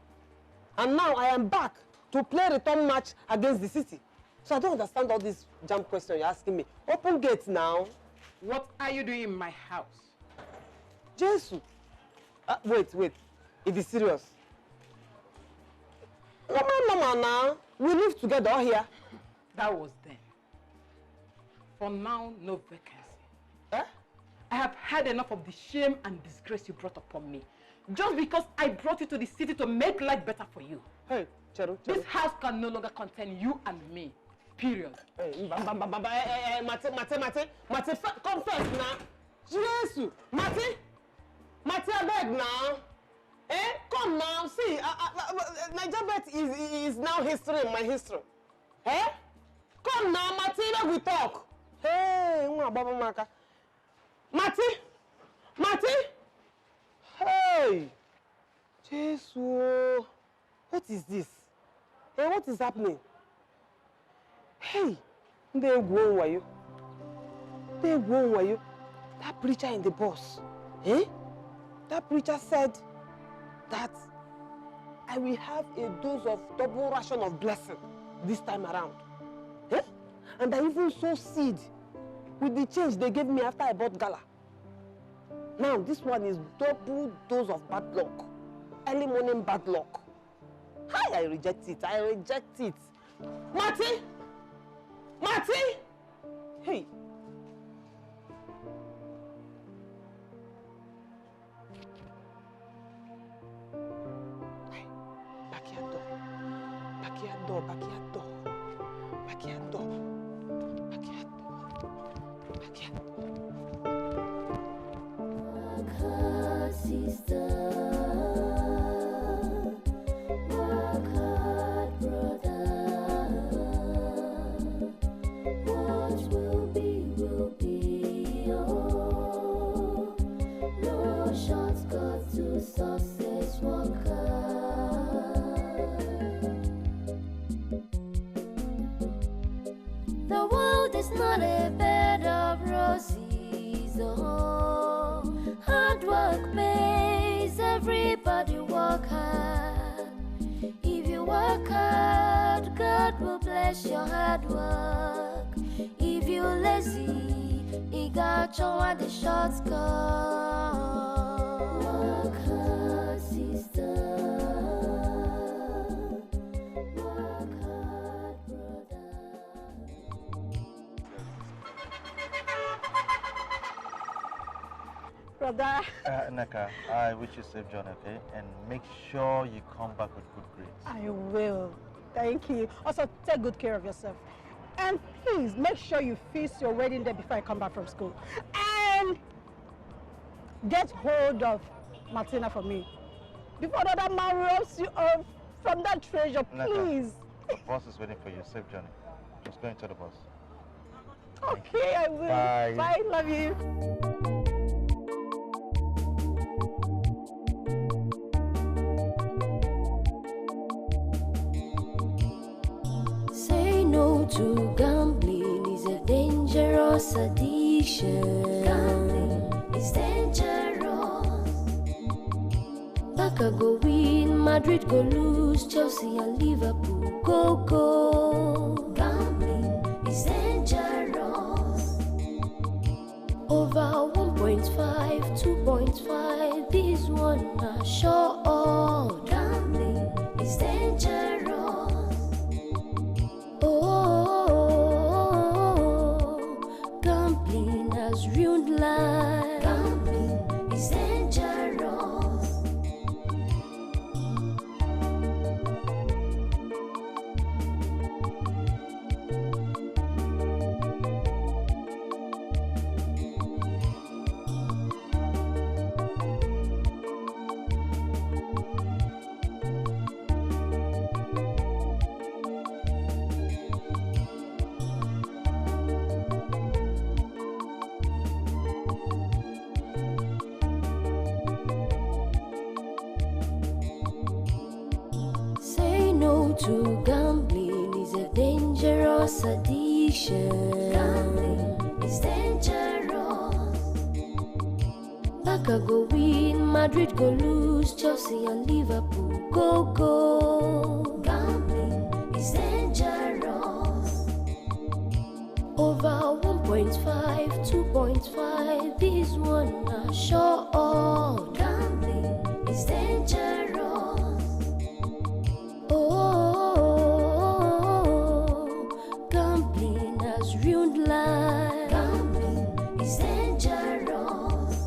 And now I am back to play return match against the city. So I don't understand all these jam questions you're asking me. Open gates now. What are you doing in my house? Jesus. Wait. It is serious. Mama, now. We live together here. That was then. For now, no vacancy. I have had enough of the shame and disgrace you brought upon me. Just because I brought you to the city to make life better for you. Hey, Cheru. This house can no longer contain you and me. Period. Hey, Mate, come first now. Jesus, Mate, I beg now. Come now. See, Nigeria is now history in my history. Come now, Mate, we talk. Hey, Baba Maka. Mate! Hey! Jesus! What is this? What is happening? Hey! They were you? That preacher in the bus. That preacher said that I will have a dose of double ration of blessing this time around. And I even sow seed with the change they gave me after I bought gala. Now this one is double dose of bad luck. Early morning bad luck. Hi, I reject it. Marty! Hey. Backyard door. Sister, work hard, brother. What will be, oh. No shortcuts to success, work hard. The world is not a bed of roses, oh. Hard work pays, everybody work hard. If you work hard, God will bless your hard work. If you lazy, He got you on the shortcut. Work hard, sister. Work hard, Brother. Neka, I wish you safe journey, okay? And make sure you come back with good grades. I will. Thank you. Also, take good care of yourself. And please, make sure you feast your wedding day before I come back from school. And get hold of Martina for me. Before another man robs you from that treasure, please. Neka, the boss is waiting for you. Safe journey. Just go and tell the boss. Okay, I will. Bye. Bye, love you. Say no to gambling is a dangerous addiction. Gambling is dangerous. Barca go win, Madrid go lose, Chelsea and Liverpool go. Gambling is dangerous. Over 1.5, 2.5, this one not sure. Gambling is dangerous. Oh, gambling has ruined life. Gambling is dangerous. Say no to gambling is a dangerous addiction. Gambling is dangerous. Barca go win, Madrid go lose, Chelsea and Liverpool go. Gambling is dangerous. Over 1.5, 2.5, this one not sure. Gambling is dangerous. Oh, gambling has ruined life. Gambling is dangerous.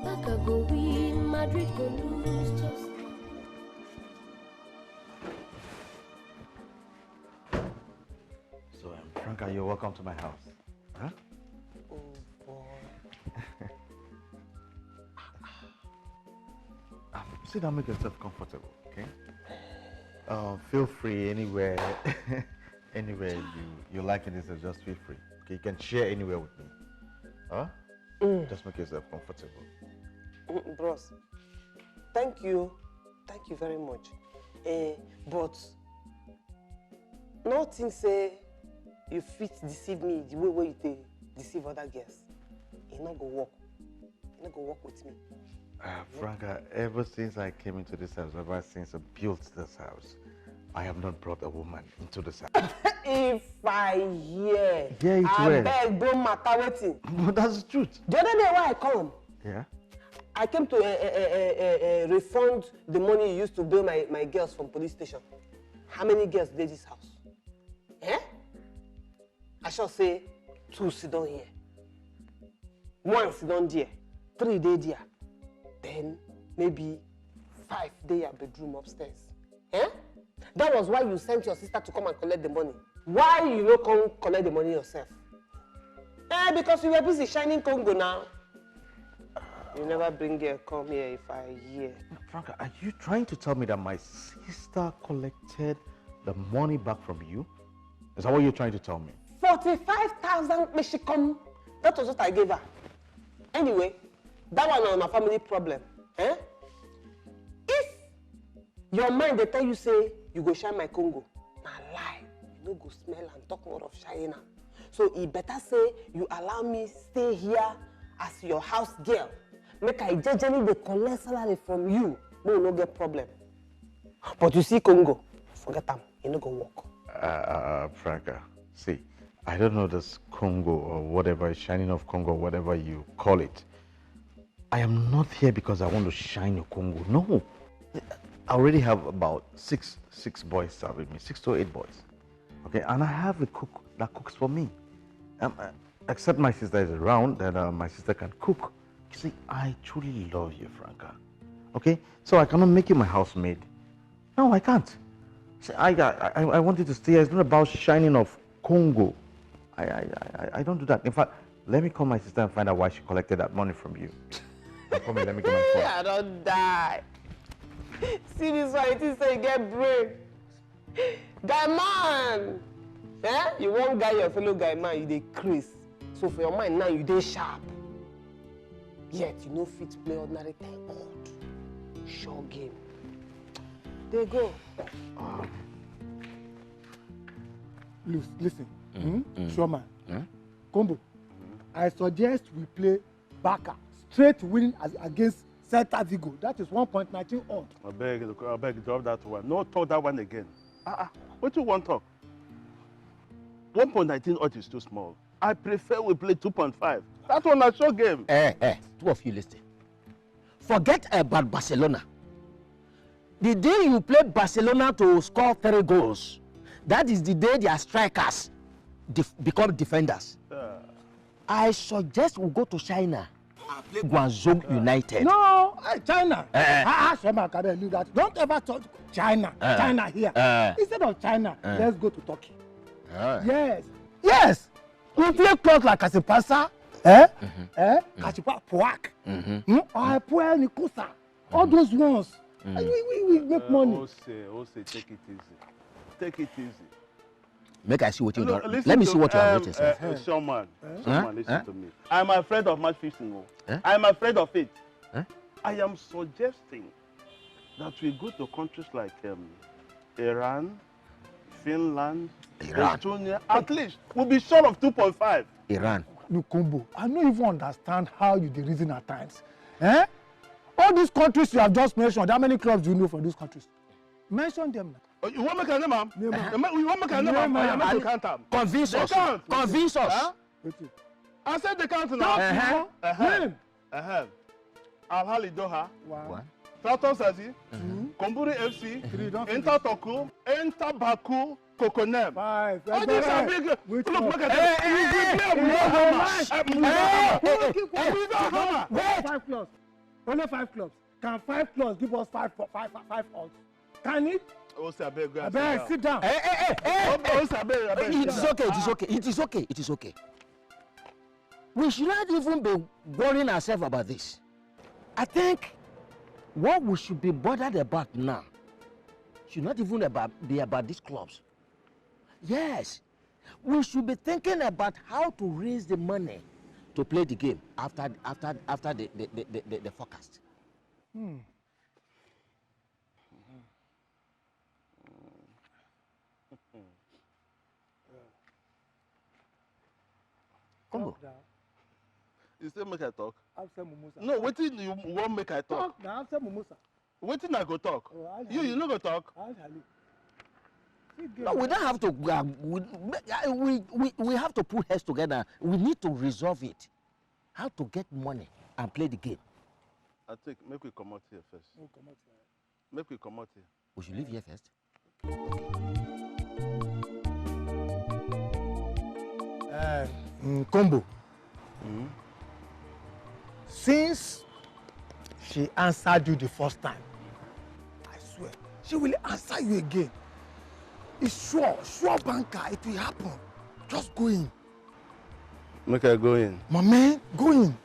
Barca go win, Madrid go lose, just. So, Franca, you're welcome to my house. Huh? Oh boy. Sit down, make yourself comfortable, okay? Feel free anywhere, anywhere you like in this, just feel free. Okay, you can share anywhere with me. Huh? Just make yourself comfortable. Bros, thank you very much. But nothing say you fit deceive me the way you dey deceive other girls. It not go work. It not go work with me. Franca, ever since I came into this house, ever since I built this house, I have not brought a woman into this house. If I hear, Yeah, it I will. beg, don't matter waiting. But that's the truth. The other day when I come, Yeah? I came to refund the money you used to bill my girls from police station. How many girls did this house? Eh? I shall say 2 sit down here. 1 sit down there. 3 dey there. Then maybe 5 dey your bedroom upstairs. Eh? That was why you sent your sister to come and collect the money. Why you no come collect the money yourself? Because you were busy shining Congo now. You never bring her come here if I hear. Franca, are you trying to tell me that my sister collected the money back from you? Is that what you're trying to tell me? 45,000 may she come. That was what I gave her. Anyway, that one is my family problem. Eh? If your mind they tell you say you go shine my Congo, na lie. You no go smell and talk more of China. So it better say you allow me stay here as your house girl. Make I jejely dey collect salary from you. No, no get problem. But you see Congo, forget them. You no go work. Franca, see, I don't know this Congo or whatever, shining of Congo, whatever you call it. I am not here because I want to shine your Congo. No. I already have about six boys serving me, 6 to 8 boys. Okay, and I have a cook that cooks for me. Except my sister is around, then my sister can cook. You see, I truly love you, Franca. Okay, so I cannot make you my housemaid. No, I can't. See, I want you to stay here. It's not about shining of Congo. I don't do that. In fact, Let me call my sister and find out why she collected that money from you. Come here, let me get my phone. I don't die. See this one, it is say you get brain. Guy man! Eh? You won't guy your fellow guy man, you dey craze. So for your mind now, you dey sharp. Yet you no fit play ordinary 10 odd. Sure game. They go. Listen. Sure man. Combo. I suggest we play Baka. Straight winning against Celta Vigo. That is 1.19 odd. I beg, drop that one. No, talk that one again. What you want to talk? 1.19 odd is too small. I prefer we play 2.5. That one a short game. Two of you listen. Forget about Barcelona. The day you play Barcelona to score 3 goals, that is the day their strikers become defenders. I suggest we go to China and play Guangzhou United. No, China. Shema, can I leave that? Don't ever talk China. China here. Instead of China, let's go to Turkey. Yes. We play clubs like Kasipasa, Kashipa Puak, or Puel Nikosa. All those ones. We make money. Ose, take it easy. Take it easy. Make I see what you do. Let me see what you have written. Someone, listen to me. I'm afraid of match fixing. I'm afraid of it. I am suggesting that we go to countries like Iran, Finland, Estonia. At least we'll be short of 2.5. Iran. Look, Combo, I don't even understand how you dey reason at times. All these countries you have just mentioned, how many clubs do you know from these countries? Mention them. You want me to name them? You want me to name them? I make you count them. Convince us. Convince us. I said they count now. Name. Al Ahly Doha. 1. Tonto Sazi. 2. Komburi FC. 3. Inter Toku. Inter Baku. Kokonem. 5. All these are big. Look at them. 5 clubs. Only 5 clubs. Can 5 clubs give us 5 odds? Can it? Abeg, sit down. It is okay. We should not even be worrying ourselves about this. I think what we should be bothered about now should not even be about these clubs. Yes, we should be thinking about how to raise the money to play the game after the forecast. Combo. You still make I talk? After Mumusa. No, what did you want make I talk? Talk now, after Mumusa. What did I go talk? You no go talk? No, we don't have to. We have to put heads together. We need to resolve it. How to get money and play the game. I think make we come out here first. Make we come out here. We should leave here first. Combo. Since she answered you the first time, I swear, she will answer you again. It's sure banker, it will happen. Just go in. Make I go in. My man, go in.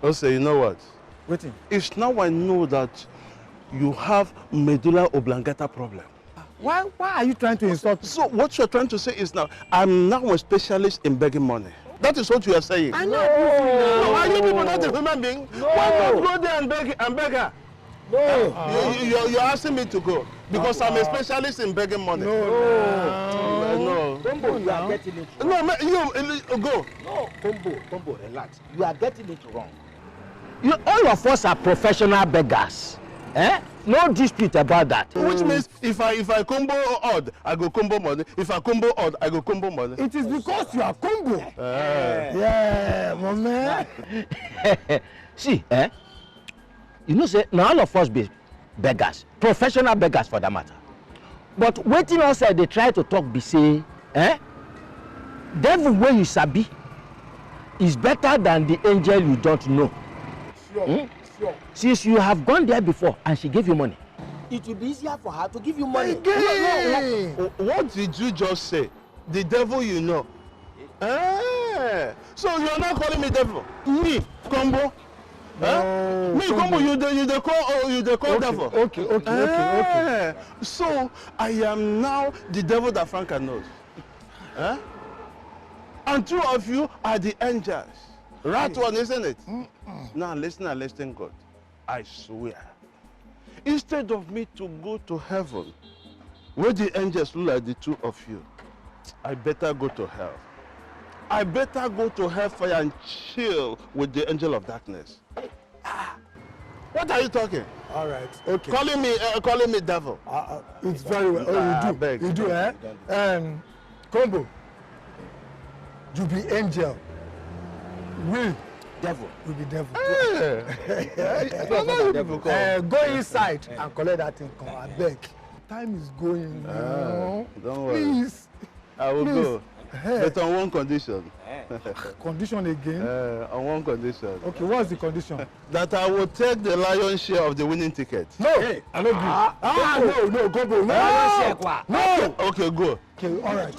Also, you know what? Waiting. It's now I know that you have medulla oblongata problem. Why are you trying to insult me? So what you're trying to say is now, I'm now a specialist in begging money. That is what you are saying. I know. No, are you people not a human being? No. Why not go there and beg her? No. You're asking me to go because I'm a specialist in begging money. No. Combo, you are getting it wrong. No, you go. No, Combo, relax. You are getting it wrong. All of us are professional beggars. No dispute about that. Which means if I combo odd, I go combo money. If I combo odd, I go combo money. It is because you are combo. Yeah, my man. See, you know, say now all of us be beggars, professional beggars for that matter. But waiting outside, they try to talk, be say, devil where you sabi is better than the angel you don't know. Sure. Since you have gone there before and she gave you money, it will be easier for her to give you money. No. What did you just say? The devil you know. So you're not calling me devil? Me, Combo? Me, Combo, you the call devil. Okay. So I am now the devil that Franca knows. And two of you are the angels. Right one, isn't it? Now listen good. I swear. Instead of me to go to heaven, where the angels look like the two of you, I better go to hell. I better go to hellfire and chill with the angel of darkness. What are you talking? All right, okay. Calling me devil. It's very well. Oh, you do, eh? Combo, you be angel. We devil. We be devil. Go inside and collect that thing. Come, I beg. Time is going. Don't worry. Please. I will go. But on one condition. Condition again? On one condition. Okay, what's the condition? That I will take the lion's share of the winning ticket. No, I don't agree. No, go. No. Okay, go. Okay, all right.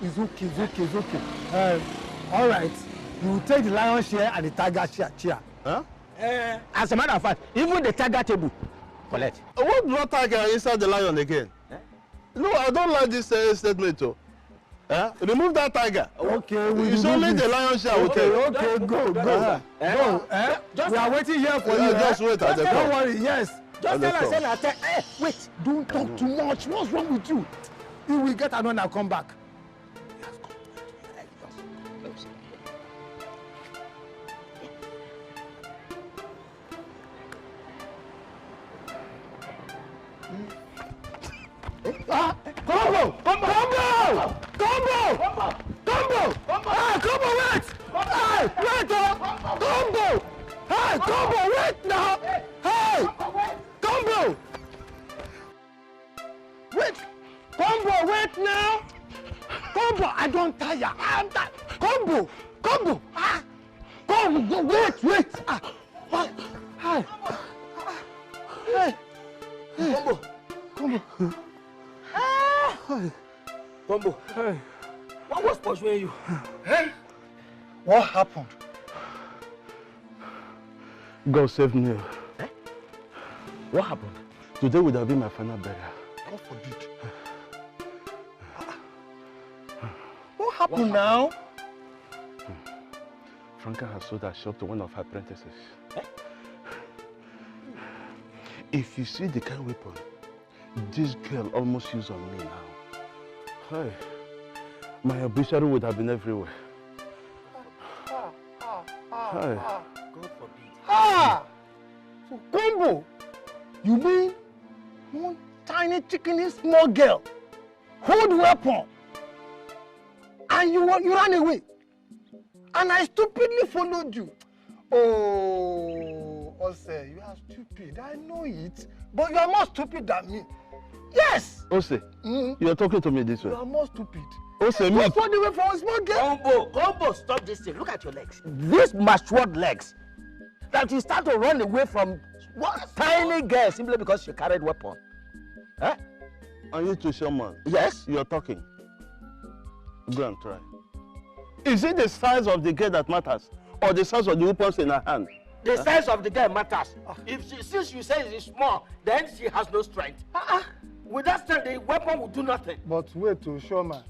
It's okay. All right. You will take the lion's share and the tiger chair. Huh? As a matter of fact, even the tiger table. Collect. What brought tiger inside the lion again? No, I don't like this statement. Remove that tiger. Okay, it's only the lion's share. Okay, go. We are waiting here for you. Just wait. Don't worry. Yes. Just tell us. Wait. Don't talk too much. What's wrong with you? You will get another and come back. Combo! Combo, wait! Combo, wait now! Hey! Combo! Wait! Combo, wait now! Combo, I don't tire. I'm tired. Combo! Combo, wait! Hi! Hey! Combo! Combo, what was pursuing you? What happened? God save me. What happened? Today would have been my final burial. God forbid. What happened now? Franca has sold her shop to one of her apprentices. If you see the kind of weapon this girl almost used on me now, hey, my obituary would have been everywhere. Hey. God forbid. So Combo, you mean one tiny chicken small girl hold weapon and you ran away and I stupidly followed you? Oh, Ose, you are stupid. I know it, but you are more stupid than me. Yes. Ose, you are talking to me this way. You are more stupid. Ose, me. Just run away from a small girl. Combo, stop this thing. Look at your legs. These matured legs. That you start to run away from one tiny girl simply because she carried weapon. Are you to Sherman? Yes. You are talking. Go and try. Is it the size of the girl that matters, or the size of the weapons in her hand? The size of the girl matters. Since you say it's small, then she has no strength. With that strength, the weapon will do nothing. But wait, to Sherman.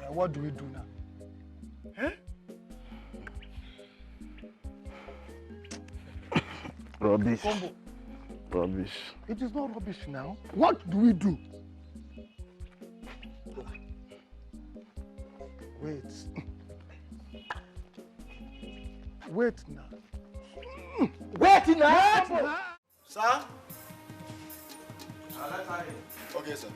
What do we do now? Rubbish. Combo. Rubbish. It is not rubbish now. What do we do? Wait now. Sir? Okay, sir.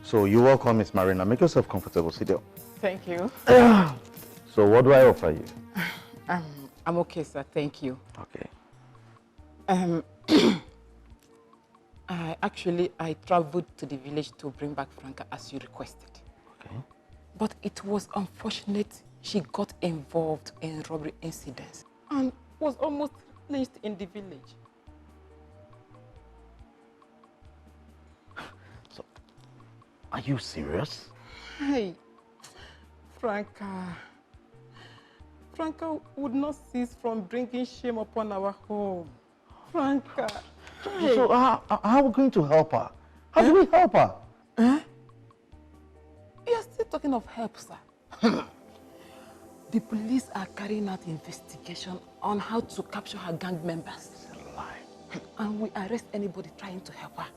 So you're welcome, Miss Marina. Make yourself comfortable. Sit down. Thank you. So what do I offer you? I'm okay, sir. Thank you. Okay. I traveled to the village to bring back Franca as you requested. Okay. But it was unfortunate she got involved in robbery incidents. And was almost lynched in the village. So, are you serious? Hey, Franca would not cease from bringing shame upon our home. Franca. Hey. So how are we going to help her? How do we help her? You are still talking of help, sir. The police are carrying out investigation on how to capture her gang members. It's a lie. And we arrest anybody trying to help her.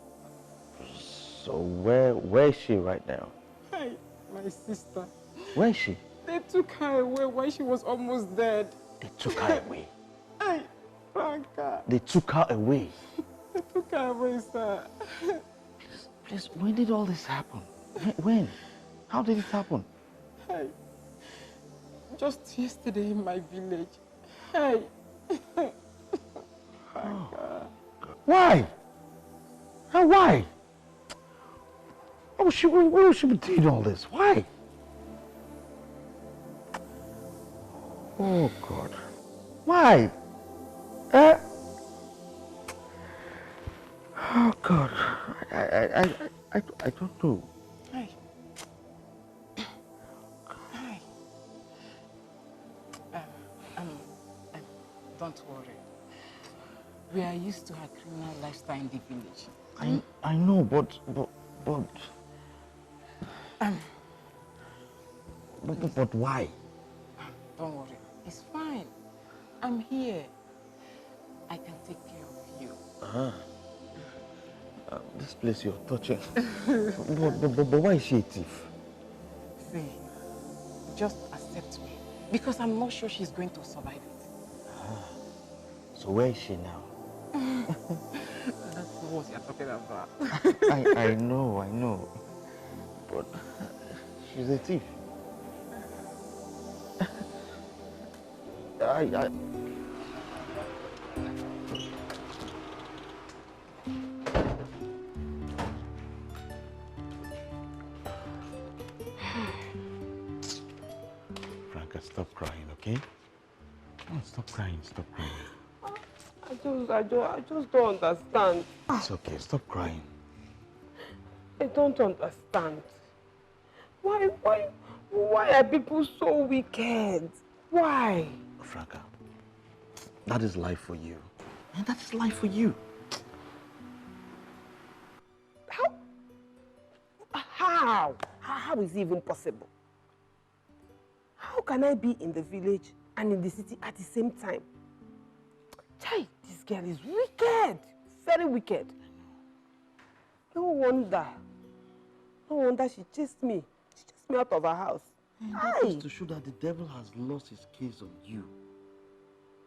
So where is she right now? Hey, my sister. Where is she? They took her away when she was almost dead. They took her away. Hey, Franca. They took her away. They took her away, sir. Please, when did all this happen? When? How did it happen? Hey, just yesterday in my village. Hey. Franca. Why? Why? Why would she be doing all this? Why? Oh God. Why? Oh God. I don't know. Hey. Don't worry. We are used to her criminal lifestyle in the village. I know, but why? Don't worry. It's fine. I'm here. I can take care of you. This place you're touching. but why is she a thief? See, just accept me. Because I'm not sure she's going to survive it. So where is she now? That's what you're talking about. I know. But she's a thief. Franca, stop crying, okay? Oh, stop crying. I just don't understand. It's okay, stop crying. I don't understand. Why are people so wicked? Why? Franca, that is life for you. And that is life for you. How? How is it even possible? How can I be in the village and in the city at the same time? Chai, this girl is wicked. Very wicked. No wonder she chased me. She chased me out of her house. That is to show that the devil has lost his case on you.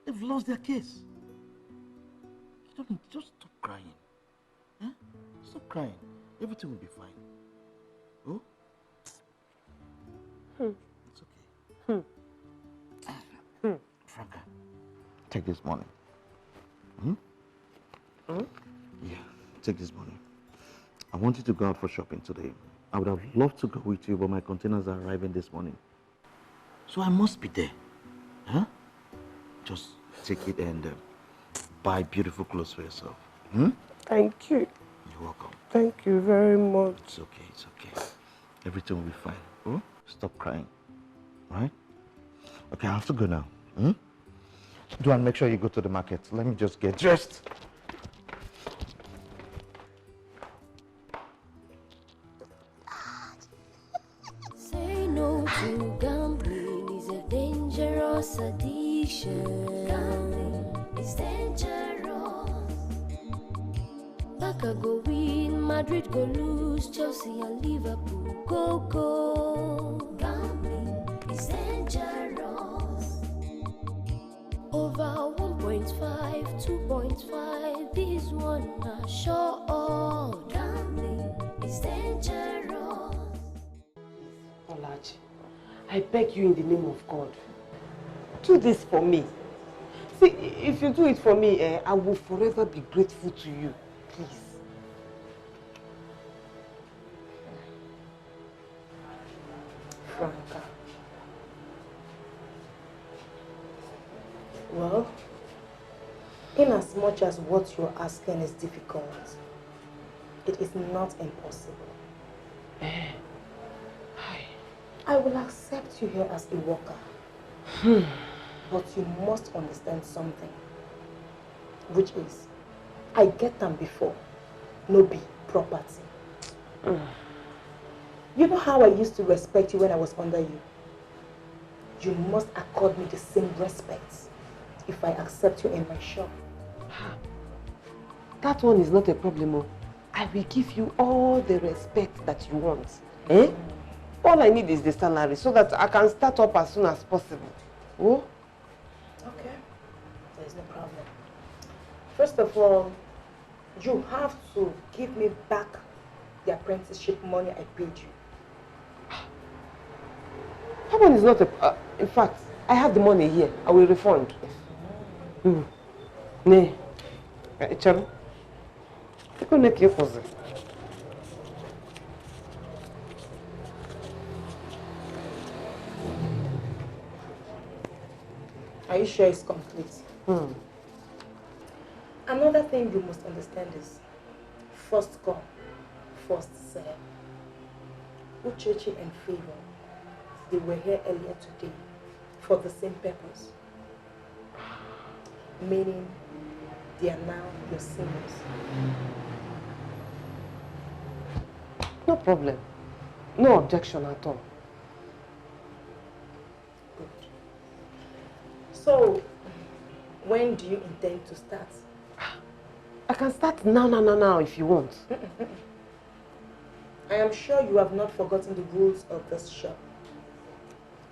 They've lost their case. Just stop crying. Huh? Stop crying. Everything will be fine. Oh? It's okay. Franca, take this money. Yeah, take this money. I want you to go out for shopping today. I would have loved to go with you, but my containers are arriving this morning. So I must be there. Huh? Just take it and buy beautiful clothes for yourself. Thank you. You're welcome. Thank you very much. It's okay. Everything will be fine. Oh? Stop crying. Alright? Okay, I have to go now. Do and make sure you go to the market. Let me just get dressed. Say no to gambling is a dangerous addiction. Gambling is dangerous. Barca go win, Madrid go lose, Chelsea and Liverpool go. Gambling is dangerous. Over 1.5, 2.5, this one are sure. Gambling is dangerous. Olaji, I beg you in the name of God, do this for me. See, if you do it for me, I will forever be grateful to you. Please. Franca. Well, as much as what you're asking is difficult, it is not impossible. I will accept you here as a worker. But you must understand something, which is, I get them before, no be property. You know how I used to respect you when I was under you? You must accord me the same respect if I accept you in my shop. That one is not a problem. I will give you all the respect that you want. Eh? All I need is the salary so that I can start up as soon as possible. Oh? Okay, there's no problem. First of all, you have to give me back the apprenticeship money I paid you. That one is not a... in fact, I have the money here. I will refund. Ne. Charo. Are you sure it's complete? Another thing you must understand is, first come, first serve. Uchechi and Favor, they were here earlier today for the same purpose. Meaning, they are now your seniors. No problem. No objection at all. So, when do you intend to start? I can start now if you want. I am sure you have not forgotten the rules of this shop.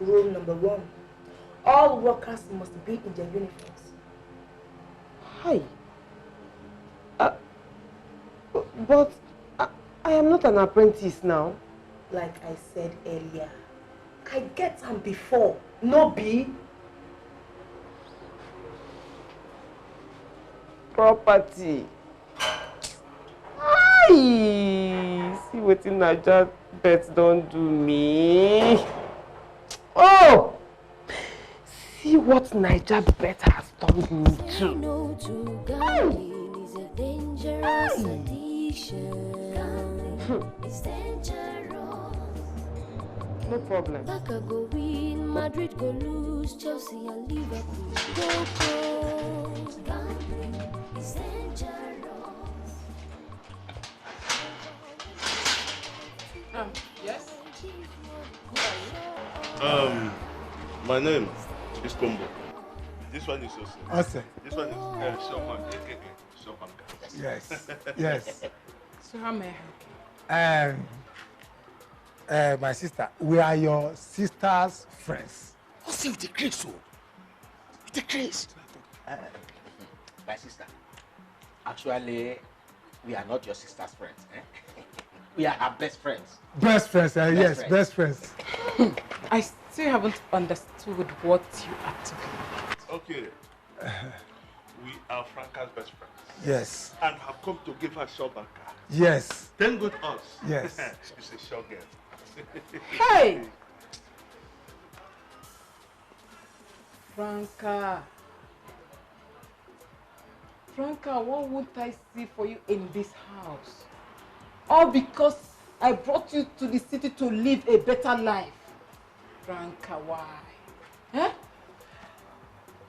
Rule number 1, all workers must be in their uniforms. Hi. But I am not an apprentice now. Like I said earlier, I get them before, no be. Property. Aye. See what in Naija bet don't do me. Oh! See what Naija bet has done me too. No to gambling is a dangerous addiction. Gambling is dangerous. No problem. Barca go win, Madrid go lose, Chelsea and Liverpool go close. Gambling is dangerous. Yes? My name is Combo. This one is Ose. Ose. This one is Showman, aka Showbanka. Yes, yes. So how may I help you? My sister, we are your sister's friends. Ose, with the grace, oh. With the grace. My sister, actually, we are not your sister's friends. Eh? We are her best friends. Best friends, yes, best friends. I still haven't understood what you are talking about. Okay. We are Franca's best friends. Yes. And have come to give her Showbanka. Yes. Then good us. Yes. She's a show girl. Hey! Franca, what won't I see for you in this house? All because I brought you to the city to live a better life. Franca, why? Eh?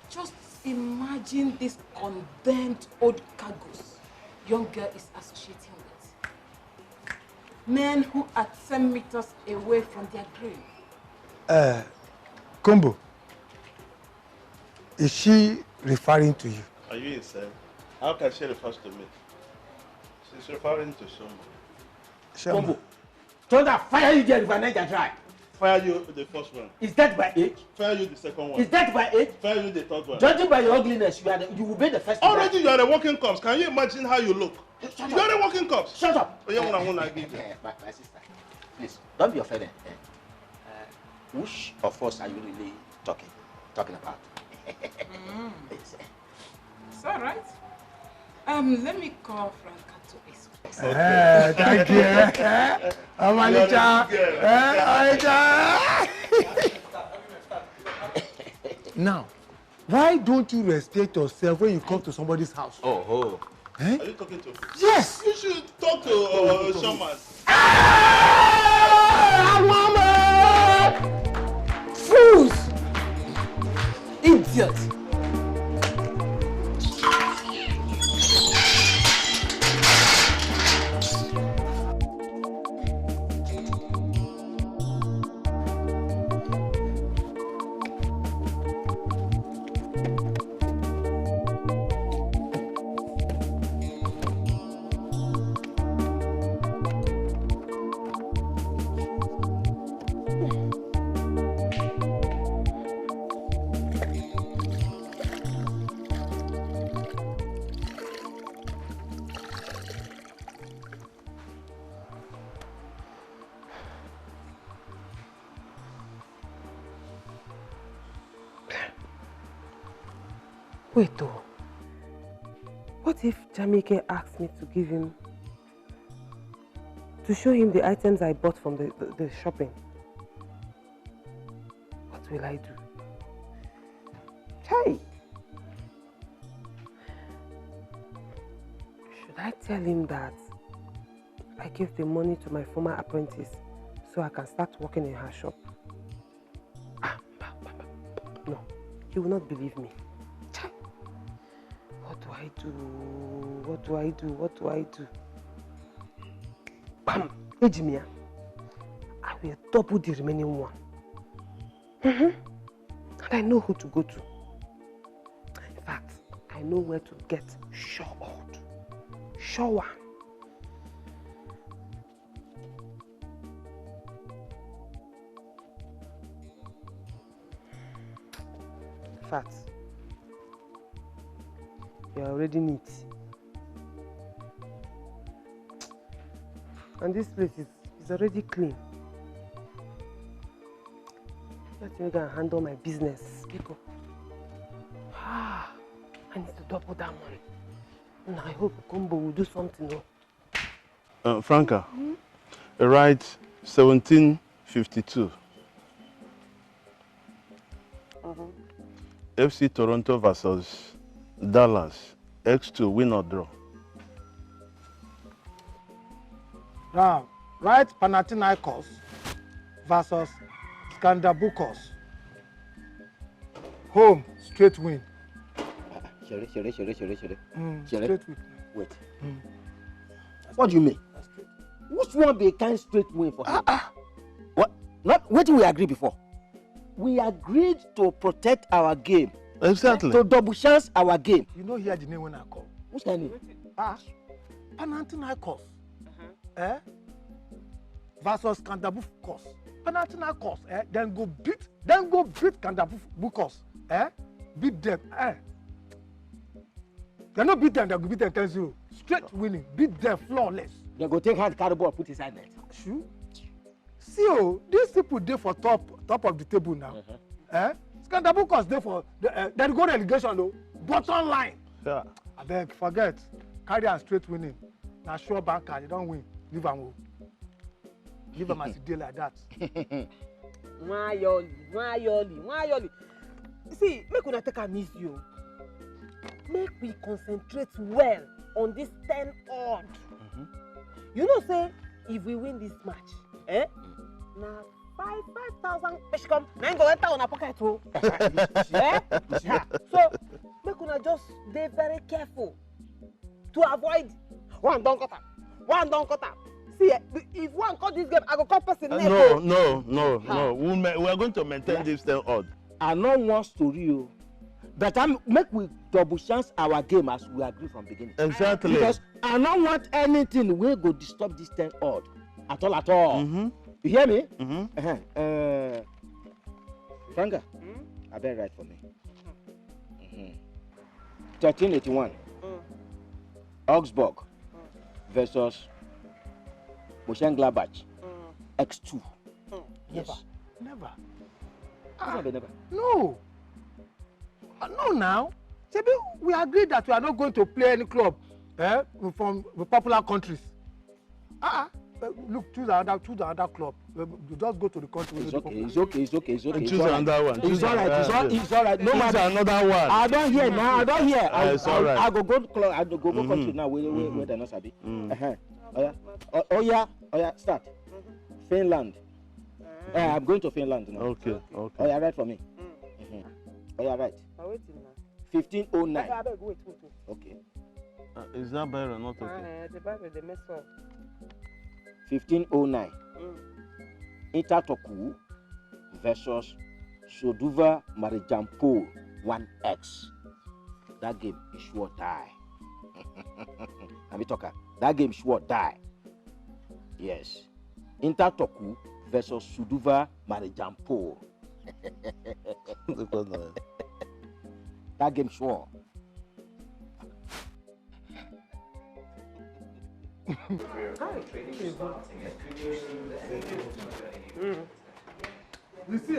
Just imagine this condemned old cargoes young girl is associating with. Men who are 10 meters away from their grave. Combo, is she referring to you? Are you insane? How can she refer to me? She's referring to someone. Combo, Thunder, fire you there if I need to try. Fire you the first one. Is that by age? Fire you the second one. Is that by age? Fire you the third one. Judging by your ugliness, you will be the first. Already you are a walking corpse. Can you imagine how you look? You are a walking corpse. Shut up. Oh, yeah, I give you. My sister, please don't be offended. Which of us are you really talking about? It's all right. Let me call Franca to explain. Thank you. Amalicha. Now, Why don't you respect yourself when you come to somebody's house? Oh. Eh? Are you talking to? Yes. You should talk to Shaman. Fools! Idiots! Wait though. What if Jamike asks me to give him, to show him the items I bought from the shopping? What will I do? Hey! Should I tell him that I gave the money to my former apprentice so I can start working in her shop? No, he will not believe me. What do I do? What do I do? What do I do? Bam! Ejimia, I will double the remaining one. And I know who to go to. In fact, I know where to get showered. Shower. In fact, you are already neat. And this place is already clean. Let me go and handle my business. Pico. I need to double that money. And I hope Combo will do something. Franca, right 1752. FC Toronto versus Dallas. X2, win or draw? Now, right Panathinaikos versus Skandabukos. Home, straight win. Shere. Straight win. Wait. What do you mean? Which one be a kind straight win for him? What? Not what did we agree before? We agreed to protect our game. Exactly. To double chance our game. You know hear the name when I call. Which kind of name? Panathinaikos. Versus Skandabukos. Panathinaikos. Then go beat Skandabukos. Beat them. They not beat them, they go beat them 10-0. Straight winning. Beat them flawless. They go take hand carry ball put inside net. Sure. See, these people there for top of the table now. Skandabukos there for they go relegation though. Bottom line. Yeah. I beg, forget. Carry and straight winning. Now sure banker, they don't win. Leave them. Leave them as a deal like that. Why yoli. See, make una take a miss you. Make we concentrate well on this 10 odd. You know, say if we win this match, now 5,000 fish come. Now go enter on a pocket too. So make una just be very careful to avoid one don't cut up. See, if one cut this game, I go cut person. No. We are going to maintain this 10 odd. I know one story, but make we double chance our game as we agree from beginning. Exactly. Because I don't want anything we go disturb this 10 odd at all. You hear me? Franca, I better write for me. 1381. Augsburg versus Mönchengladbach. X2. Yes. Never. Never. No. No now. Maybe we agreed that we are not going to play any club from the popular countries. Look, choose another club. You just go to the country. It's okay. Choose another one. It's all right. It's all right. No matter. Another one. I don't hear now. I don't hear. I go club. I go country now. Where they're not sabi. Oh yeah. Start. Finland. I'm going to Finland now. Okay. Oh yeah, write for me. Oh yeah, right. 1509. Wait. Okay. Is that better or not okay? The Bible, they mess up. 1509. Itatoku versus Soduva Marijampo 1X. That game is sure die. That game is sure die. Yes. Intertoku versus Soduva Marijampo. That game sure. You see,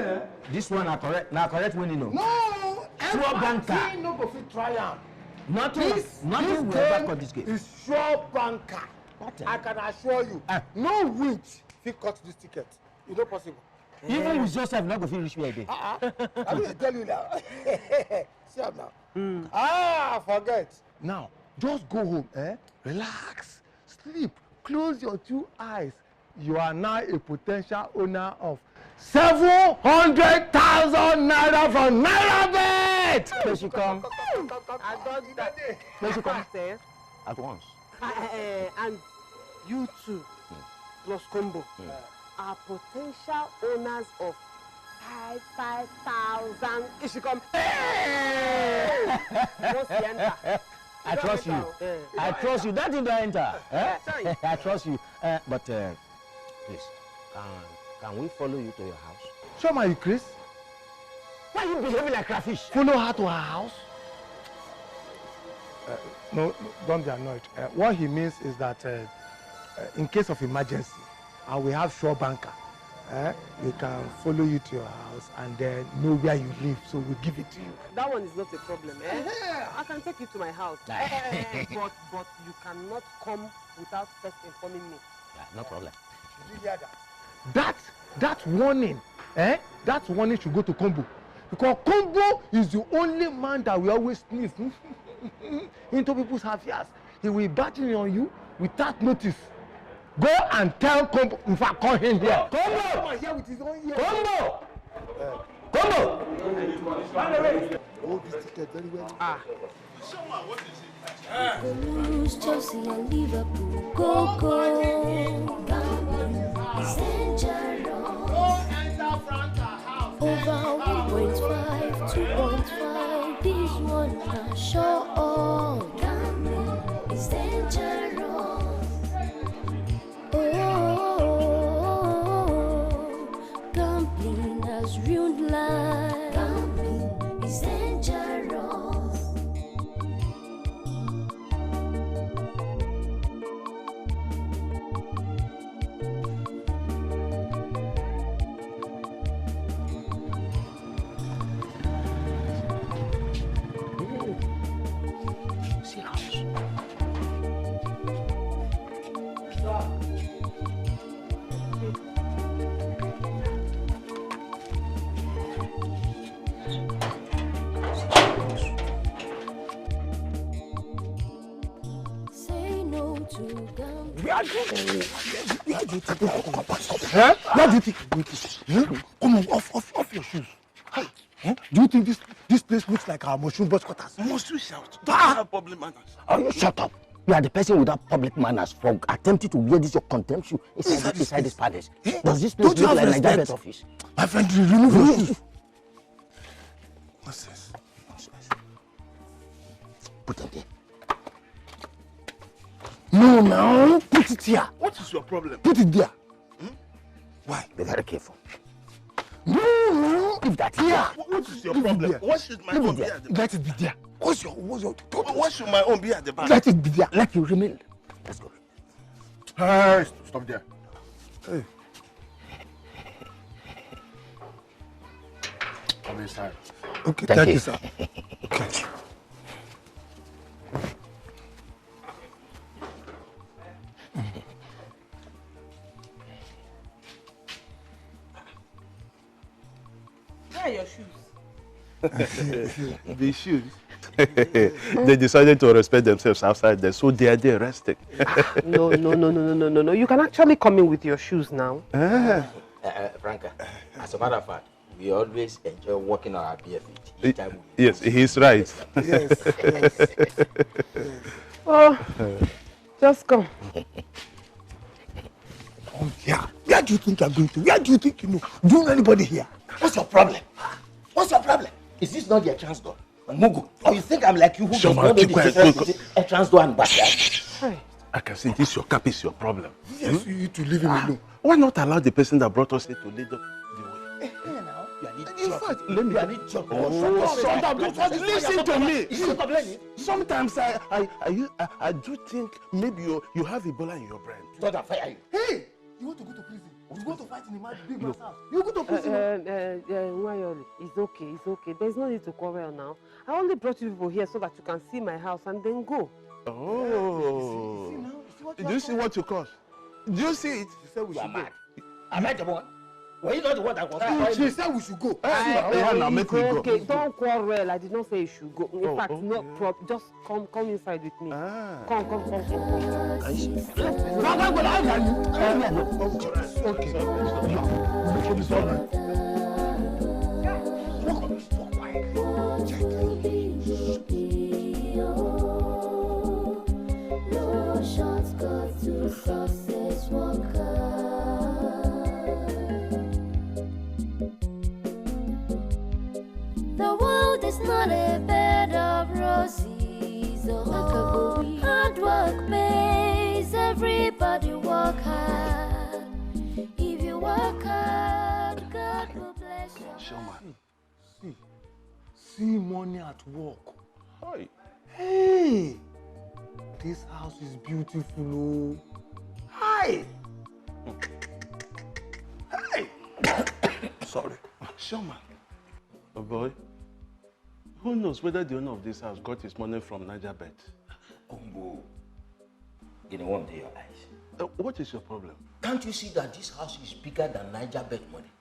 This one are correct winning. No! Sure banker. No go fit try am. Nothing will ever cut this game. Is sure banker. I can assure you. No witch fit cut this ticket. It's not possible. Even with Joseph, not go fit reach me again. I will tell you now. See am now. Forget. Now, just go home, relax, sleep, close your 2 eyes. You are now a potential owner of 700,000 naira from NairaBet. Where she come? I got that. Where she come? At once. And you two, plus combo, are potential owners of 5,000. If she come, once you enter. I trust you. I trust you. That didn't enter. I trust you. But please, can we follow you to your house? Show my Chris. Why are you behaving like crayfish? Follow her to her house? No, don't be annoyed. What he means is that in case of emergency, and we have sure banker, we can follow you to your house and then know where you live, so we'll give it to you. That one is not a problem. I can take you to my house. But you cannot come without first informing me. Yeah, no problem. Did you hear that? That warning, that warning should go to Combo. Because Combo is the only man that will always sneeze into people's affairs. He will battle on you without notice. Go and tell Combo. In fact, call him here. Combo! Here with his own ear. Combo! Combo! Oh, this ticket very well. What is it? Blues, Chelsea and Liverpool, go. It's dangerous. Over 1.5, 2.5, this one not sure. Gambling is dangerous. Gambling has ruined life. Gambling is dangerous. Where do you think Come on, off your shoes. Do you think this place looks like our mushroom boss quarters? Must you shout? Don't have public manners. Oh, you shut up. You are the person without public manners for attempting to wear this your contempt shoe inside this palace. Does this place look like Nigerian office? My friend, remove your shoes. What's this? Put it there. No, put it here. What is your problem? Put it there. Why? Be very careful. No, leave that here. What is your problem? What should my own be at the back? Let it be there. What's your what should my own be at the back? Let it be there. Let you remain. Let's go. Hey, stop there. Hey. Come inside. Okay, thank you, sir. Okay. are your shoes? The shoes. They decided to respect themselves outside there, so they are there resting. No. You can actually come in with your shoes now. Franca, as a matter of fact, we always enjoy walking on our bare feet each time we Yes, he's right. Yes. Oh, just come. Oh, yeah. Where do you think you're going to? Where do you think you know? Do you know anybody here? What's your problem? What's your problem? Is this not your chance door? Mugu, or you think I'm like you who does not know the difference between a trans door and backyard? I can see this your cap is your problem. Yes, you need to leave him alone. Why not allow the person that brought us here to lead us the way? In fact, let me. Oh, shut up! Listen to me. Sometimes I do think maybe you have Ebola in your brain. Don't fire you. Hey, you want to go to prison? You want to fight in the big man's house? You go to prison? Wayoli, it's okay. There's no need to quarrel now. I only brought you people here so that you can see my house and then go. Oh. Do you see what you caused? Do you see it? She said we should go. Am I the one? Were you not the one that was She said we should go. Okay, don't quarrel. I did not say you should go. In fact, no problem. Just come inside with me. Come. The world is not a bed of roses. Oh, hard work pays. Everybody work hard. If you work hard, God will bless you. See money at work. Hey, this house is beautiful. Hi. Hey. Sorry. Showman. Oh boy. Who knows whether the owner of this house got his money from Niger Bet? You don't want to your eyes. What is your problem? Can't you see that this house is bigger than Niger Bet money?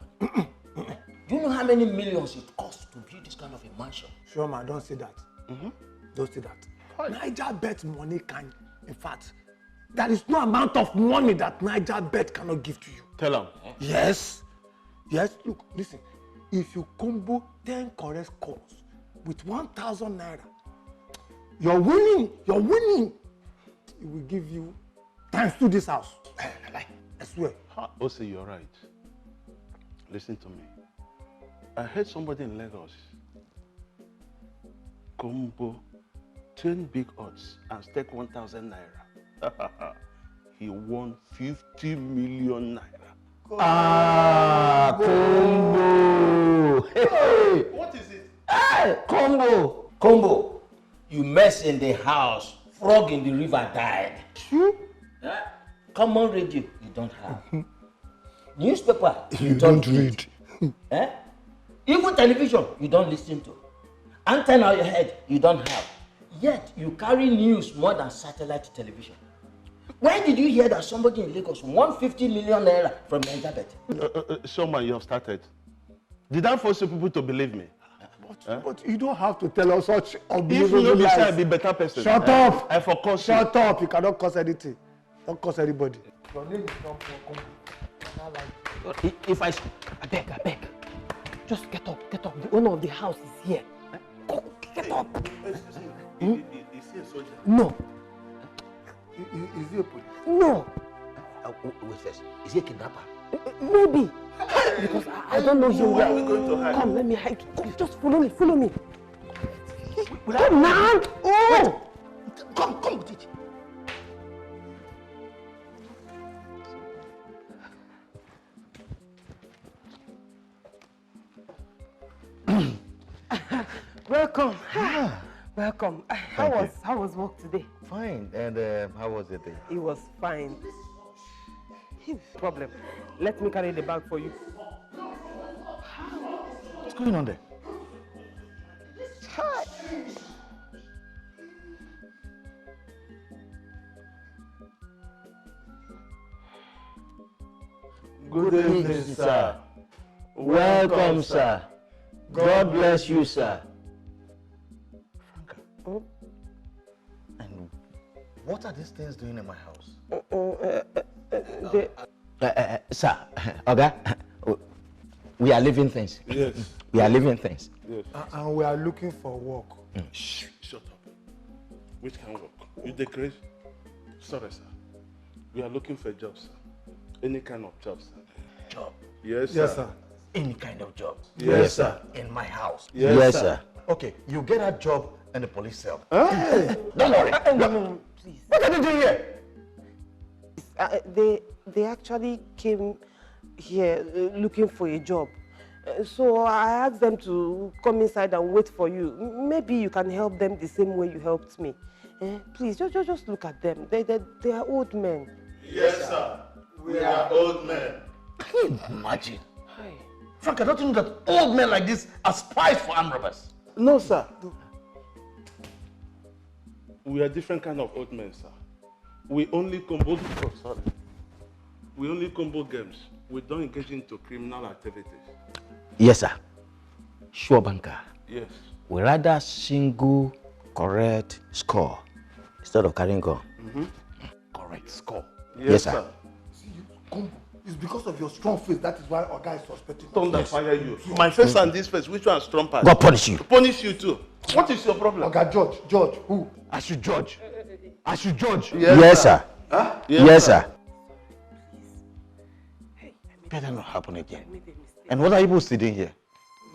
Do you know how many millions it costs to build this kind of a mansion? Sure, man, don't say that. Don't say that. Niger Bet money can, in fact, there is no amount of money that Niger Bet cannot give to you. Tell him. Yes. Look, listen. If you combo 10 correct calls with 1,000 naira, you're winning. It will give you times to this house. I swear. Also, you're right. Listen to me. I heard somebody in Lagos combo 10 big odds and stake 1,000 naira. He won 50 million naira. Combo! Hey! What is it? Hey, Combo! You mess in the house, frog in the river died. Common radio, you don't have. Newspaper, you don't read. Even television, you don't listen to. Antenna on your head, you don't have. Yet, you carry news more than satellite television. When did you hear that somebody in Lagos won 50 million naira from Niger Bet? Showman, you have started. Did I force people to believe me? But you don't have to tell us such If you know this, I'll be a better person. Shut up! I forgot. Shut up! You cannot cause anything. Don't cause anybody. Your name is not If I beg. Just get up. The owner of the house is here. Go, get up. Is he a soldier? No. Is he a police? No. Wait first. Is he a kidnapper? Maybe. Because I don't know him well. Where are we going to hide? Come, let me hide. Come, just follow me. Come now. Oh! Come with it. Welcome. Welcome. How was work today? Fine. And how was it? It was fine. Problem. Let me carry the bag for you. What's going on there? Hi. Good evening, sir. Welcome, sir. God bless you, sir. Franca. And what are these things doing in my house? Sir, okay? We are living things. Yes. We are living things. Yes. And we are looking for work. Shh, shut up. Which kind of work? You decrease? Sorry, sir. We are looking for jobs, sir. Any kind of job, sir. Job? Yes, sir. Yes, sir. Any kind of job? Yes, sir. In my house? Yes, sir. Okay, you get a job in the police cell. Huh? Don't worry. No, please. What are you doing here? They actually came here looking for a job. So I asked them to come inside and wait for you. Maybe you can help them the same way you helped me. Please, just look at them. They are old men. Yes, sir. We are old men. Can you imagine? Franca, don't you know that old men like this are spies for armed robbers? No, sir. We are different kind of old men, sir. We only combo. Oh, sorry. We only combo games. We don't engage into criminal activities. Yes, sir. Sure, banker. Yes. We rather single correct score instead of carrying gun. Correct score. Yes, sir. See, you, Combo, it's because of your strong face. That is why our guy is suspecting us. Thunder fire you. My face and this face, which one is strong part? God punish you. Punish you too. What is your problem? Okay, George, who? I should judge. I should judge. Yes, sir. Huh? Yes, sir. Better not happen again. And what are you still doing here?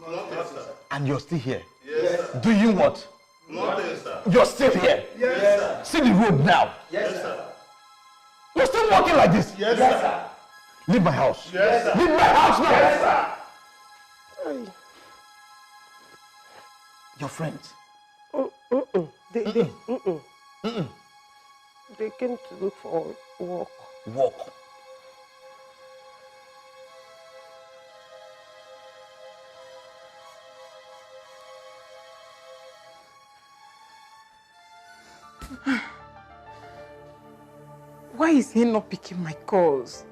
Nothing, sir. And you're still here? Yes, sir. Do you what? Nothing, sir. You're still here? Yes, sir. See the road now. Yes, sir. You're still walking like this? Yes, sir. Leave my house. Yes, sir. Leave my house now. Yes, sir. Your friends? They came to look for work. Work? Why is he not picking my calls?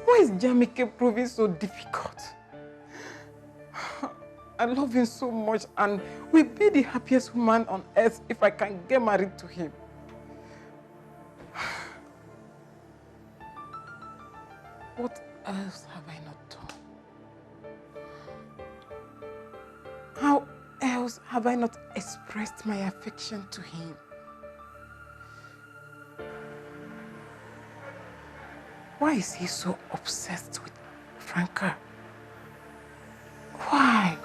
Why is Jamike proving so difficult? I love him so much and will be the happiest woman on earth if I can get married to him. What else have I not done? How else have I not expressed my affection to him? Why is he so obsessed with Franca? Why?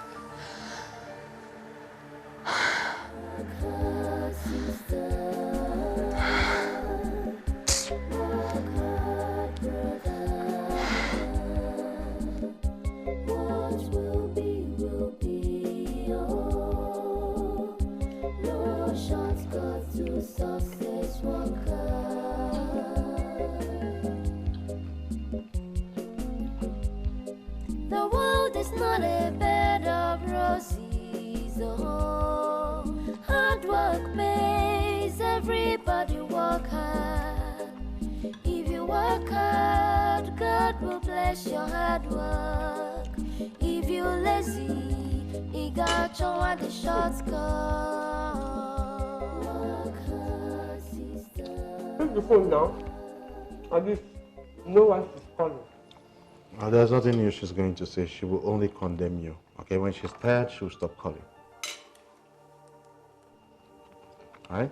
The world is not a bed of roses, oh. Hard work pays, everybody work hard. If you work hard, God will bless your hard work. If you're lazy, He got you at the short cut. Work hard, sister. Take the phone now. At least no one is calling. There's nothing new she's going to say. She will only condemn you. Okay, when she's tired, she'll stop calling. Alright?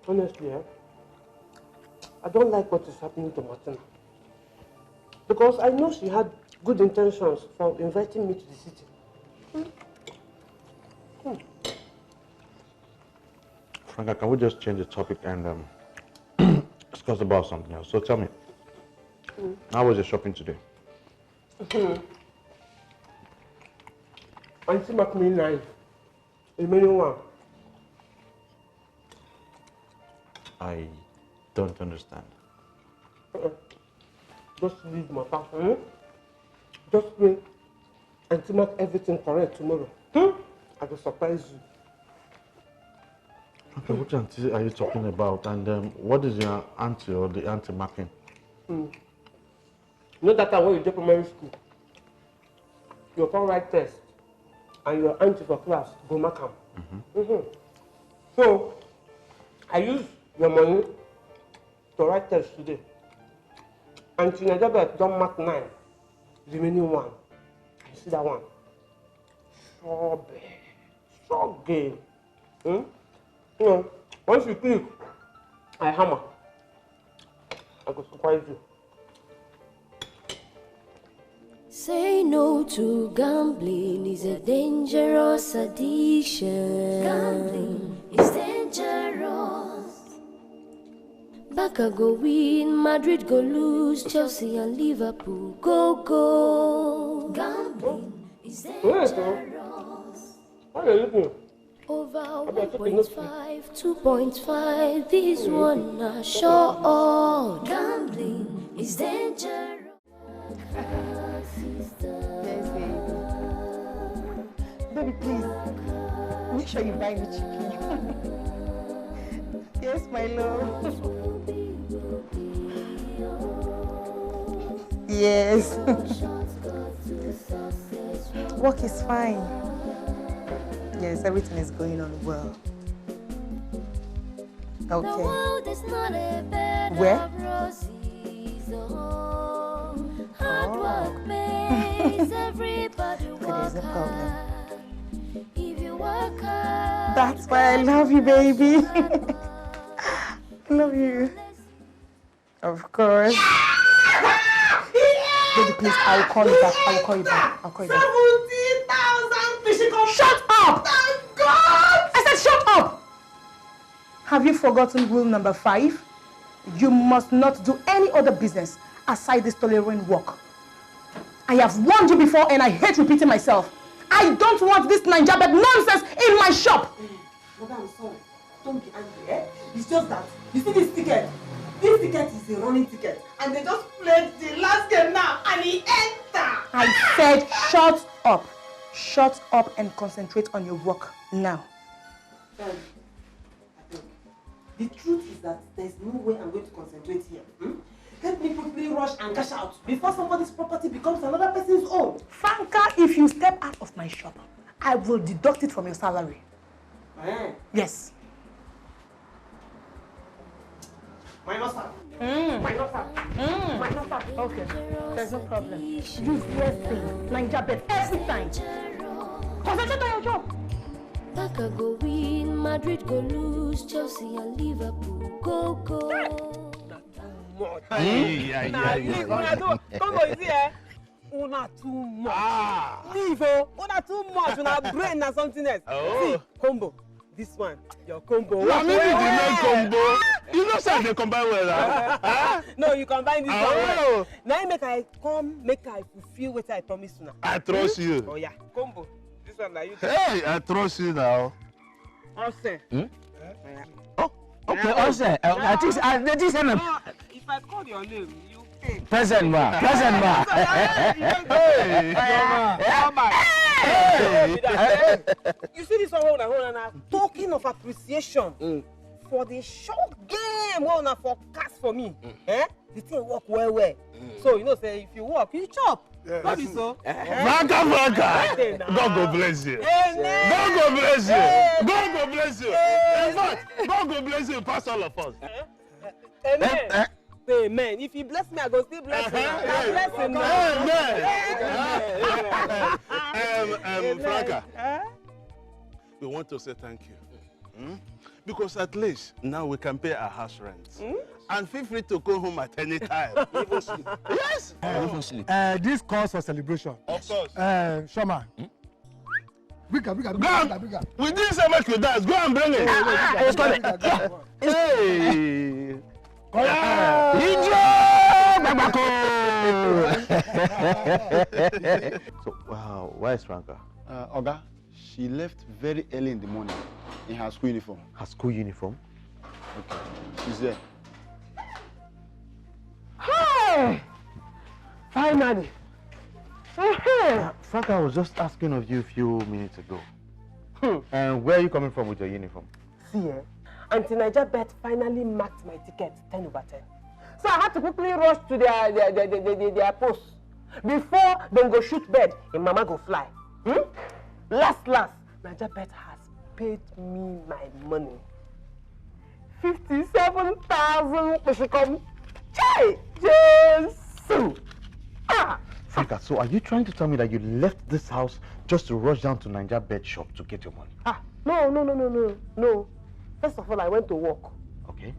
Honestly, I don't like what is happening to Martina. Because I know she had good intentions for inviting me to the city. Franca, can we just change the topic and discuss about something else? So tell me, how was your shopping today? Auntie Macmillan 9. Remaining one. I don't understand. Just leave my house. Just wait and make everything correct tomorrow. I will surprise you. Okay, which auntie are you talking about? And what is your auntie or the auntie marking? You know that time when you did primary school? you come write test, and your auntie for class go mark am. So, I use your money to write test today. Auntie Elizabeth don't mark 9, remaining 1. You see that one? So game. You know, once you click, I hammer. I go surprise you. Say no to gambling is a dangerous addiction. Gambling is dangerous. Barca go win, Madrid go lose, Chelsea and Liverpool go. Gambling is dangerous. Over 1.5, 2.5, this one are sure. Gambling is dangerous. Baby, please, make sure you buy me chicken. Yes, my love. Yes. Work is fine. Yes, everything is going on well. Okay. Where? Hard work pays, everybody There's no problem. if you work hard. That's why I love you, baby. I love you. Of course. Baby, please, I'll call you back. I'll call you back. 70,000 physical. Shut up! Thank God! I said shut up! Have you forgotten rule number 5? You must not do any other business aside this tolerating work. I have warned you before and I hate repeating myself. I don't want this Nigerian nonsense in my shop. Brother, I'm sorry. Don't be angry, eh? It's just that, you see this ticket? This ticket is a running ticket. And they just played the last game now and he entered. I said shut up. Shut up and concentrate on your work now. The truth is that there's no way I'm going to concentrate here. Let me quickly rush and cash out before somebody's property becomes another person's own. Franca, if you step out of my shop, I will deduct it from your salary. Yes. Minus up. Minus up. Minus up. Okay. There's no problem. Use everything. Nigerian every time. Concentrate on your job. Barca go win, Madrid go lose, Chelsea and Liverpool go. Tonto, you see, eh? Una too much. Leave, una too much. Una brain or something else. See, combo. This one, your combo. No, maybe the main combo. You know, sir, they combine well. No, you combine this one. Now make I come, make I fulfill what I promised now. I trust you. Oh yeah, combo. This one now you. Hey, I trust you now. Ose. Oh, okay, Ose. I think if I call your name, you pay. Present ma. Hey. You see this one, talking of appreciation for the short game, forecast for me. The thing work well. So you know, say if you work, you chop. Not be so. Franca. God go bless you. Amen. God go bless you. God go bless you. In fact, God go bless you past all of us. Amen. Amen. If he bless me, I go still bless him. Bless him. Amen. Franca, we want to say thank you. Because at least now we can pay our house rent. And feel free to go home at any time. Even sleep. Yes. Even sleep. This calls for celebration. Of course. Shoma. Bigger. Go. We didn't say much with that. Go and bring it. Hey. So, wow, where is Franca? Oga, she left very early in the morning in her school uniform. Her school uniform? Okay, she's there. Hey! Finally. Franca, I was just asking of you a few minutes ago. And where are you coming from with your uniform? See, Auntie Nigerian finally marked my ticket 10/10. So I had to quickly rush to their post Before them go shoot bird, your mama go fly. Last, Naija Bet has paid me my money. 57,000 she come. Chai! Jesus! Franca, so are you trying to tell me that you left this house just to rush down to Naija Bet shop to get your money? No. First of all, I went to work. Okay.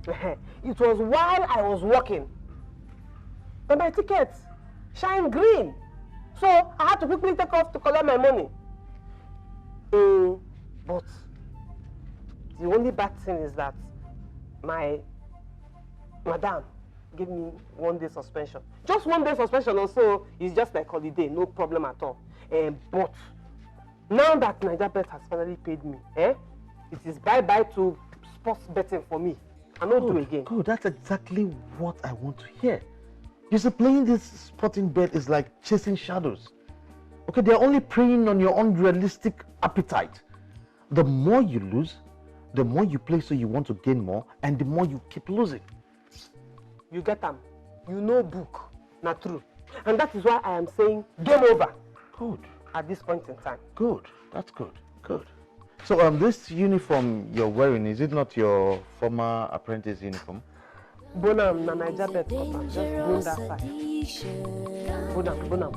It was while I was working that my ticket shine green. So I had to quickly take off to collect my money. But the only bad thing is that my madam gave me 1 day suspension. Just 1 day suspension also is just like holiday, no problem at all. But now that Naija Bet has finally paid me, it is bye-bye to sports betting for me. I don't do again. Good, that's exactly what I want to hear. You see, playing this sporting bet is like chasing shadows. Okay, they're only preying on your unrealistic appetite. The more you lose, the more you play so you want to gain more, and the more you keep losing. You get them. You know book, not true. And that is why I am saying game over. Good. At this point in time. Good, that's good, good. So this uniform you're wearing, is it not your former apprentice uniform? Bonam na Naija Bet, Papa. Just bring that side. Bonam.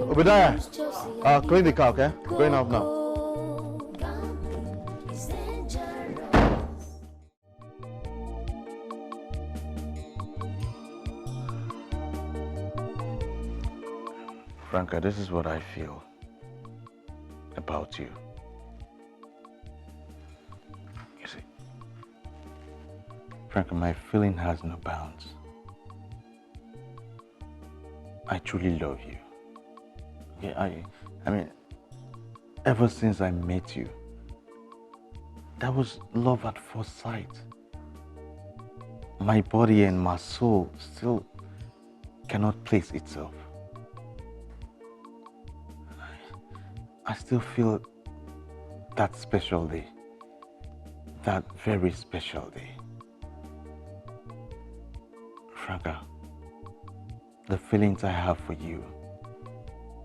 Obadiah, clean the car, okay? Going out now. Franca, this is what I feel about you. You see, Franca, my feeling has no bounds. I truly love you. Yeah, I mean, ever since I met you, that was love at first sight. My body and my soul still cannot place itself. I still feel that special day, that very special day. Franca, the feelings I have for you,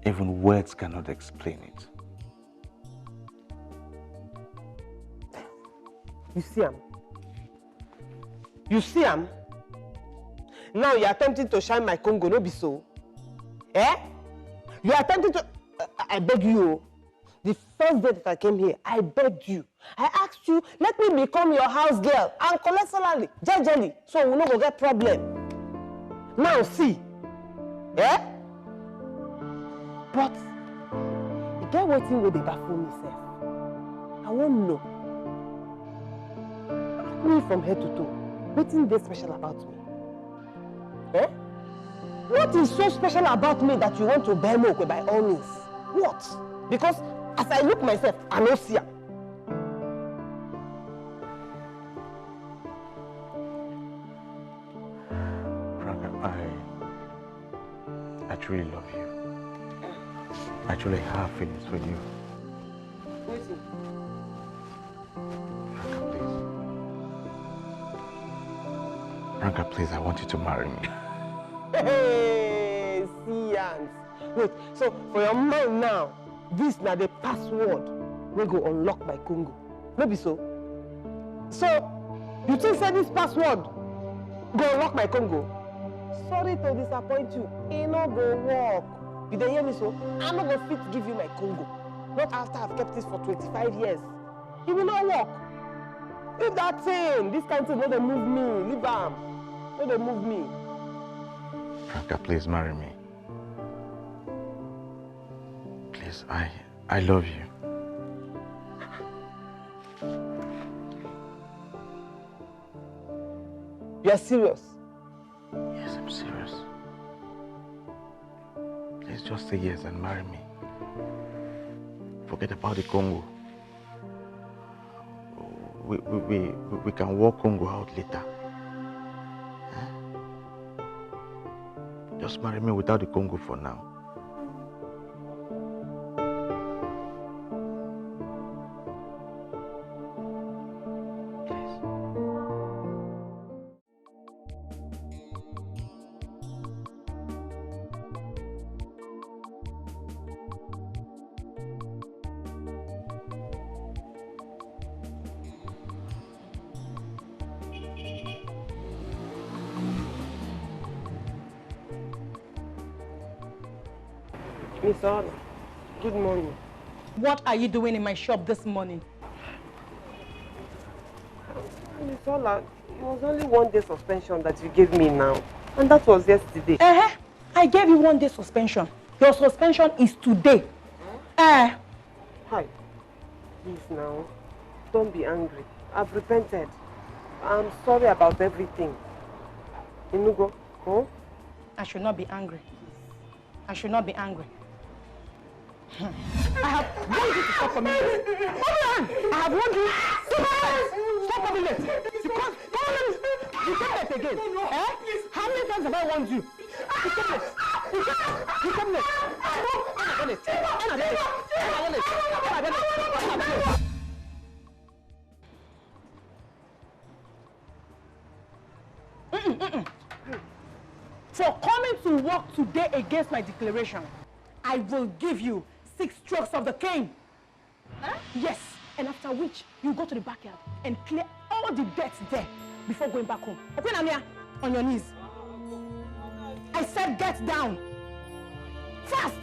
even words cannot explain it. You see him? Now you're attempting to shine my Congo, no be so? You're attempting to... I beg you. The first day that I came here, I begged you. I asked you, let me become your house girl and collect salary, jejely, so we no go get problem. Now see, But you get waiting with the baffle myself. I won't know. Me from head to toe. What's there special about me? What is so special about me that you want to buy more by all means? What? Because as I look myself, I don't see her. Franca, I truly love you. I truly have feelings for you. Listen. Franca, please, I want you to marry me. Hey, Sians. Wait, so for your mind now, this na the password we go unlock my Congo. Maybe so. So, you think say this password go unlock my Congo? Sorry to disappoint you. It no go work. You dey hear me so? I'm not gonna fit give you my Congo. Not after I've kept this for 25 years. It will not work. Leave that thing. This kind of thing, no dey move me. Leave am. No dey move me. Franca, please marry me. Please, I love you. You are serious? Yes, I'm serious. Please just say yes and marry me. Forget about the Congo. We can work Congo out later. Just marry me without the Congo for now. Miss Ola, good morning. What are you doing in my shop this morning? Miss Ola, it was only 1 day suspension that you gave me now. And that was yesterday. I gave you 1 day suspension. Your suspension is today. Hi. Please now, don't be angry. I've repented. I'm sorry about everything. Inugo, oh? I should not be angry. I should not be angry. I have warned you to stop coming late. I have warned you. Stop coming late. Because you came late again. How many times have I warned you? You came late. You came late. For coming to work today against my declaration, I will give you 6 strokes of the cane. Yes, and after which you go to the backyard and clear all the dirt there before going back home. Open Amia on your knees. I said get down. Fast.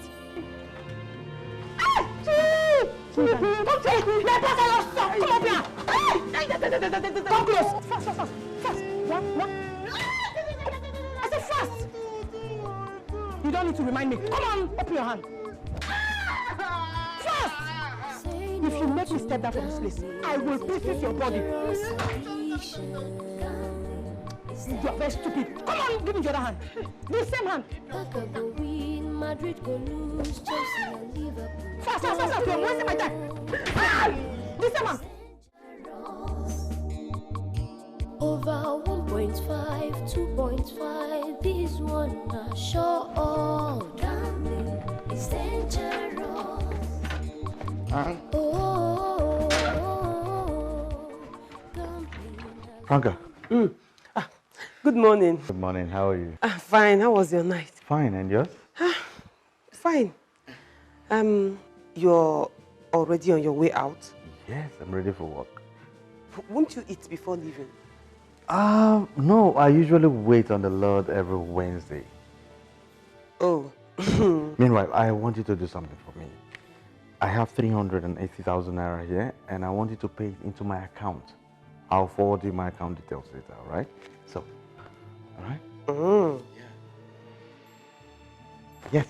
Come up here. Come close. Fast. One. I said fast. You don't need to remind me. Come on, open your hand. Fast. If you make me step down from this place, I will pieces your body. You are very stupid. Come on, give me the other hand. The same hand. Fast. You're wasting my time. The same hand. Over 1.5, 2.5, this one I sure gambling is dangerous. Franca. Good morning. Good morning. How are you? Fine. How was your night? Fine. And yours? Fine. You're already on your way out? Yes, I'm ready for work. Won't you eat before leaving? No, I usually wait on the Lord every Wednesday. Oh. Meanwhile, I want you to do something for me. I have 380,000 naira here, and I want you to pay it into my account. I'll forward you my account details later, all right? So, all right? Yeah. Yes,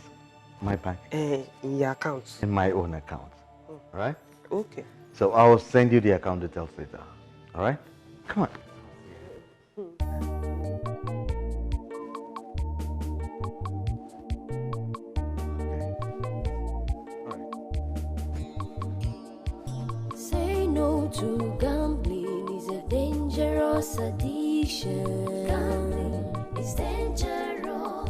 my bank. In your account? In my own account, all right? Okay. So I'll send you the account details later, all right? Come on. Say no to gambling is a dangerous addiction. Gambling is dangerous.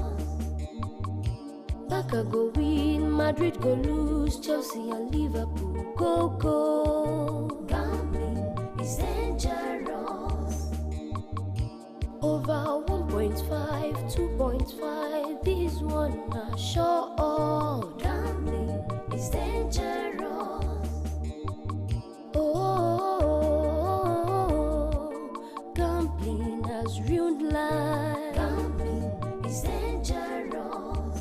Barca go win, Madrid go lose, Chelsea and Liverpool go. Gambling is dangerous. Over 1.5, 2.5, this one I sure gambling is dangerous. Gambling has ruined life. Gambling is dangerous.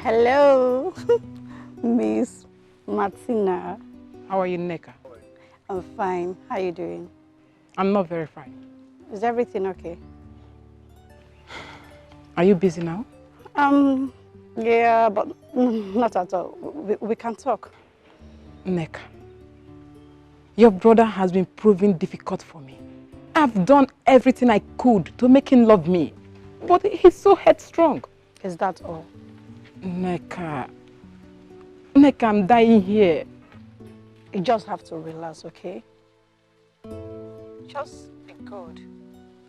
Hello, Miss Martina. How are you, Neka? I'm fine. How are you doing? I'm not very fine. Is everything okay? Are you busy now? Yeah, but not at all. We can talk. Neka, your brother has been proving difficult for me. I've done everything I could to make him love me, but he's so headstrong. Is that all? Neka, I'm dying here. You just have to relax, okay? Just be good.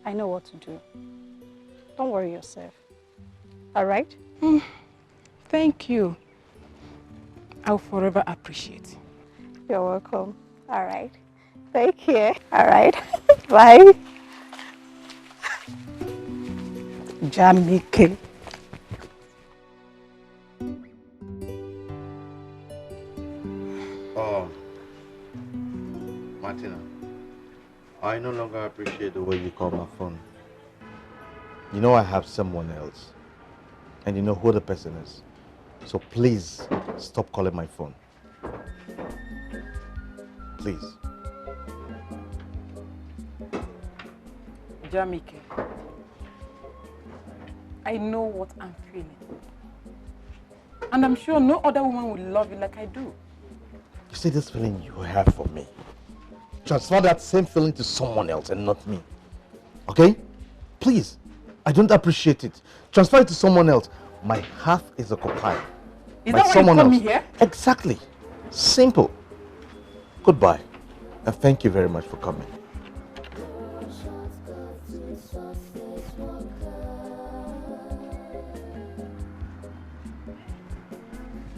I know what to do. Don't worry yourself. All right? Thank you. I'll forever appreciate. You're welcome. All right. Take care. All right. Bye. Jamike. Martina, I no longer appreciate the way you call my phone. You know I have someone else. And you know who the person is. So please, stop calling my phone. Please. Jamike, I know what I'm feeling. And I'm sure no other woman will love you like I do. You see this feeling you have for me? Transfer that same feeling to someone else and not me. Okay? Please. I don't appreciate it. Transfer it to someone else. My heart is occupied. Is that why you called me here? Exactly. Simple. Goodbye. And thank you very much for coming.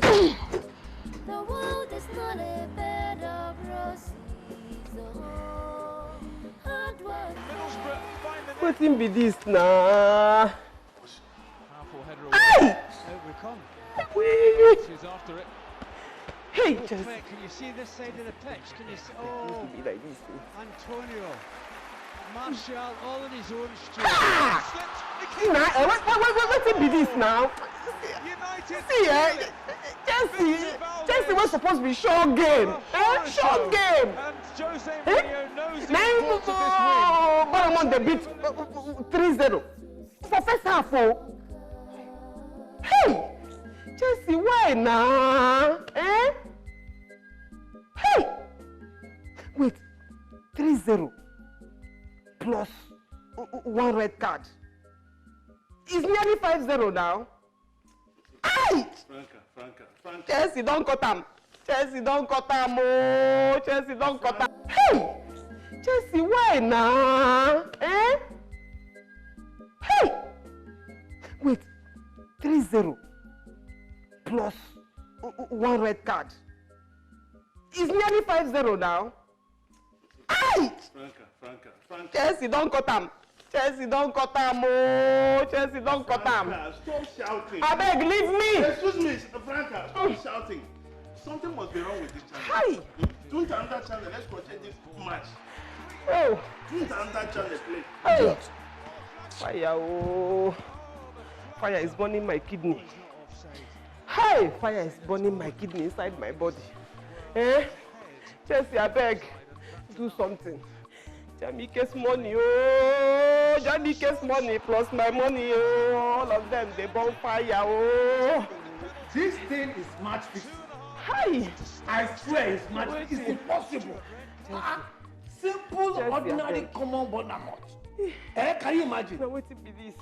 The world is not a bed of roses. Hard work. Wetin be this now? Hey! Over come. She's after it. Hey, just just... can you see this side of the pitch? Can you see? Oh, be like this. Antonio. Martial all on his own. See now, wetin be this now? See, Chelsea was supposed to be short game. Short game. Now, Bournemouth they beat 3-0 for first half. Hey, Chelsea, why now? Hey, wait, 3-0 plus one red card. It's nearly 5-0 now. Aye! Franca. Chelsea don't cut him. Chelsea don't cut him. Oh, Chelsea don't cut him. Hey! Chelsea, why now? Hey! Wait, 3-0 plus one red card. It's nearly 5-0 now. Aye! Franca. Chelsea don't cut him. Chelsea don't cut him. Oh, Chelsea don't cut him. Stop shouting. I beg, leave me. Excuse me, Franca, stop shouting. Something must be wrong with this channel. Hi. Do it on that channel. Let's continue this match. Oh. Do it on that channel, please. Hey. Fire, oh. Fire is burning my kidney. Hey, fire is burning my kidney inside my body. Chelsea, I beg, do something. Jamike's money, oh, Jamike's money plus my money, oh, all of them, they burn fire, oh. This thing is match fixing. Hi. I swear it's match fixing. It's impossible. Simple, Chelsea, ordinary, common bonamot. Can you imagine? No, wait to be this.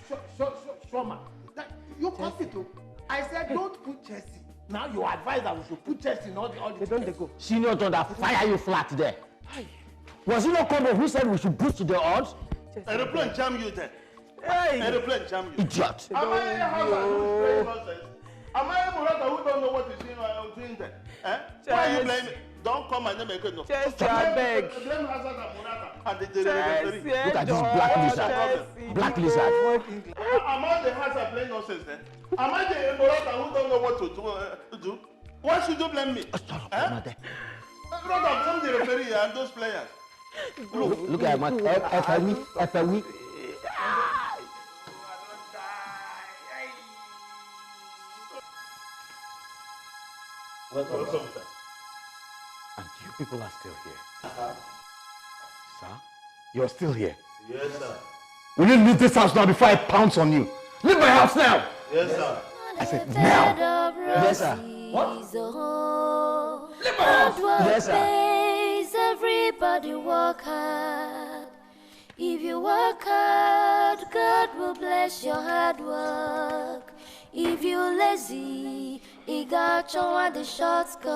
Shoma, you cost it too. I said don't put Chelsea. Now you advise that we should put Chelsea in all the They don't they go. Senior Thunder, fire you flat there. Hi. Was it not Combo who said we should boost the odds? Aeroplane jam you there. Hey. Aeroplane jam you. Idiot. Am I a house who's playing nonsense? Am I a Murata who don't know what is doing there? Why are you blaming? Don't come and make it no. Chelsea, I beg. Blame Hazard and Murata and the referee. Look at this black lizard. Black lizard. Am I the Hazard playing nonsense then? Am I the Murata who don't know what to do? Why should you blame me? Rather blame the referee and those players. Look at my FME. Welcome, sir. And you people are still here. Sir? You're still here? Yes, sir. Will you leave this house now before I pounce on you? Leave my house now! Yes, sir. I said now! Yes, sir. What? Leave my house! Yes, sir. Everybody work hard. If you work hard, God will bless your hard work. If you're lazy, He got you on the short skirt.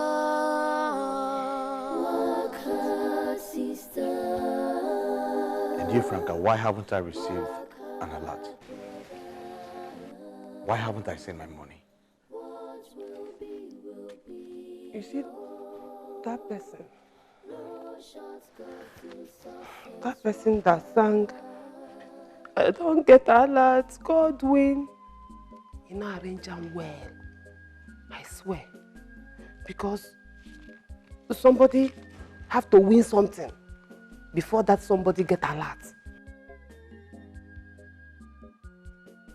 Work hard, sister. And you, Franca, why haven't I received an alert? Why haven't I seen my money? You see, that person that sang, I don't get alert, God win. You know, arrange them well. I swear. Because somebody have to win something before that somebody get alert.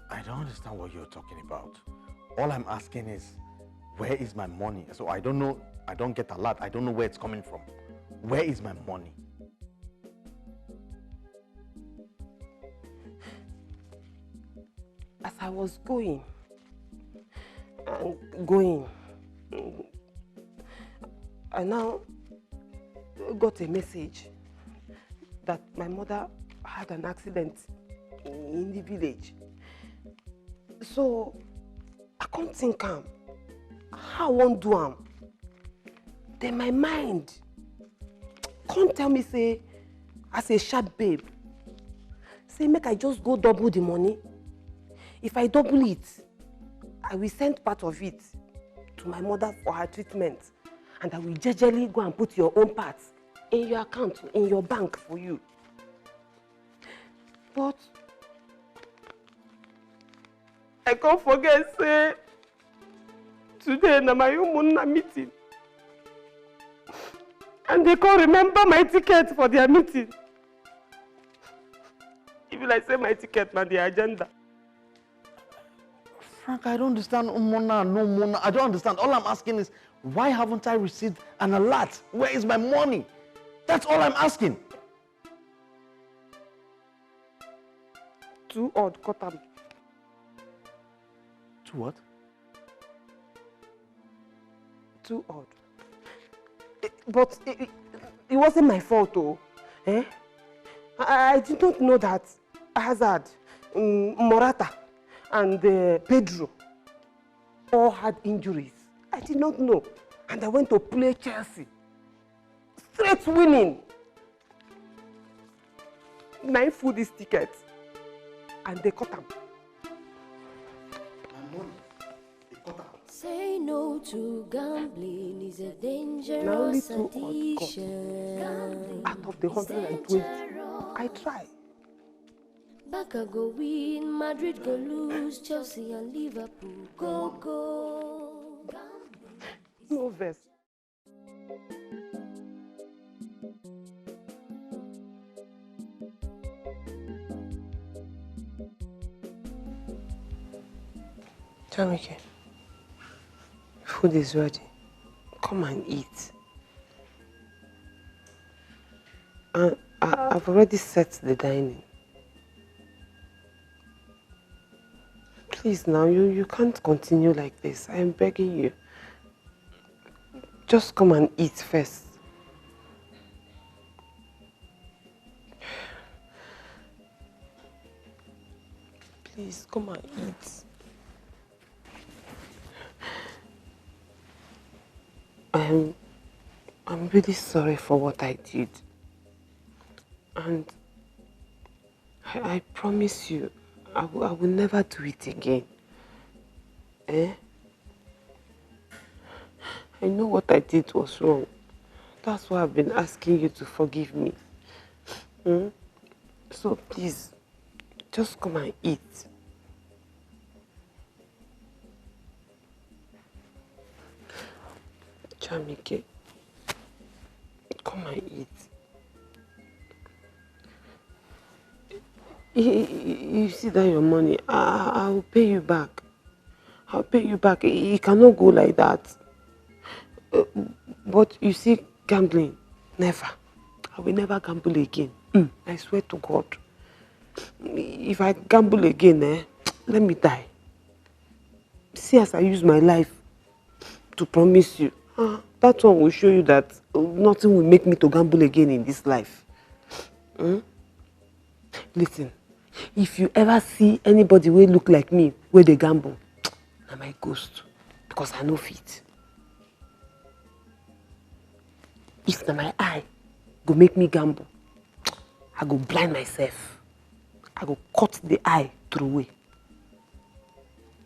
I don't understand what you're talking about. All I'm asking is, where is my money? So I don't know, I don't get alert. I don't know where it's coming from. Where is my money? As I was going, I now got a message that my mother had an accident in the village. So I can't think how I won't do am. Then my mind can't tell me say, as a sharp babe, say make I just go double the money. If I double it, I will send part of it to my mother for her treatment, and I will jejely go and put your own part in your account, in your bank for you. But I can't forget, say, today na my own meeting. And they can't remember my ticket for their meeting. If you like say my ticket na the agenda. Frank, I don't understand. Mona, no Mona. I don't understand. All I'm asking is, why haven't I received an alert? Where is my money? That's all I'm asking. Too odd, Kotam. To what? Too odd. But it wasn't my fault, though. Eh? I did not know that Hazard, Morata, and Pedro all had injuries. I did not know. And I went to play Chelsea. Straight winning. 9 foodies tickets. And they cut them. Say no to gambling is a dangerous addiction. Out of the 120, I try. Barca go win, Madrid go lose, Chelsea and Liverpool go. No verse. Jamike, food is ready. Come and eat. And I've already set the dining. Please now, you can't continue like this. I'm begging you. Just come and eat first. Please, come and eat. I'm really sorry for what I did. And I promise you, I will never do it again. Eh? I know what I did was wrong. That's why I've been asking you to forgive me. So please, just come and eat. Jamike, come and eat. You see that your money, I'll pay you back. I'll pay you back. It cannot go like that. But you see, gambling, never. I will never gamble again. I swear to God. If I gamble again, let me die. See, as I use my life to promise you, that one will show you that nothing will make me to gamble again in this life. Listen, if you ever see anybody who look like me where they gamble, na my ghost, because I know fit. If na my eye go make me gamble, I go blind myself. I go cut the eye through away.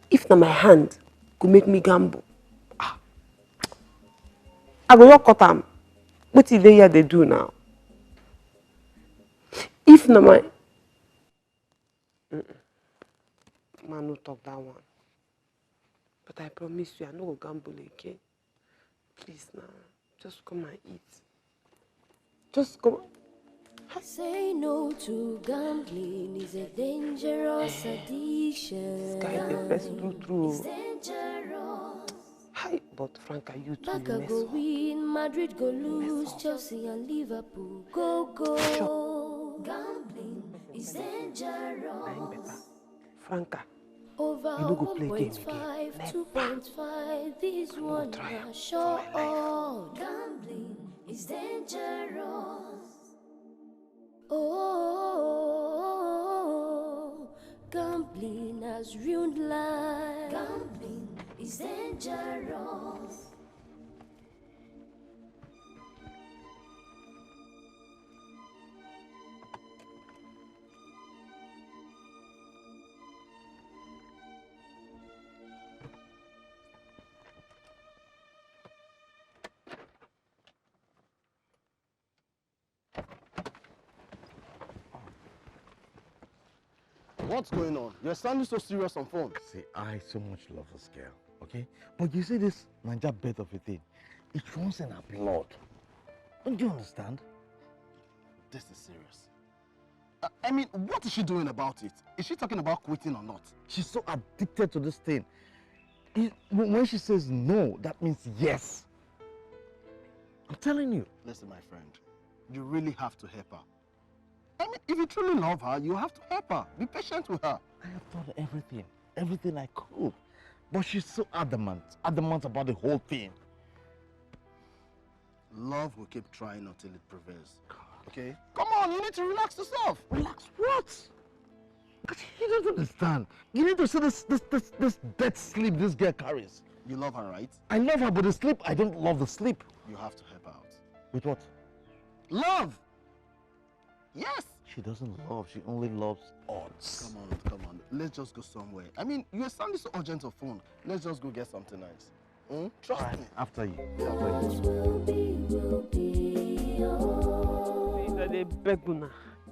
If na my hand go make me gamble, I go not cut them. What is they do now? If na my man, no talk that one. But I promise you, I no go gamble again. Please now, just come and eat. Just come. Say no to gambling is a dangerous addiction. Sky, the best true. It's dangerous. Hi, but Franca, you too. Barca go win, Madrid go lose, Chelsea and Liverpool go. Gambling is dangerous. Franca, over you no go play game 1.5, 2.5, this one na sure. Gambling is dangerous. Oh, gambling has ruined life. Gambling is dangerous. What's going on? You're sounding so serious on phone. See, I so much love this girl, okay? But you see this Niger birth of a thing, it runs in her blood. Don't you understand? This is serious. I mean, what is she doing about it? Is she talking about quitting or not? She's so addicted to this thing. When she says no, that means yes. I'm telling you. Listen, my friend, you really have to help her. I mean, if you truly love her, you have to help her. Be patient with her. I have thought of everything I could. But she's so adamant about the whole thing. Love will keep trying until it prevails. Okay? Come on, you need to relax yourself. Relax what? You don't understand. You need to see this dead sleep this girl carries. You love her, right? I love her, but the sleep, I don't love the sleep. You have to help her out. With what? Love! Yes! She doesn't love, she only loves odds. Come on. Let's just go somewhere. I mean, you're sounding so urgent on phone. Let's just go get something nice. Trust me. After you.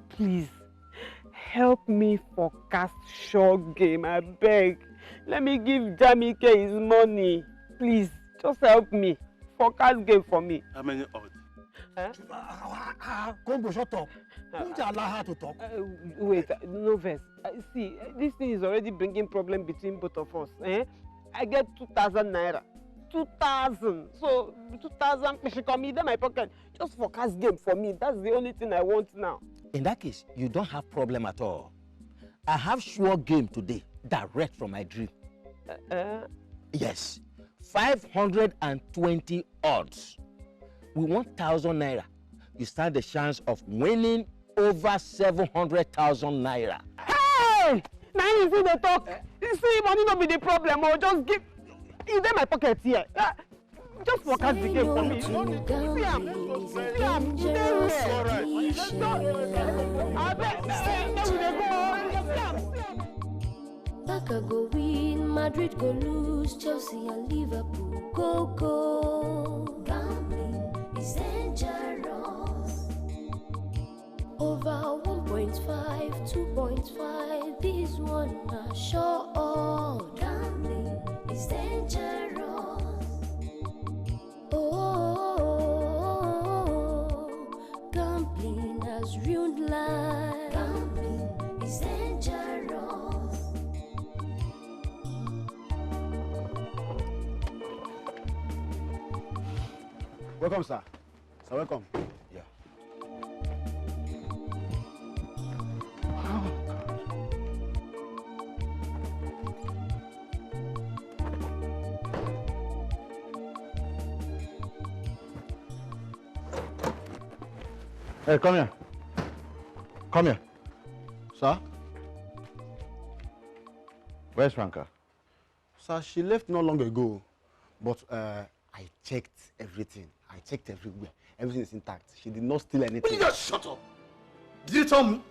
Please, help me forecast short game, I beg. Let me give Jamike his money. Please, just help me. Forecast game for me. How many odds? Combo, shut up. Don't you allow her to talk? Wait, no verse. See, this thing is already bringing problem between both of us. I get 2,000 naira. 2,000. So 2,000 she come in my pocket. Just forecast game for me. That's the only thing I want now. In that case, you don't have problem at all. I have sure game today, direct from my dream. Yes, 520 odds. With 1,000 naira, you stand the chance of winning over 700,000 naira. Hey! Now you see the talk. You see, money not be the problem. Or just give. Is there my pocket here? Just forecast the game for me. See, Barca go win, Madrid go lose, Chelsea and Liverpool go. Gambling is dangerous. Over 1.5, 2.5, this one na sure. Gambling is dangerous. Oh, gambling has ruined life. Gambling is dangerous. Welcome, sir. Sir, welcome. Yeah. Hey, come here. Come here. Sir? Where's Franca? Sir, she left not long ago. But I checked everything. I checked everywhere. Everything is intact. She did not steal anything. Will you just shut up? Did you tell me?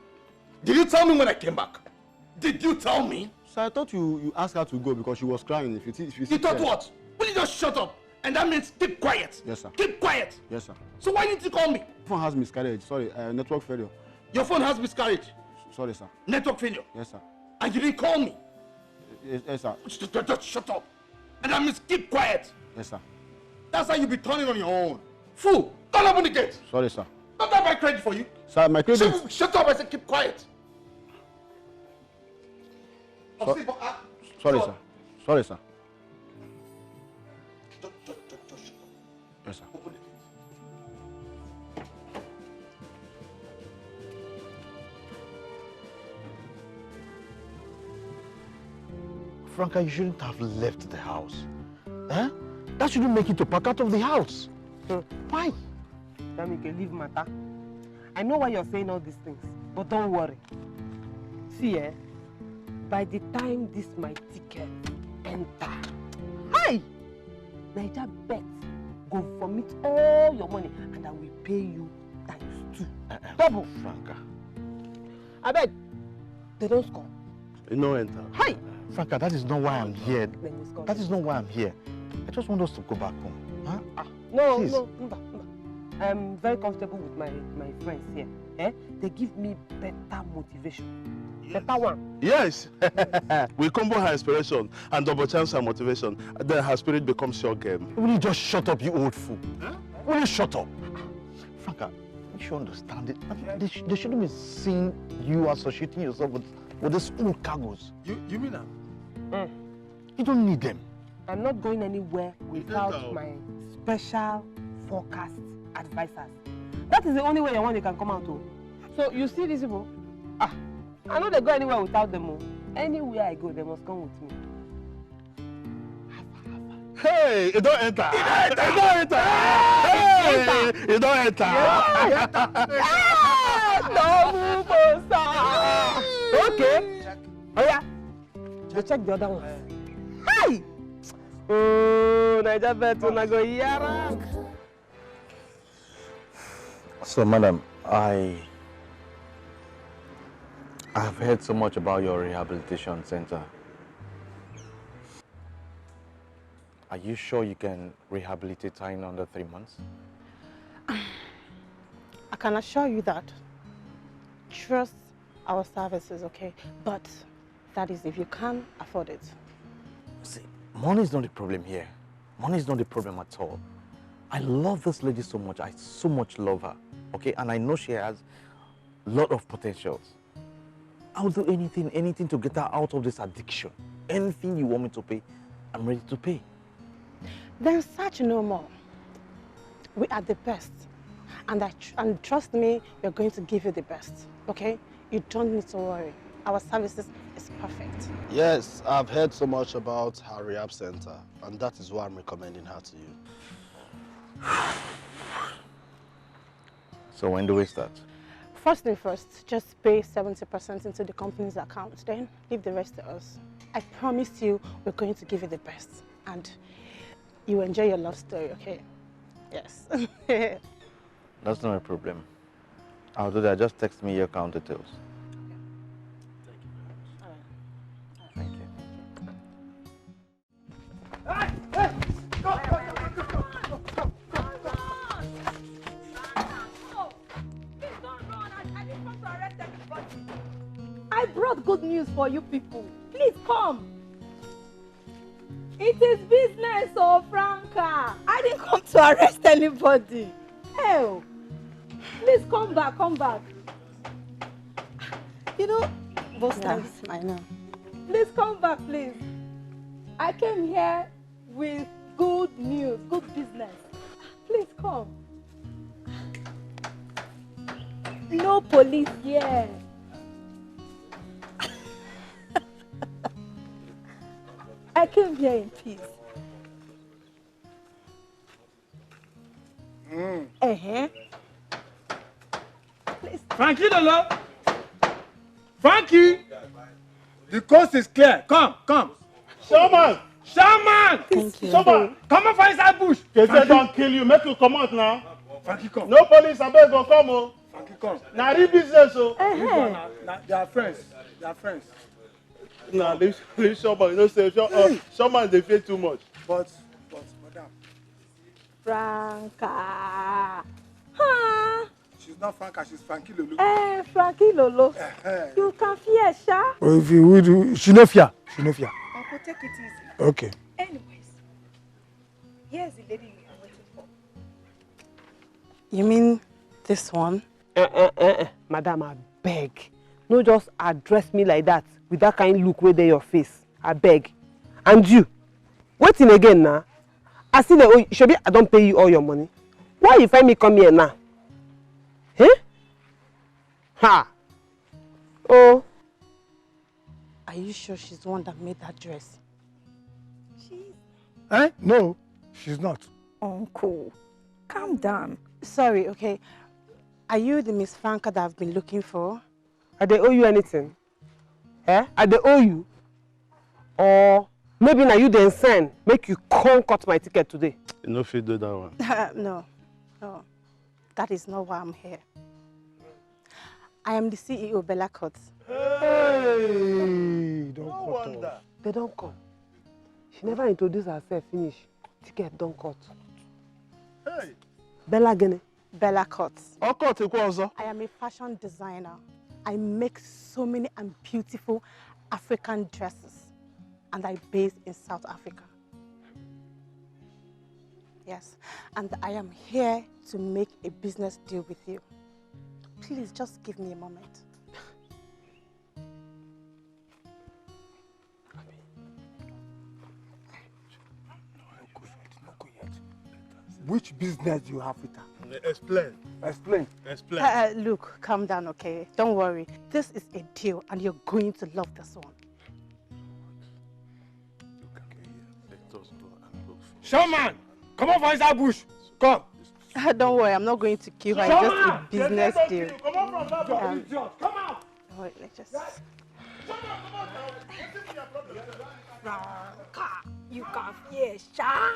Did you tell me when I came back? Did you tell me? Sir, I thought you asked her to go because she was crying. If you thought what? Will you just shut up? And that means keep quiet. Yes, sir. Keep quiet. Yes, sir. So why didn't you call me? Phone has miscarriage. Sorry, network failure. Your phone has miscarriage. Sorry, sir. Network failure. Yes, sir. And you didn't call me. Yes, sir. Just shut up. And that means keep quiet. Yes, sir. That's how you be turning on your own. Fool, don't open the gate. Sorry, sir. Not that my credit for you. Sir, my credit... Shut up, I said keep quiet. Sorry, sir. Sorry, sir. Yes, sir. Franca, you shouldn't have left the house. Eh? That shouldn't make you to pack out of the house. Why? Damike, leave matter. I know why you're saying all these things, but don't worry. See, by the time this my ticket enter, hi! Naija bet go vomit all your money and I will pay you ×2. Double. Franca. I bet they don't score. You know, enter. Hi! Franca, that is not why I'm here. That is not why I'm here. I just want us to go back home. Huh? No, Please. no. I'm very comfortable with my friends here. They give me better motivation. Better one. Yes. We combo her inspiration and double chance her motivation. Then her spirit becomes your game. Will you just shut up, you old fool? Huh? Will you shut up? Franca, you should understand it. I mean, they shouldn't be seeing you associating yourself with these old cargoes. You mean that? You don't need them. I'm not going anywhere without my special forecast advisors. That is the only way your money can come out. So you see these people? I know they go anywhere without them. Anywhere I go, they must come with me. Hey, it don't enter. It don't enter. Hey, it don't enter. Okay. Oh yeah. Just check the other one. Hi. Oh, Naija bet una go yara. So, madam, I've heard so much about your rehabilitation center. Are you sure you can rehabilitate her in under 3 months? I can assure you that. Trust our services, okay? But that is if you can afford it. See, money is not the problem here. Money is not the problem at all. I love this lady so much. I so much love her, okay? And I know she has a lot of potentials. I'll do anything to get her out of this addiction. Anything you want me to pay, I'm ready to pay. Then search no more. We are the best. And trust me, we're going to give you the best, okay? You don't need to worry. Our services is perfect. Yes, I've heard so much about her rehab center, and that is why I'm recommending her to you. So when do we start? First thing first, just pay 70% into the company's account, then leave the rest to us. I promise you, we're going to give you the best. And you enjoy your love story, okay? Yes. That's not a problem. I'll do that. Just text me your account details. Thank you. I brought good news for you people. Please come. It is business, oh Franca. I didn't come to arrest anybody. Hell. Please come back, come back. You know, Both times, I know. Please come back, please. I came here with good news, good business. Please come. No police here. I came here in peace. Frankie, Lolo. Frankie. The coast is clear. Come, come. Shaman. Shaman. Thank you. Shaman. Come and find that bush. They say don't kill you. Make you come out now. Frankie, come. No police, I beg go come. Oh. Frankie, come. Now real business. Oh. They are friends. They are friends. Nah, leave Shaman. You know, say Shaman they fear too much. But, madam. Franca. Huh? She's not Franca, she's Frankie Lolo. Frankie Lolo. You can fear, Sha. Oh, if you would, she no fear. She no fear. Uncle, take it easy. Okay. Anyways, here's the lady you are waiting for. You mean This one? Madam, I beg. No just address me like that with that kind look where they your face. I beg. And you, waiting again now. I see the Shobi, I don't pay you all your money. Why you find me come here now? Eh? Ha! Oh. Are you sure she's the one that made that dress? Eh? No, she's not. Uncle, calm down. Sorry, okay. Are you the Miss Franca that I've been looking for? I they owe you anything? Eh? I they owe you? Or maybe now you then send, make you come cut my ticket today. You know if you do that one. No. That is not why I'm here. I am the CEO of Bella Court. Hey, don't cut off. They don't come. She never introduced herself, finish. Ticket don't cut. Hey. Bella Gene. Bella Court. I am a fashion designer. I make so many and beautiful African dresses. And I base in South Africa. Yes. And I am here to make a business deal with you. Please just give me a moment. Which business do you have with her? Explain. Explain. Look, calm down, okay? Don't worry. This is a deal and you're going to love this one. Showman! Come on, find that bush. Come. Don't worry, I'm not going to kill her. It's just a business deal. Come on from that bush. Come out. Wait, let's just... You can fear, Sha.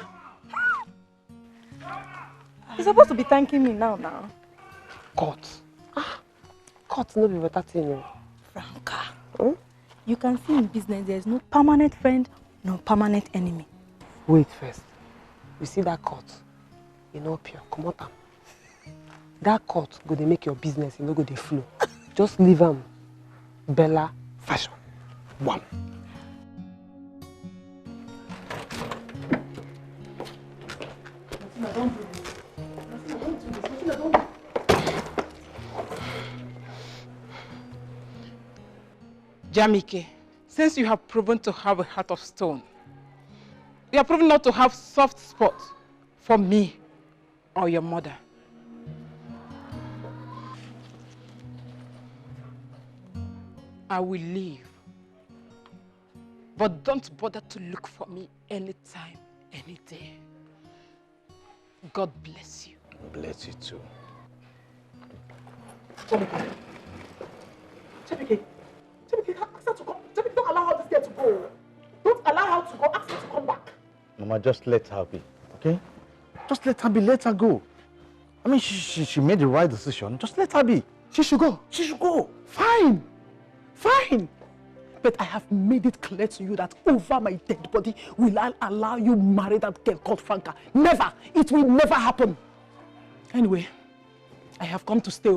You're supposed to be thanking me now. Court. Court no be better thing. Franca. You can see in business there's no permanent friend, no permanent enemy. Wait first. You see that court? You know pure. Come on. That court go to make your business, you know go to flow. Just leave them. Bella fashion. One. Jamike, since you have proven to have a heart of stone, you have proven not to have soft spot for me or your mother. I will leave. But don't bother to look for me anytime, any day. God bless you. Bless you too. Jamike, ask her to come. Jamike, don't allow her this girl to go. Don't allow her to go. Ask her to come back. Mama, just let her be, okay? Just let her be, let her go. I mean, she made the right decision. Just let her be. She should go. She should go. Fine. Fine. But I have made it clear to you that over my dead body will I allow you marry that girl called Franca. Never. It will never happen. Anyway, I have come to stay.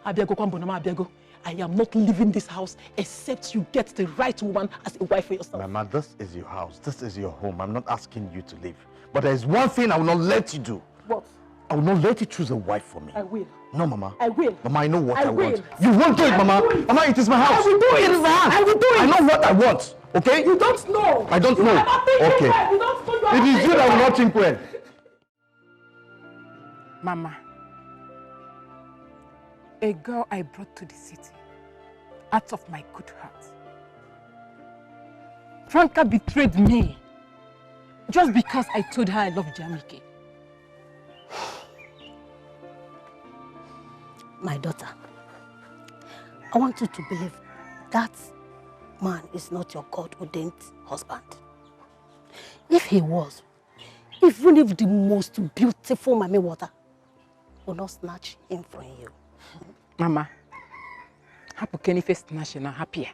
Abiago Kwambonama Abiago. I am not leaving this house except you get the right woman as a wife for yourself. Mama, this is your house. This is your home. I'm not asking you to leave. But there is one thing I will not let you do. What? I will not let you choose a wife for me. I will. No, Mama. I will. Mama, I know what I want. will. You won't do it, Mama. Mama, it is my house. I will do it. It is my house. I will do it. I know what I want. Okay? You don't know. I don't know. Okay. You don't know. It is you that will not think well. Mama, a girl I brought to the city out of my good heart. Franca betrayed me just because I told her I love Jamike. My daughter, I want you to believe that man is not your God-ordained husband. If he was, even if the most beautiful Mami Water will not snatch him from you. Mama, how can you snatch and happier?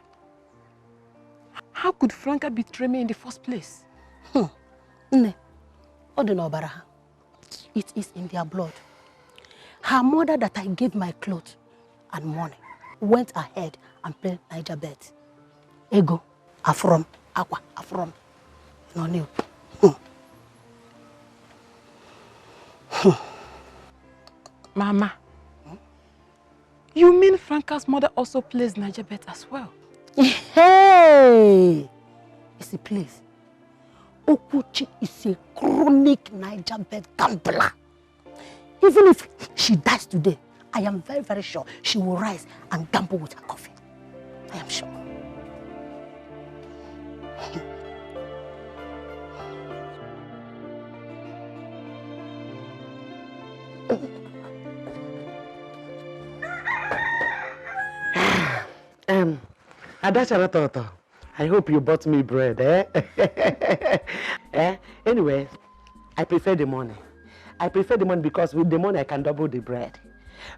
How could Franca betray me in the first place? It is in their blood. Her mother that I gave my clothes and money went ahead and played Niger bet. Ego, Afrom, Aqua, Afrom. No new. Mama, You mean Franca's mother also plays Niger bet as well? Hey! It's a place. Okuchi is a chronic Niger bet gambler. Even if she dies today, I am very, very sure she will rise and gamble with her coffee. I am sure. Adachara Tonto, I hope you bought me bread, eh? Anyway, I prefer the money. I prefer the money because with the money I can double the bread.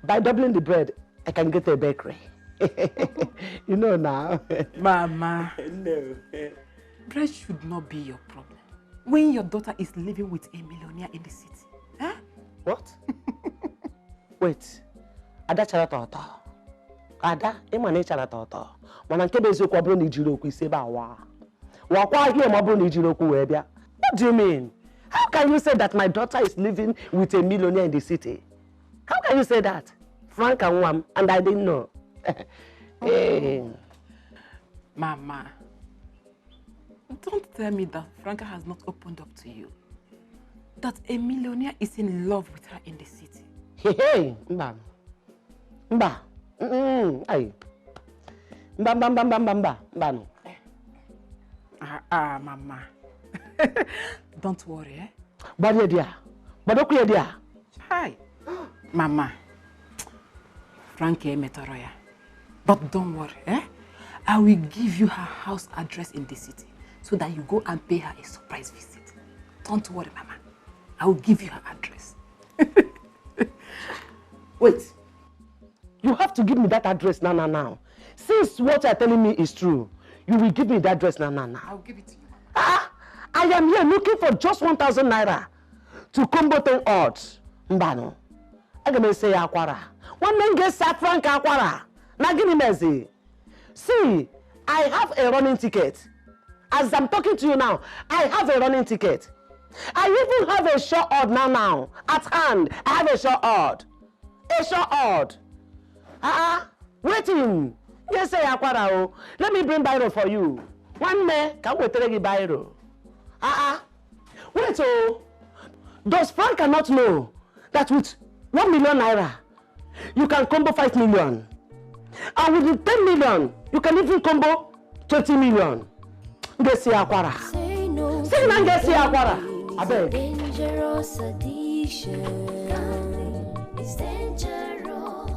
By doubling the bread, I can get a bakery. You know now. Mama. No. Bread should not be your problem when your daughter is living with a millionaire in the city. Huh? What? Wait. Adachara Tonto. Ada, Imane Chara Tonto. Mana nke bezokwu abụrụ na ijiri okwu ise ba wa. Wakwa ahịa ma abụrụ na ijiri okwu wee bịa. What do you mean? How can you say that my daughter is living with a millionaire in the city? How can you say that? Frank and Wam, and I didn't know. Hey. Mama, don't tell me that Franca has not opened up to you. That a millionaire is in love with her in the city. Hey, Mba. Mba. Ay. Mba. No. Mama. Don't worry, eh? But dear. But dear. Hi. Mama. Frankie Metoroya. But don't worry, eh? I will give you her house address in the city so that you go and pay her a surprise visit. Don't worry, Mama. I will give you her address. Wait. You have to give me that address now. Since what you're telling me is true, you will give me that address now. I'll give it to you. I am here looking for just 1,000 naira to combo 10 odds. Mbano. I'm going to say akwara. One man gets Frank akwara. Now give me messy. See, I have a running ticket. As I'm talking to you now, I have a running ticket. I even have a short odd now. At hand, I have a short odd. A short odd. Waiting. Yes, say akwara. Let me bring biro for you. One man can wait till you biro. Wait, does Frank not know that with 1 million naira, you can combo 5 million? And with the 10 million, you can even combo 20 million. Get see akwara. Say no. Say no, get see akwara. I beg. Dangerous addiction. It's dangerous.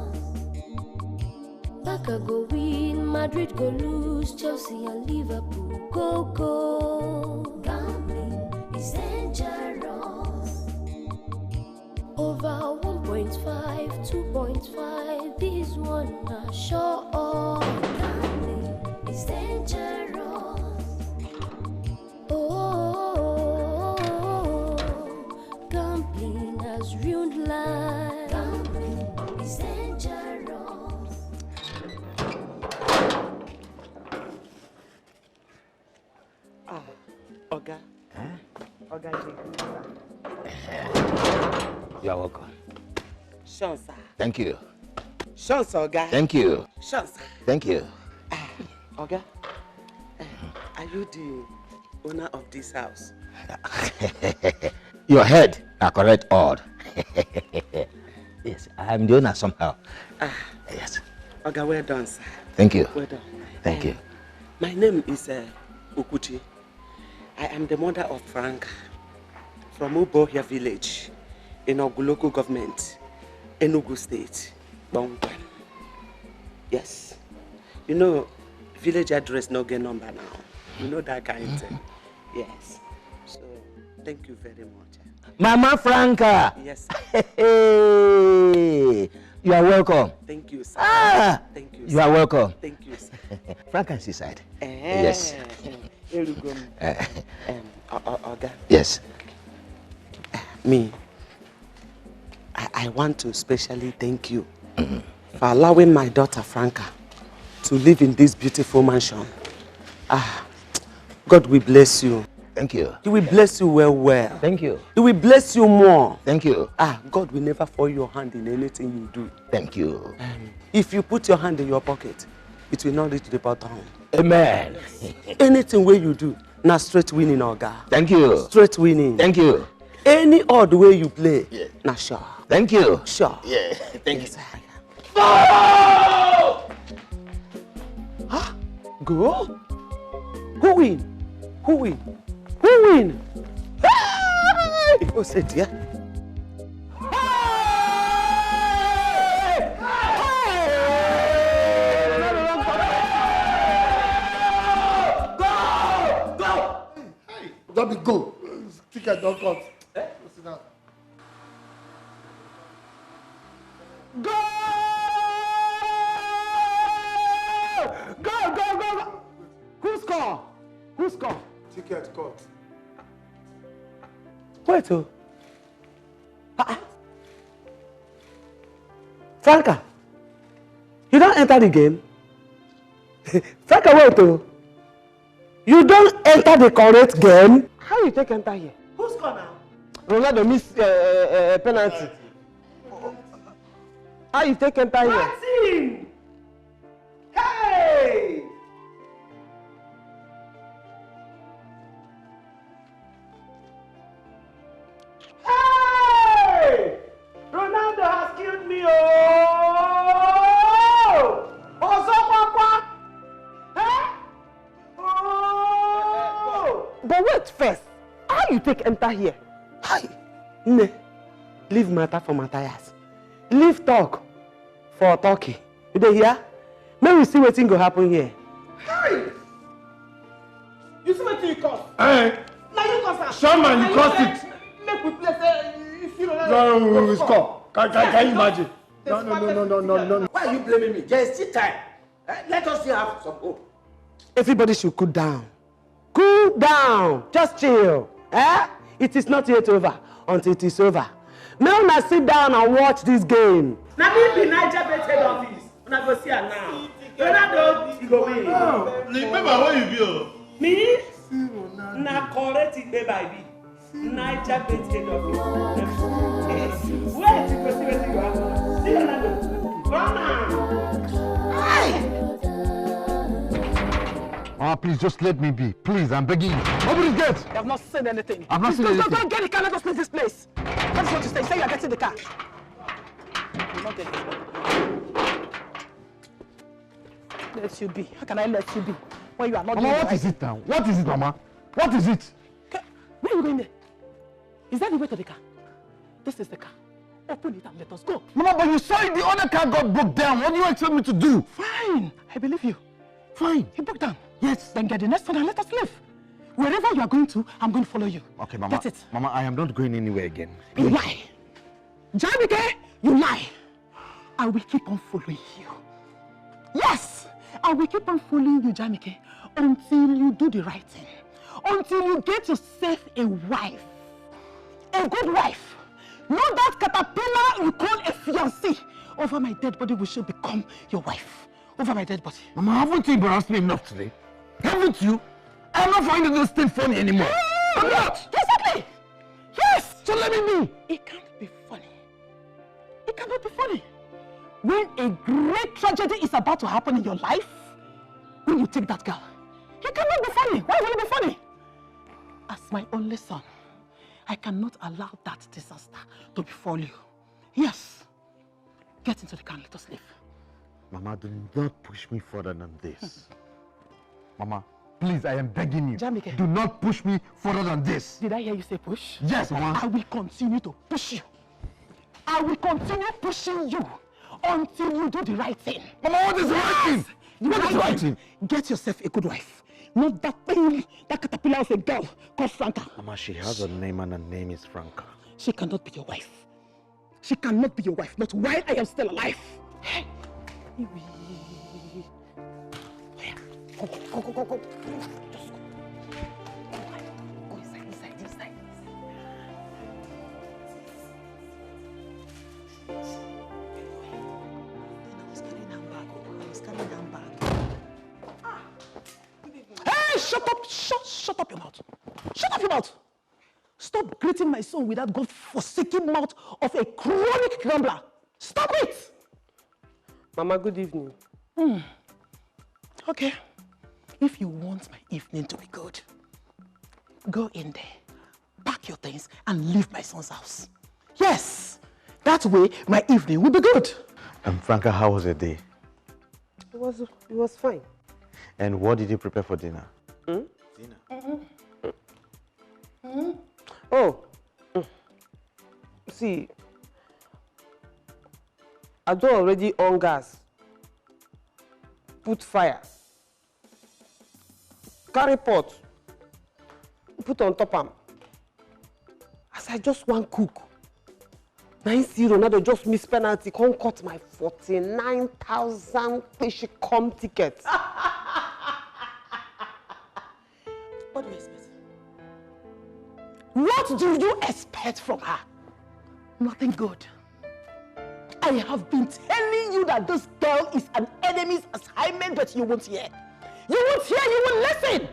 Barca go win, Madrid go lose, Chelsea and Liverpool go. Gambling is dangerous. Over 1.5, 2.5, this one not sure. Gambling is dangerous. Oh, gambling has ruined life. Gambling is dangerous. Oga. Oga, you are welcome. Sure, sir. Thank you. Sure, sir, Oga. Thank you. Sure, sir. Thank you. Oga, are you the owner of this house? Your head are correct odd. Yes, I am the owner somehow. Yes. Oga, well done, sir. Thank you. Well done. Thank you. My name is Okuchi. I am the mother of Frank from Ubohia village in Oguloko government, Enugu state, Bongwan. Yes. You know, village address no get number now. You know that kind of thing. Yes. So, thank you very much. Mama Franca. Yes. Hey, you are welcome. Thank you, sir. Thank you, sir. You are welcome. Thank you, sir. Franca is inside. Yes. Oga. Yes. Me, I want to especially thank you for allowing my daughter Franca to live in this beautiful mansion. God will bless you. Thank you. He will bless you well. Thank you. He will bless you more. Thank you. God will never fall your hand in anything you do. Thank you. If you put your hand in your pocket, it will not reach the bottom. Amen. Anything where you do, now straight winning, Oga. Thank you. Straight winning. Thank you. Any odd way you play, now sure. Thank you. Sure. Yeah. Thank you. Huh? Go? Who win? Who win? Who win? Who said yeah? Don't be go. Ticket don't cut. Sit down. Go! Go, go, go, go! Who score? Who score? Ticket cut. Wait, oh. Franca, you don't enter the game. Franca, wait, oh. You don't enter the correct game. How you take enter here? Who score now? Ronaldo miss penalty. How you take enter here? Martin! Hey! Hey! Ronaldo has killed me, oh! Papa! Huh? Oh! But wait first. How you take enter here? Hi. Ne. Leave matter for Matthias. Leave talk for talking. You dey hear? May we see wetin go happen here. Hey! You see wetin you cause? Hey! Now you cause am. Shaman, you caused it. Make we play say you see Ronaldo. No, we score. Can you imagine? No. Why are you blaming me? There is still time. Let us still have some hope. Everybody should cool down. Cool down. Just chill. It is not yet over until it is over. May una sit down and watch this game. Na me be Nigerian head office. Una go see am now. Ronaldo, he go win. Remember where you be? Me? Na correct Igbe I be. Nigerian head office. Wait, you go see wetin go happen. See Ronaldo. Run am. Hey! Please just let me be. Please, I'm begging you. Open this gate. You have not said anything. I've not said anything. Don't get the car. Let us leave this place. That's what you say. Say you are getting the car. You're not getting it. Let you be. How can I let you be when you are not Mama, doing what is it now? What is it, Mama? What is it? Where are you going there? Is that the way to the car? This is the car. Open it and let us go. Mama, but you saw it. The other car got broke down. What do you expect me to do? Fine. I believe you. Fine. He broke down. Yes. Then get the next one and let us leave. Wherever you are going to, I'm going to follow you. Okay, Mama. Get it. Mama, I am not going anywhere again. You lie. Dikeh, you lie. I will keep on following you. Yes, I will keep on following you, Dikeh, until you do the right thing. Until you get yourself a wife. A good wife. Not that caterpillar you call a fiancé. Over my dead body, we should become your wife. Over my dead body. Mama, haven't you embarrassed me enough today? Haven't you? I'm not finding this thing funny anymore. I'm not. Exactly. Yes. So let me be. It can't be funny. It cannot be funny. When a great tragedy is about to happen in your life, when you take that girl, it cannot be funny. Why will it be funny? As my only son, I cannot allow that disaster to befall you. Yes. Get into the car and let us leave. Mama, do not push me further than this. Mama, please, I am begging you. Dikeh. Do not push me further than this. Did I hear you say push? Yes, Mama. I will continue to push you. I will continue pushing you until you do the right thing. Mama, what is the right thing? What is the right thing? Get yourself a good wife. Not that thing, that caterpillar of a girl called Franca. Mama, she has a name and her name is Franca. She cannot be your wife. She cannot be your wife, not while I am still alive. Hey. Go. Just go. Go inside. I was carrying her bag. Hey, shut up your mouth. Shut up your mouth. Stop greeting my son with that God-forsaken mouth of a chronic grumbler. Stop it! Mama, good evening. Okay. If you want my evening to be good, go in there, pack your things, and leave my son's house. Yes! That way, my evening will be good. Franca, how was your day? It was fine. And what did you prepare for dinner? Oh, see, I don't already on gas. Put fire. Carry pot. Put on top am. As I just want cook. 9-0, Ronaldo just miss penalty. Come cut my 49,000 fish come ticket. What do you expect? What do you expect from her? Nothing good. I have been telling you that this girl is an enemy's assignment, but you won't hear. You won't hear, you won't listen.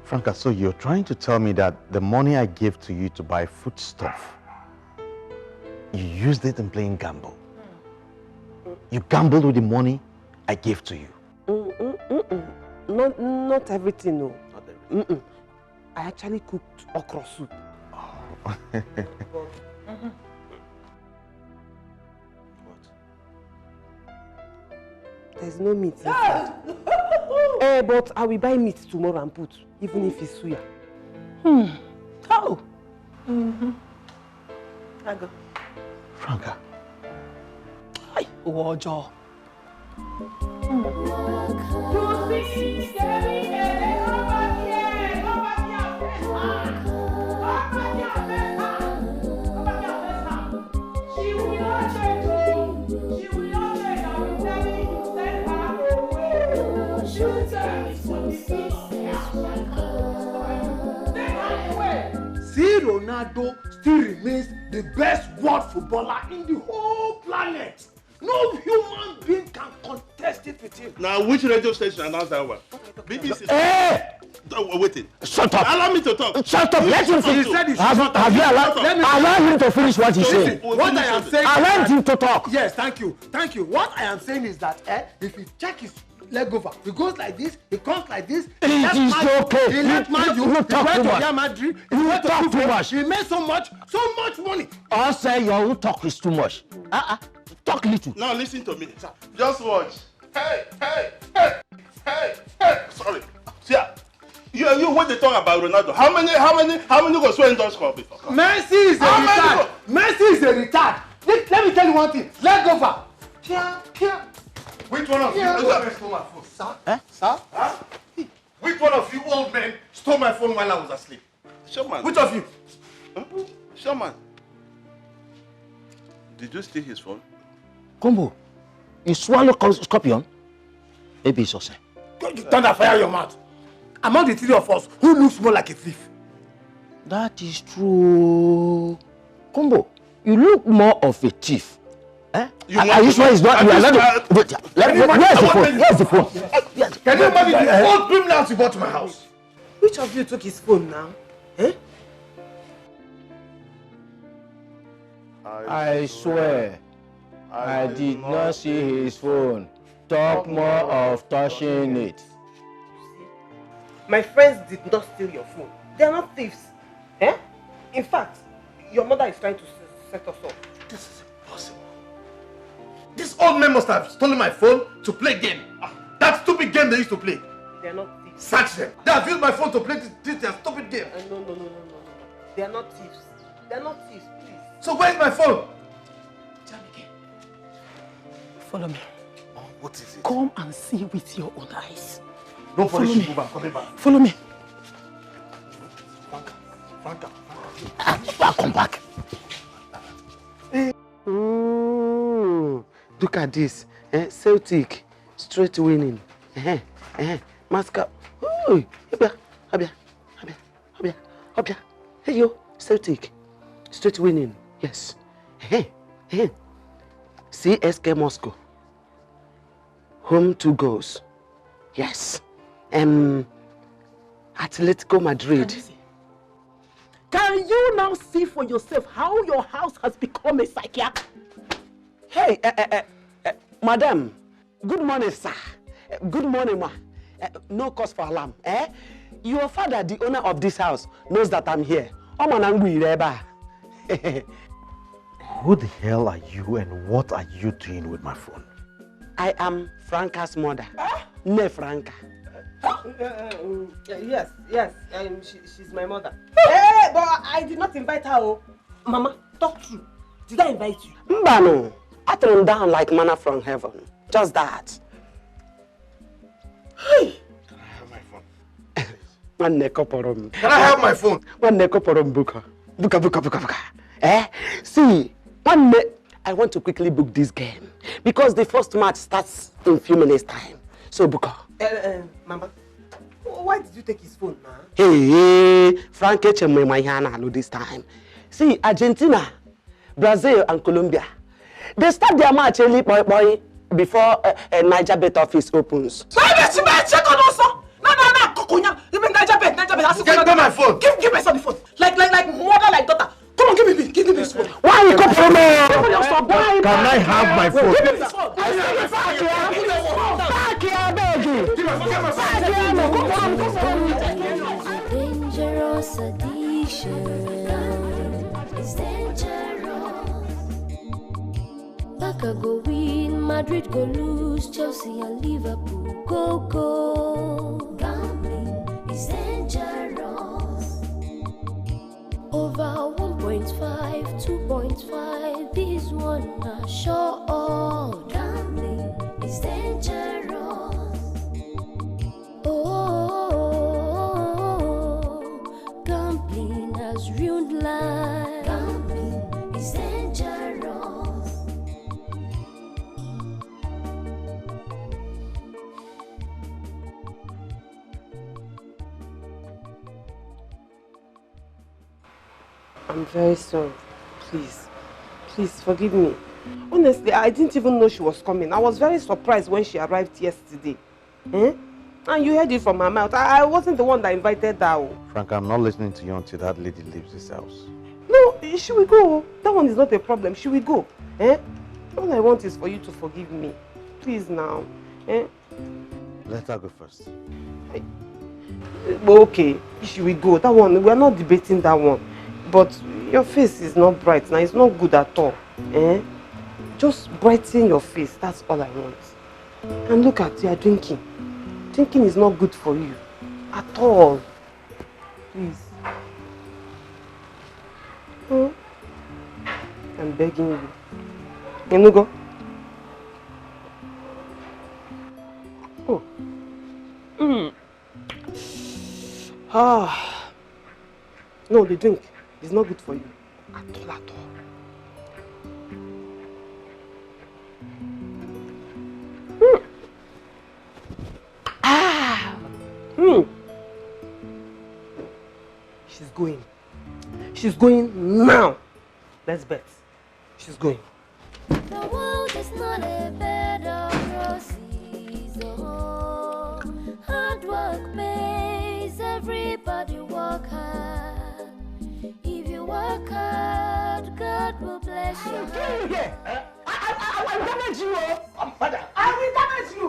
Franca, so you're trying to tell me that the money I gave to you to buy foodstuff, you used it in playing gamble. You gambled with the money I gave to you. Not everything, no. Not everything. I actually cooked okra soup. There's no meat inside. But I will buy meat tomorrow and put, even if it's suya. Oh. I go. Franca. Hi, Ojo. See, Ronaldo still remains the best world footballer in the whole planet. No human being can contest it with him. Now, which radio station announced that one? BBC. Hey! Waiting. Shut up! Allow me to talk. Shut up! Let him finish. Have you allowed him to finish what he's saying? What I am saying. Allow him to talk. Yes, thank you. Thank you. What I am saying is that if you check his leg over, he goes like this, he comes like this. It is okay. He left Man U. He went to Real Madrid. He went to talk too much. He made so much money. I say your own talk is too much. Talk little. Now listen to me. Just watch. Hey. Sorry. See, you when they talk about Ronaldo, how many go swear in those score before? Messi is a retard. Messi is a retard. Let me tell you one thing. Leg over. Here. Which one of you old men stole my phone? Sir? Sir? Huh? Which one of you old men stole my phone while I was asleep? Showman. Which of you? Huh? Showman. Did you steal his phone? Combo, you swallow scorpion? Maybe it's also. You thunder fire your mouth. Among the three of us, who looks more like a thief? That is true. Combo, you look more of a thief. Are you sure it's not? You are not. Where's the phone? Where's the phone? Can you imagine the old criminals you brought to my house? Which of you took his phone now? I swear, I did not see his phone. Talk more of touching it. My friends did not steal your phone. They are not thieves. In fact, your mother is trying to set us up. This is impossible. This old man must have stolen my phone to play game. That stupid game they used to play. They are not thieves. Search them. They have used my phone to play this their stupid game. No. They are not thieves. They are not thieves, please. So where's my phone? Follow me. What is it? Come and see with your own eyes. Nobody should move. I'm coming back. Follow me. Franca. I'll come back. Look at this. Celtic. Straight winning. Mascot. Abia. Hey, yo. Celtic. Straight winning. Yes. CSK Moscow. Home 2 goals. Yes. Atletico Madrid. Can you now see for yourself how your house has become a psychiatric? Hey, madam. Good morning, sir. Good morning, ma. No cause for alarm. Your father, the owner of this house, knows that I'm here. Who the hell are you and what are you doing with my phone? I am Franca's mother. Ne Franca. Yes, she's my mother. Hey, but I did not invite her. Oh. Mama, talk true. Did I invite you? Mbano, I threw down like manna from heaven. Just that. Hey! Can I have my phone? One nekoporum. Can I have my phone? One nekoporum buka. Buka. See, I want to quickly book this game because the first match starts in a few minutes time. So buka. Mama, why did you take his phone, ma? Hey, Frank Echemwe this time. See, Argentina, Brazil, and Colombia. They start their match early, boy, before Niger Bet office opens. No, even Niger Bet. Get my phone. Give me some phone. Like mother, like daughter. Come on, give me this phone. Why you come from me? Can I have my phone? Give me this phone. Dangerous addiction. It's dangerous. Barca go win, Madrid go lose, Chelsea and Liverpool go. Gambling is dangerous. Over 1.5, 2.5, this one are sure. Gambling is dangerous. Oh, gambling has ruined life. Gambling is dangerous. I'm very sorry. Please forgive me. Honestly, I didn't even know she was coming. I was very surprised when she arrived yesterday. And you heard it from her mouth. I wasn't the one that invited her. Frank, I'm not listening to you until that lady leaves this house. No, she will go. That one is not a problem. She will go. All I want is for you to forgive me. Please now. Let her go first. Okay, she will go. That one, we're not debating that one. But your face is not bright now. It's not good at all. Just brighten your face. That's all I want. And look at you are drinking. Drinking is not good for you. At all. Please. I'm begging you. Enugo. No, the drink is not good for you. At all. She's going now. Let's bet. She's going. The world is not a bed of roses. Oh, hard work pays. Everybody work hard. If you work hard, God will bless you. I will damage you. Father, I will damage you.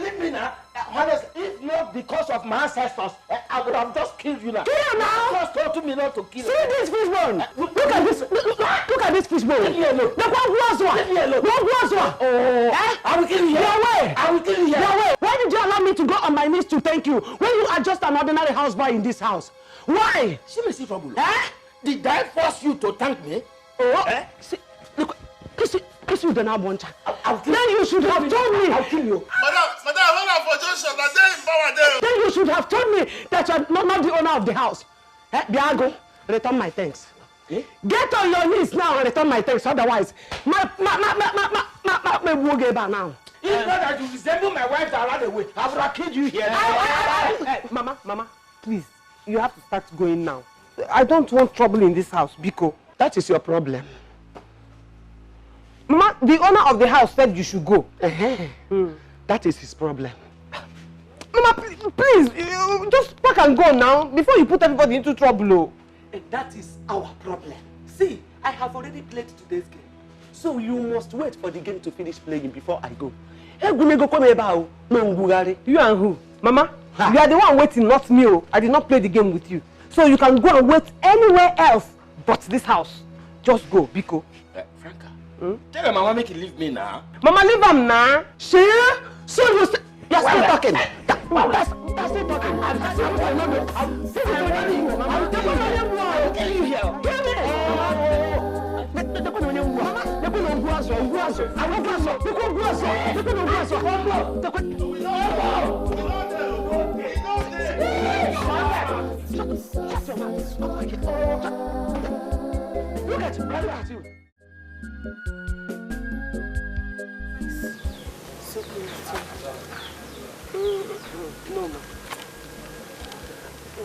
Leave me now. Honestly, if not because of my ancestors, I would have just killed you now. Kill you now? Just told me not to kill you. See this fishbone. Look at this. Look at this fishbone. Leave me alone. The one was one. Leave me alone. One was one. I will kill you here. Your way. I will kill you here. Your way. Why did you allow me to go on my knees to thank you when you are just an ordinary houseboy in this house? Why? See me see trouble. Did I force you to thank me? See, look, kiss you the now one child. Then you should have told me. I'll kill you. Madam, hold on for Johnson. I dare empower them. Then you should have told me that you're not the owner of the house. Biago, return my thanks. Get on your knees now and return my thanks. Otherwise, my will get back now. It's not that you resemble my wife that ran away. I would have killed you here. Mama, please, you have to start going now. I don't want trouble in this house, Biko. That is your problem. Mama, the owner of the house said you should go. That is his problem. Mama, please, just pack and go now before you put everybody into trouble. And that is our problem. See, I have already played today's game. So you must wait for the game to finish playing before I go. You and who? Mama, you are the one waiting, not me. I did not play the game with you. So you can go and wait anywhere else but this house. Just go, Biko. Franca, tell your mama make you leave me now. Mama, leave him now. Share? So you're still talking. That's still talking. I'm telling you here. Look at you. So good. No, ma.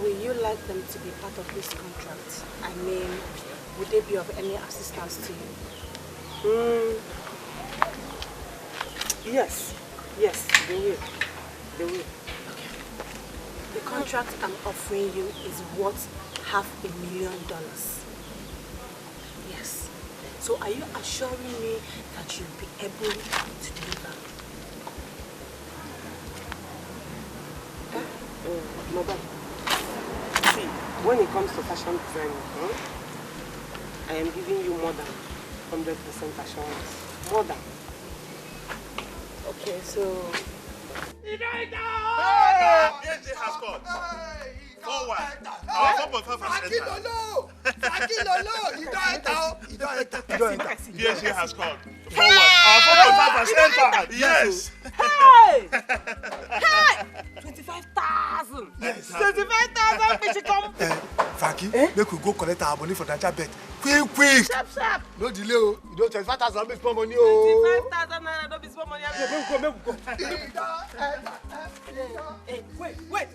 Will you like them to be part of this contract? I mean, would they be of any assistance to you? Yes, they will. They will. Okay. The contract I'm offering you is worth $500,000. Yes. So are you assuring me that you'll be able to deliver? Madam, see, when it comes to fashion design, I am giving you more than 100% assurance. More than. Okay, so... Yes, it has scored. Forward. 4.5 has entered. Yes, it has scored. Forward. 4.5 has entered. Yes. Hey! Hey! 25,000. Yes. 25,000 fish come. Frankie, make we go collect our money for that bet. Quick. Sharp. No delay, oh. You don't 25,000 make small money, 25,000 naira, don't be small money. Make we go.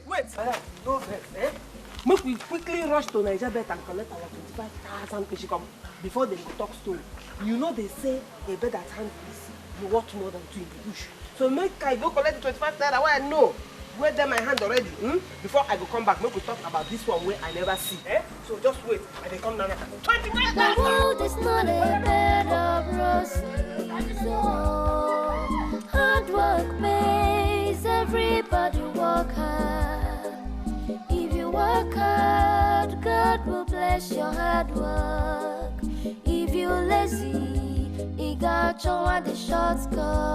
Wait. No vex, Make we quickly rush to Nigeria bet and collect our 25,000 fish come before they go talk story. You know they say a bird at hand is worth more than two in the bush. So make I go collect the 25,000 where I know. Where them my hand already, before I go come back, make we talk about this one where I never see. So just wait, and they come down here. 25,000! The world is not a bed of roses. Hard work pays, everybody work hard. If you work hard, God will bless your hard work. If you're lazy, you got your one the shots go.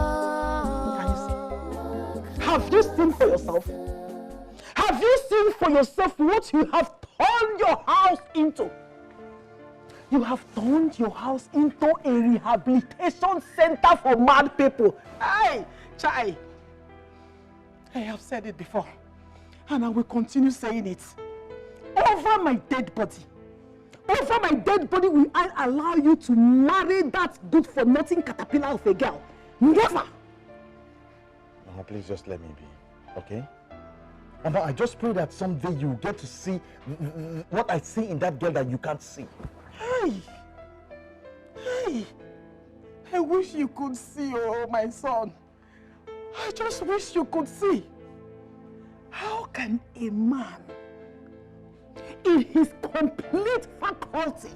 Have you seen for yourself? Have you seen for yourself what you have turned your house into? You have turned your house into a rehabilitation center for mad people. Hey, Chai. I have said it before, and I will continue saying it. Over my dead body. Over my dead body will I allow you to marry that good-for-nothing caterpillar of a girl. Never. Mama, please just let me be, okay? Mama, I just pray that someday you get to see what I see in that girl that you can't see. Hey! I wish you could see, oh my son. I just wish you could see. How can a man, in his complete faculty,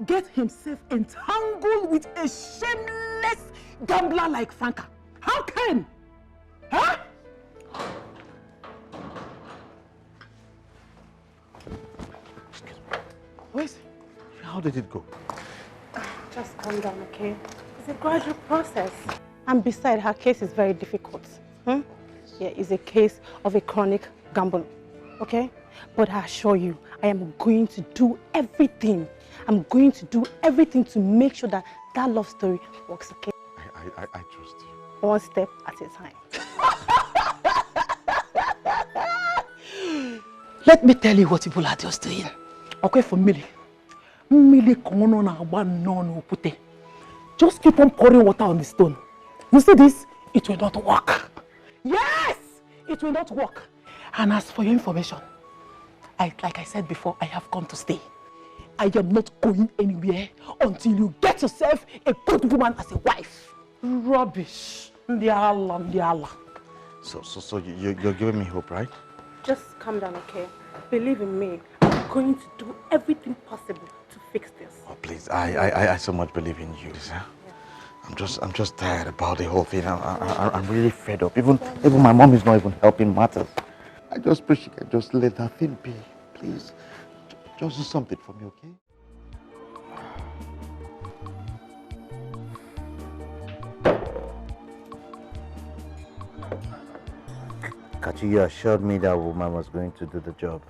get himself entangled with a shameless gambler like Franca? How can? Huh? Wait, how did it go? Just calm down, okay? It's a gradual process. And besides, her case is very difficult. Yeah, it's a case of a chronic gambler, okay? But I assure you, I am going to do everything. I'm going to do everything to make sure that that love story works, okay? I trust you. One step at a time. Let me tell you what people are just doing. Okay, for Millie. Just keep on pouring water on the stone. You see this? It will not work. Yes! It will not work. And as for your information, like I said before, I have come to stay. I am not going anywhere until you get yourself a good woman as a wife. Rubbish. Ndiala. So you're giving me hope, right? Just calm down, okay? Believe in me. I'm going to do everything possible to fix this. Oh, please, I so much believe in you, sir. I'm just tired about the whole thing. I'm really fed up. Even my mom is not even helping matters. I just wish you could just let that thing be, please. Just do something for me, okay? Kachi, you assured me that woman was going to do the job.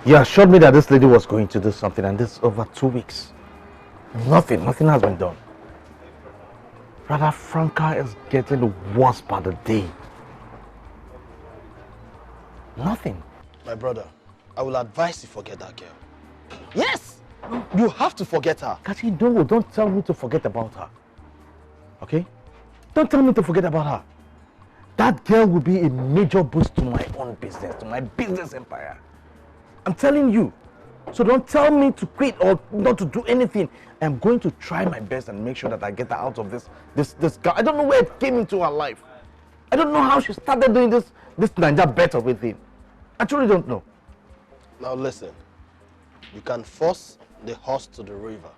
You assured me that this lady was going to do something, and this over 2 weeks. Nothing has been done. Brother, Franca is getting worse by the day. Nothing. My brother, I will advise you forget that girl. Yes! You have to forget her. Kachi, don't tell me to forget about her. Okay? Don't tell me to forget about her. That girl will be a major boost to my own business, to my business empire. I'm telling you. So don't tell me to quit or not to do anything. I'm going to try my best and make sure that I get her out of this girl. I don't know where it came into her life. I don't know how she started doing this Niger bet of everything. I truly don't know. Now listen, you can force the horse to the river,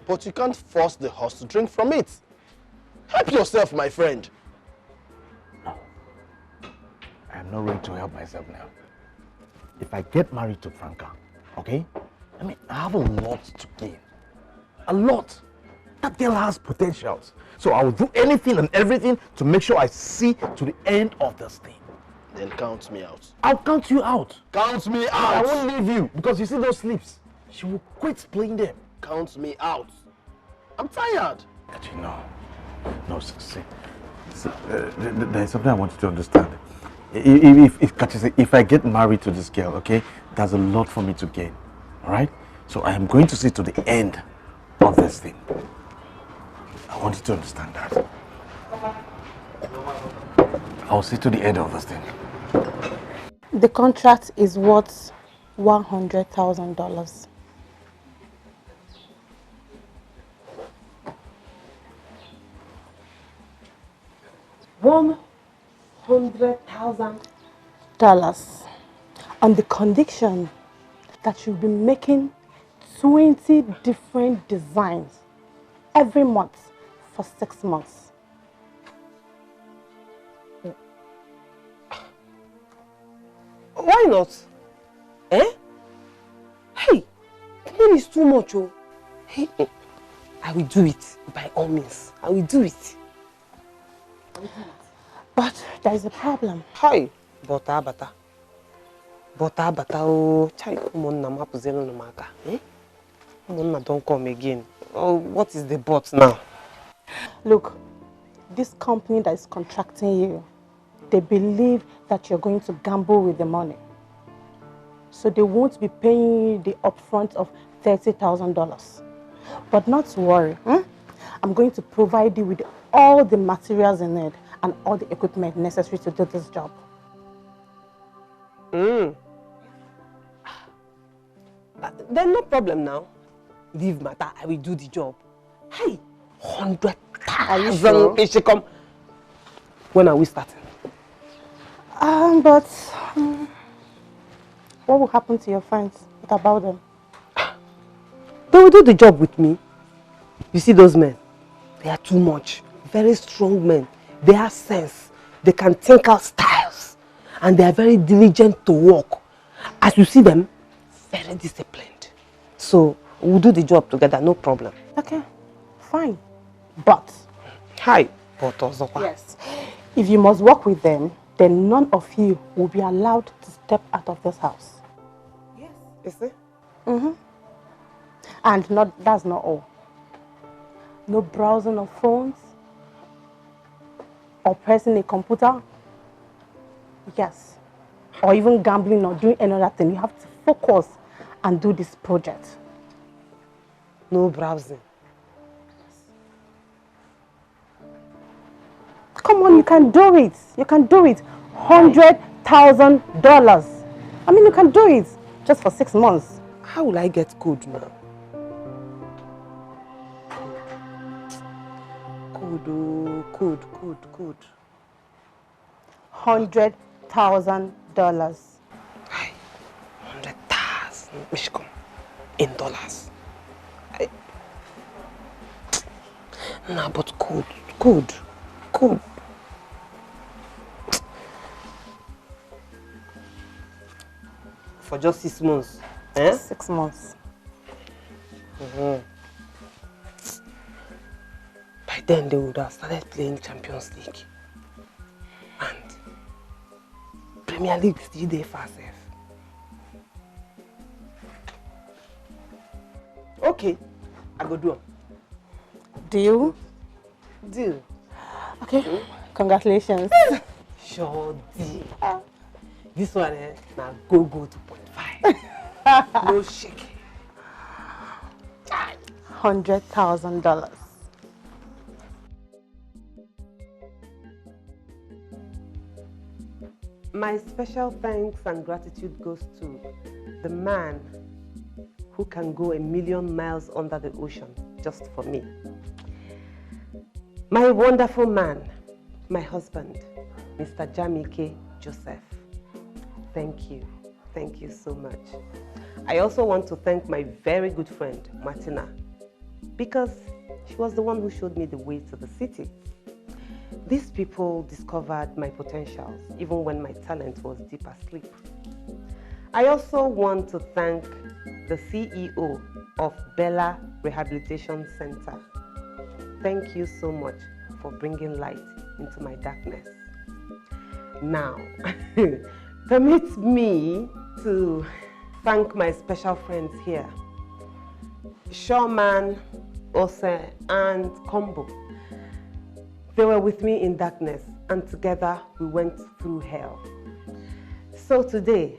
but you can't force the horse to drink from it. Help yourself, my friend. No. I am not ready to help myself now. If I get married to Franca, okay? I mean, I have a lot to gain. A lot. That girl has potentials. So I will do anything and everything to make sure I see to the end of this thing. Then count me out. I'll count you out. Count me out. I won't leave you because you see those sleeps. She will quit playing them. Count me out. I'm tired. Actually, no, see, there's something I want you to understand. If I get married to this girl, okay, there's a lot for me to gain. All right? So I am going to see to the end of this thing. I want you to understand that. I'll see to the end of this thing. The contract is worth $100,000. $100,000 on the condition that you'll be making 20 different designs every month for 6 months. Why not? Eh? Hey, money is too much, oh. Hey, I will do it by all means. I will do it. But there is a problem. Hi, bata, oh, chai, Monna mapuzelo no maka. Monna don't come again. Oh, what is the but now? Look, this company that is contracting you, they believe that you're going to gamble with the money. So they won't be paying you the upfront of $30,000. But not to worry. I'm going to provide you with all the materials in it and all the equipment necessary to do this job. Then no problem now. Leave matter, I will do the job. Hey, 100,000 she come. When are we starting? What will happen to your friends? What about them? They will do the job with me. You see those men? They are too much. Very strong men. They have sense. They can think out styles. And they are very diligent to work. As you see them, very disciplined. So, we'll do the job together, no problem. Okay, fine. But... Hi. But Ozokwa. Yes. If you must work with them, then none of you will be allowed to step out of this house. Yes. Is it? And that's not all. No browsing of phones or pressing a computer. Yes. Or even gambling or doing any other thing. You have to focus and do this project. No browsing. Come on, you can do it. You can do it. $100,000. I mean, you can do it just for 6 months. How will I get code now? Code. $100,000. Mishkom, in dollars. Nah, but good. For just 6 months. 6 months. By then, they would have started playing Champions League. And Premier League still there for safe. Okay, I go do 'em. Deal? Deal. Okay, congratulations. Sure deal. This one, now go 2.5. No shake. $100,000. My special thanks and gratitude goes to the man who can go 1,000,000 miles under the ocean just for me. My wonderful man, my husband, Mr. Jamike Joseph. Thank you. Thank you so much. I also want to thank my very good friend, Martina, because she was the one who showed me the way to the city. These people discovered my potentials, even when my talent was deep asleep. I also want to thank the CEO of Bella Rehabilitation Center. Thank you so much for bringing light into my darkness. Now, permit me to thank my special friends here, Shawman, Ose, and Combo. They were with me in darkness, and together we went through hell. So today,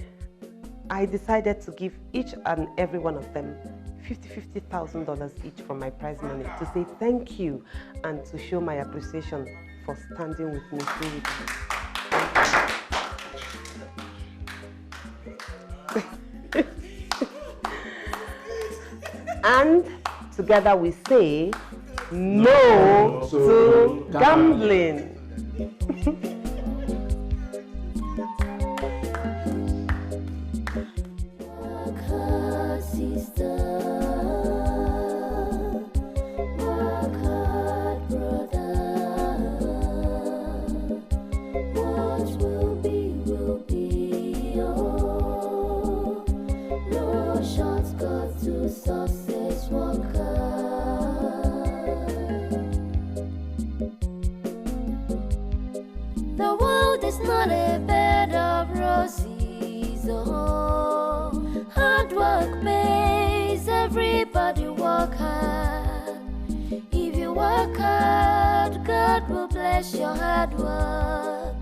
I decided to give each and every one of them $50,000 each from my prize money to say thank you and to show my appreciation for standing with me through it. And together we say, no to gambling. The world is not a bed of roses, oh. Hard work pays, everybody work hard. If you work hard, God will bless your hard work.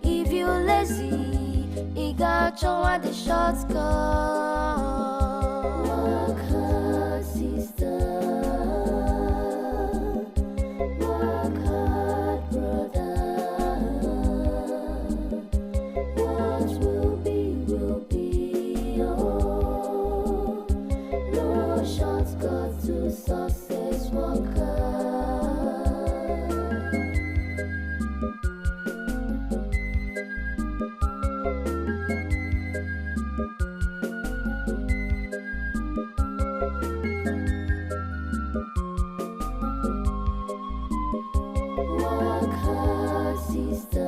If you're lazy, you got your the short cut. Work hard, sister. Work hard, brother. What will be, oh. No shortcut to success, work hard, sister.